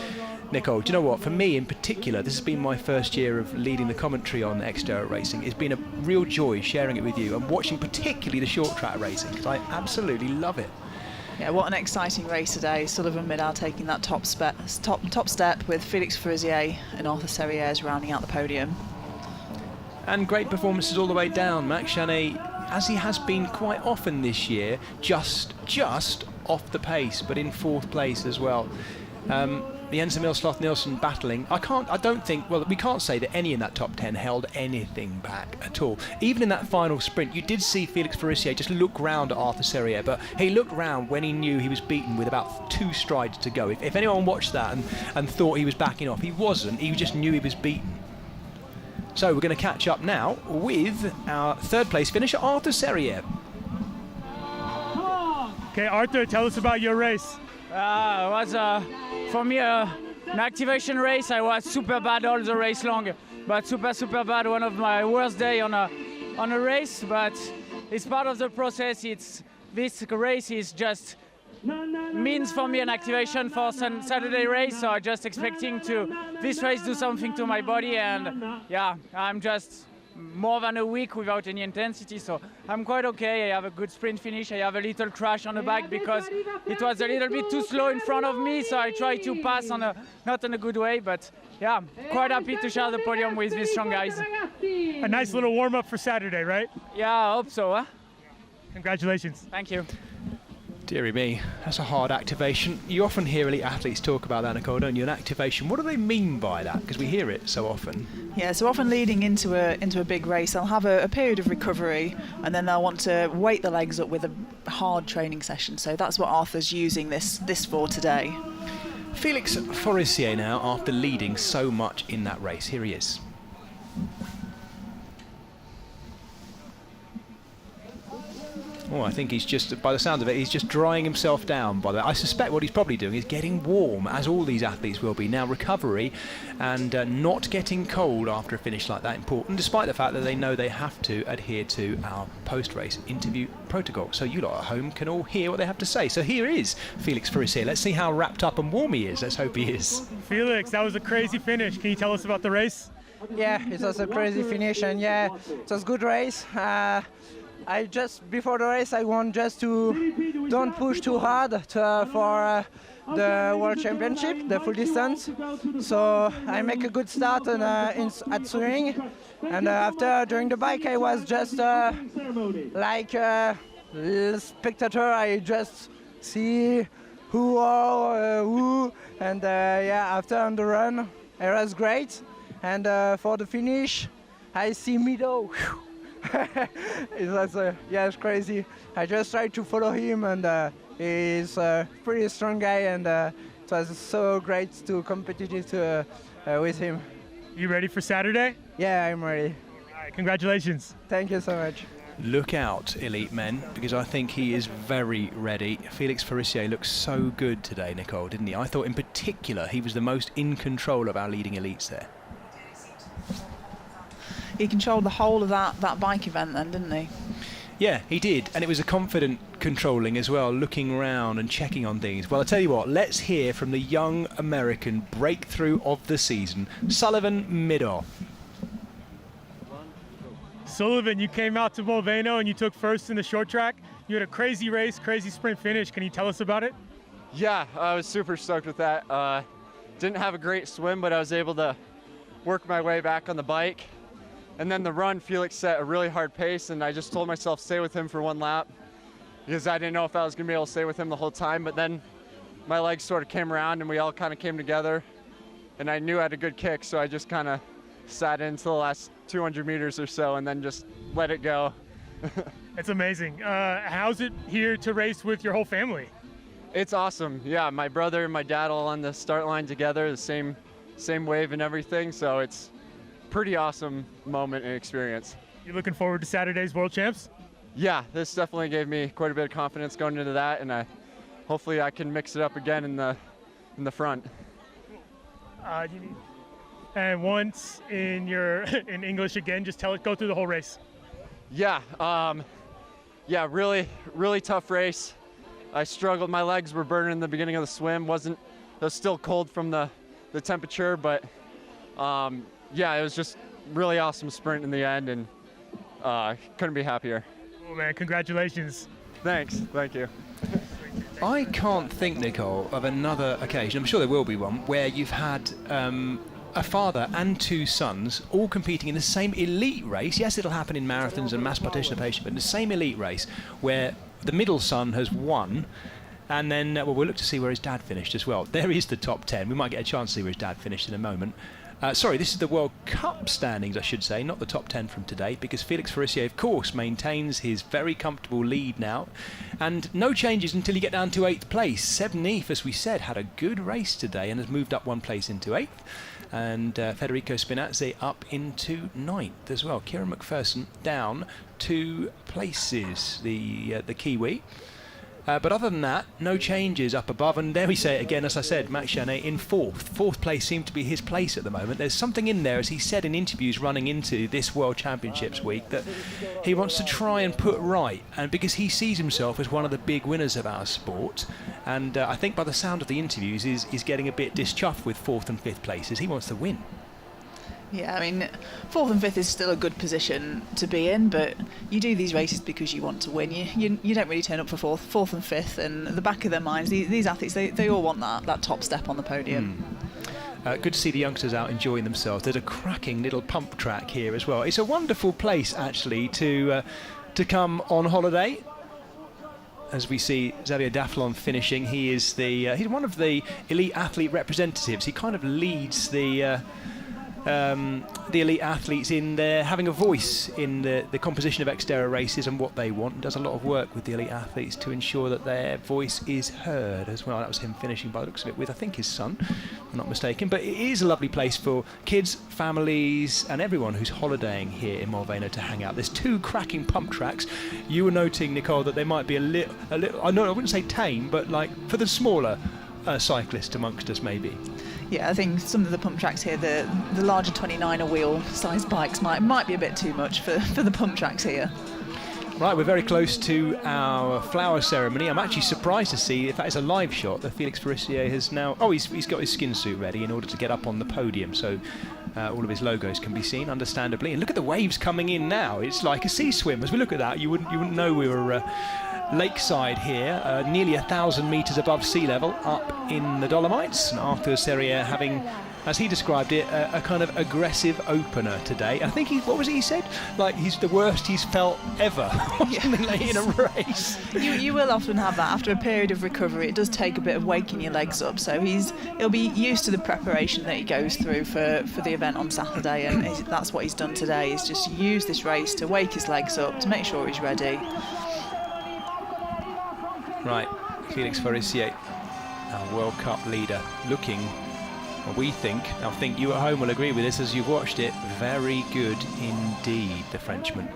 Speaker 1: Nicole, do you know what? For me in particular, this has been my first year of leading the commentary on XTERRA racing. It's been a real joy sharing it with you and watching particularly the short track racing, because I absolutely love it.
Speaker 4: Yeah, what an exciting race today. Sullivan Midar taking that top step with Felix Forissier and Arthur Serrières rounding out the podium.
Speaker 1: And great performances all the way down. Max Chaney, as he has been quite often this year, just off the pace, but in 4th place as well. Jens Emil Sloth Nielsen battling. I don't think, well, we can't say that any in that top 10 held anything back at all. Even in that final sprint, you did see Felix Farissier just look round at Arthur Serrier, but he looked round when he knew he was beaten with about 2 strides to go. If anyone watched that and thought he was backing off, he wasn't. He just knew he was beaten. So we're going to catch up now with our 3rd place finisher, Arthur Serrier.
Speaker 5: Okay, Arthur, tell us about your race.
Speaker 9: It was, for me, an activation race. I was super bad all the race long, but super bad. One of my worst day on a race, but it's part of the process. This race is just means for me an activation for Saturday race. So I'm just expecting this race do something to my body, and yeah, I'm just more than a week without any intensity, so I'm quite okay. I have a good sprint finish. I have a little crash on the back because it was a little bit too slow in front of me, so I tried to pass not in a good way, but yeah, quite happy to share the podium with these strong guys.
Speaker 5: A nice little warm-up for Saturday, right?
Speaker 9: Yeah, I hope so. Huh?
Speaker 5: Congratulations.
Speaker 9: Thank you.
Speaker 1: Deary me, that's a hard activation. You often hear elite athletes talk about that, Nicole, don't you? An activation. What do they mean by that? Because we hear it so often.
Speaker 4: Yeah, so often leading into a big race, they'll have a period of recovery, and then they'll want to weight the legs up with a hard training session. So that's what Arthur's using this for today.
Speaker 1: Felix Farissier now, after leading so much in that race. Here he is. Oh, I think he's just, by the sound of it, he's just drying himself down. By the way, I suspect what he's probably doing is getting warm, as all these athletes will be. Now, recovery and not getting cold after a finish like that important, despite the fact that they know they have to adhere to our post-race interview protocol. So you lot at home can all hear what they have to say. So here is Felix Farissier. Let's see how wrapped up and warm he is. Let's hope he is.
Speaker 5: Felix, that was a crazy finish. Can you tell us about the race?
Speaker 11: Yeah, it was a crazy finish, and yeah, it was a good race. I just, before the race, I want just to don't push too hard for the World Championship, the full distance. So I make a good start at swimming, and during the bike, I was just like a spectator. I just see who, and yeah, after on the run, it was great. And for the finish, I see Mido. It's crazy. I just tried to follow him, and he's a pretty strong guy, and it was so great to compete with him.
Speaker 5: You ready for Saturday?
Speaker 11: Yeah, I'm ready.
Speaker 5: All right, congratulations.
Speaker 11: Thank you so much.
Speaker 1: Look out, elite men, because I think he is very ready. Felix Farissier looks so good today, Nicole, didn't he? I thought in particular he was the most in control of our leading elites there.
Speaker 4: He controlled the whole of that bike event then, didn't he?
Speaker 1: Yeah, he did, and it was a confident controlling as well, looking around and checking on things. Well, I tell you what, let's hear from the young American breakthrough of the season, Sullivan Middaugh.
Speaker 5: Sullivan, you came out to Mulvano and you took first in the short track. You had a crazy race, crazy sprint finish. Can you tell us about it?
Speaker 12: Yeah, I was super stoked with that. Didn't have a great swim, but I was able to work my way back on the bike. And then the run, Felix set a really hard pace, and I just told myself stay with him for one lap because I didn't know if I was going to be able to stay with him the whole time. But then my legs sort of came around, and we all kind of came together, and I knew I had a good kick, so I just kind of sat into the last 200 meters or so and then just let it go.
Speaker 5: It's amazing. How's it here to race with your whole family?
Speaker 12: It's awesome. Yeah, my brother and my dad all on the start line together, the same wave and everything, so it's pretty awesome moment and experience.
Speaker 5: You looking forward to Saturday's World Champs?
Speaker 12: Yeah, this definitely gave me quite a bit of confidence going into that, and hopefully I can mix it up again in the front.
Speaker 5: And once in English again, just go through the whole race.
Speaker 12: Yeah, really tough race. I struggled. My legs were burning in the beginning of the swim. It was still cold from the temperature, but yeah, it was just really awesome sprint in the end, and couldn't be happier.
Speaker 5: Oh man, congratulations.
Speaker 12: Thanks, thank you.
Speaker 1: I can't think, Nicole, of another occasion, I'm sure there will be one, where you've had a father and two sons all competing in the same elite race. Yes, it'll happen in marathons and mass participation, but in the same elite race where the middle son has won And then, well, we'll look to see where his dad finished as well. There is the top 10. We might get a chance to see where his dad finished in a moment. Sorry, this is the World Cup standings, I should say, not the top 10 from today, because Felix Farissier, of course, maintains his very comfortable lead now. And no changes until you get down to 8th place. Seb Neef, as we said, had a good race today and has moved up 1 place into 8th. And Federico Spinazzi up into 9th as well. Kieran McPherson down 2 places, the Kiwi. But other than that, no changes up above. And there we say it again, as I said, Max Janet in 4th. 4th place seemed to be his place at the moment. There's something in there, as he said in interviews running into this World Championships week, that he wants to try and put right. And because he sees himself as one of the big winners of our sport. And I think by the sound of the interviews, he's getting a bit dischuffed with 4th and 5th places. He wants to win.
Speaker 4: Yeah, I mean, 4th and 5th is still a good position to be in, but you do these races because you want to win. You don't really turn up for 4th and 5th, and at the back of their minds, these athletes, they all want that top step on the podium.
Speaker 1: Good to see the youngsters out enjoying themselves. There's a cracking little pump track here as well. It's a wonderful place, actually, to come on holiday. As we see Xavier Daflon finishing, he's one of the elite athlete representatives. He kind of leads the elite athletes in there, having a voice in the composition of XTERRA races and what they want, and does a lot of work with the elite athletes to ensure that their voice is heard as well. That was him finishing, by the looks of it, with I think his son, if I'm not mistaken. But it is a lovely place for kids, families and everyone who's holidaying here in Molveno to hang out. There's 2 cracking pump tracks. You were noting, Nicole, that they might be a little I wouldn't say tame, but like for the smaller cyclists amongst us maybe.
Speaker 4: Yeah, I think some of the pump tracks here, the larger 29er wheel size bikes might be a bit too much for the pump tracks here.
Speaker 1: Right, we're very close to our flower ceremony. I'm actually surprised to see, if that is a live shot, that Felix Farissier has now... Oh, he's got his skin suit ready in order to get up on the podium, so all of his logos can be seen, understandably. And look at the waves coming in now. It's like a sea swim. As we look at that, you wouldn't know we were... lakeside here, nearly 1,000 metres above sea level up in the Dolomites, and Arthur Serrier having, as he described it, a kind of aggressive opener today. I think what was it he said? Like he's the worst he's felt ever in a race.
Speaker 4: You will often have that after a period of recovery. It does take a bit of waking your legs up, so he'll be used to the preparation that he goes through for the event on Saturday, and that's what he's done today, is just use this race to wake his legs up, to make sure he's ready.
Speaker 1: Right, Felix Farissier, our World Cup leader, looking, well, we think, I think you at home will agree with this as you've watched it, very good indeed, the Frenchman.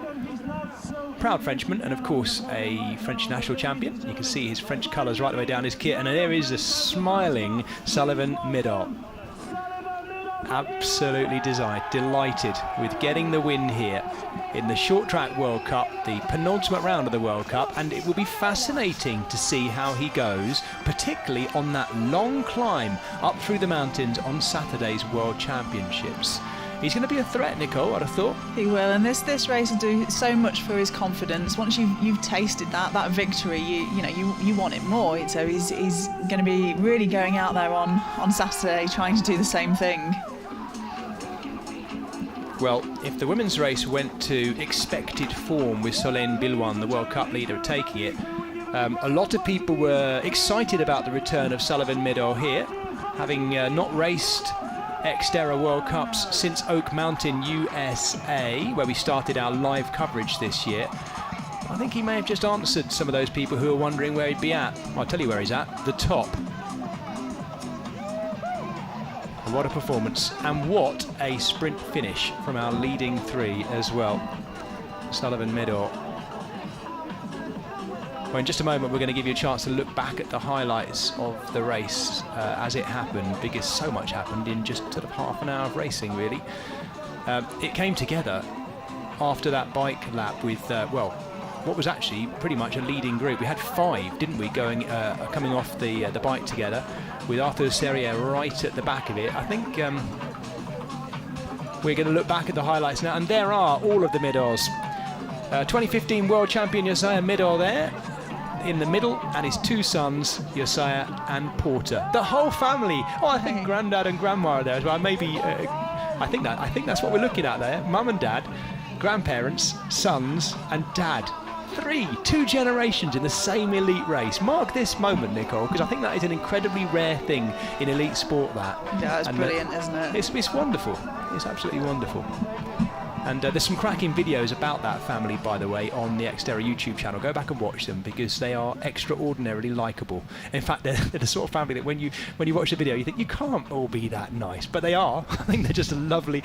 Speaker 1: Proud Frenchman, and of course a French national champion. You can see his French colours right the way down his kit, and there is a smiling Sullivan Middaugh. Absolutely delighted with getting the win here in the Short Track World Cup, the penultimate round of the World Cup, and it will be fascinating to see how he goes, particularly on that long climb up through the mountains on Saturday's World Championships. He's going to be a threat, Nicole, I'd have thought.
Speaker 4: He will, and this race will do so much for his confidence. Once you've tasted that victory, you want it more. So he's going to be really going out there on Saturday trying to do the same thing.
Speaker 1: Well, if the women's race went to expected form with Solène Billouin, the World Cup leader, taking it, a lot of people were excited about the return of Sullivan Middaugh here, having not raced XTERRA World Cups since Oak Mountain, USA, where we started our live coverage this year. I think he may have just answered some of those people who are wondering where he'd be at. Well, I'll tell you where he's at, the top. And what a performance, and what a sprint finish from our leading 3 as well. Sullivan Middaugh. Well, in just a moment we're going to give you a chance to look back at the highlights of the race as it happened, because so much happened in just sort of half an hour of racing, really. It came together after that bike lap with, what was actually pretty much a leading group. We had 5, didn't we, coming off the bike together, with Arthur Serrier right at the back of it. I think we're going to look back at the highlights now, and there are all of the Middaughs. 2015 World Champion Josiah Middaugh there in the middle, and his 2 sons, Josiah and Porter. The whole family. Oh, I think Grandad and Grandma are there as well. Maybe I think that's what we're looking at there. Mum and Dad, grandparents, sons, and Dad. two generations in the same elite race. Mark this moment, Nicole, because I think that is an incredibly rare thing in elite sport. That
Speaker 4: it's brilliant, isn't it?
Speaker 1: It's wonderful. It's absolutely wonderful. And there's some cracking videos about that family, by the way, on the XTERRA YouTube channel. Go back and watch them because they are extraordinarily likeable. In fact, they're the sort of family that when you watch the video, you think you can't all be that nice, but they are. I think they're just a lovely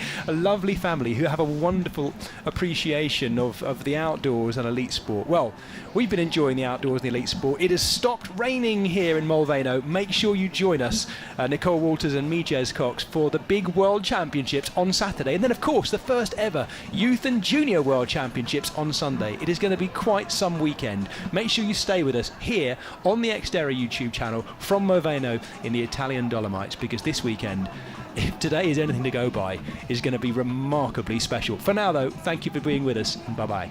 Speaker 1: family who have a wonderful appreciation of the outdoors and elite sport. Well, we've been enjoying the outdoors and the elite sport. It has stopped raining here in Molveno. Make sure you join us, Nicole Walters and me, Jez Cox, for the big World Championships on Saturday, and then of course the first ever Youth and Junior World Championships on Sunday. It is going to be quite some weekend. Make sure you stay with us here on the XTERRA YouTube channel from Moveno in the Italian Dolomites, because this weekend, if today is anything to go by, is going to be remarkably special. For now though, thank you for being with us, and bye bye.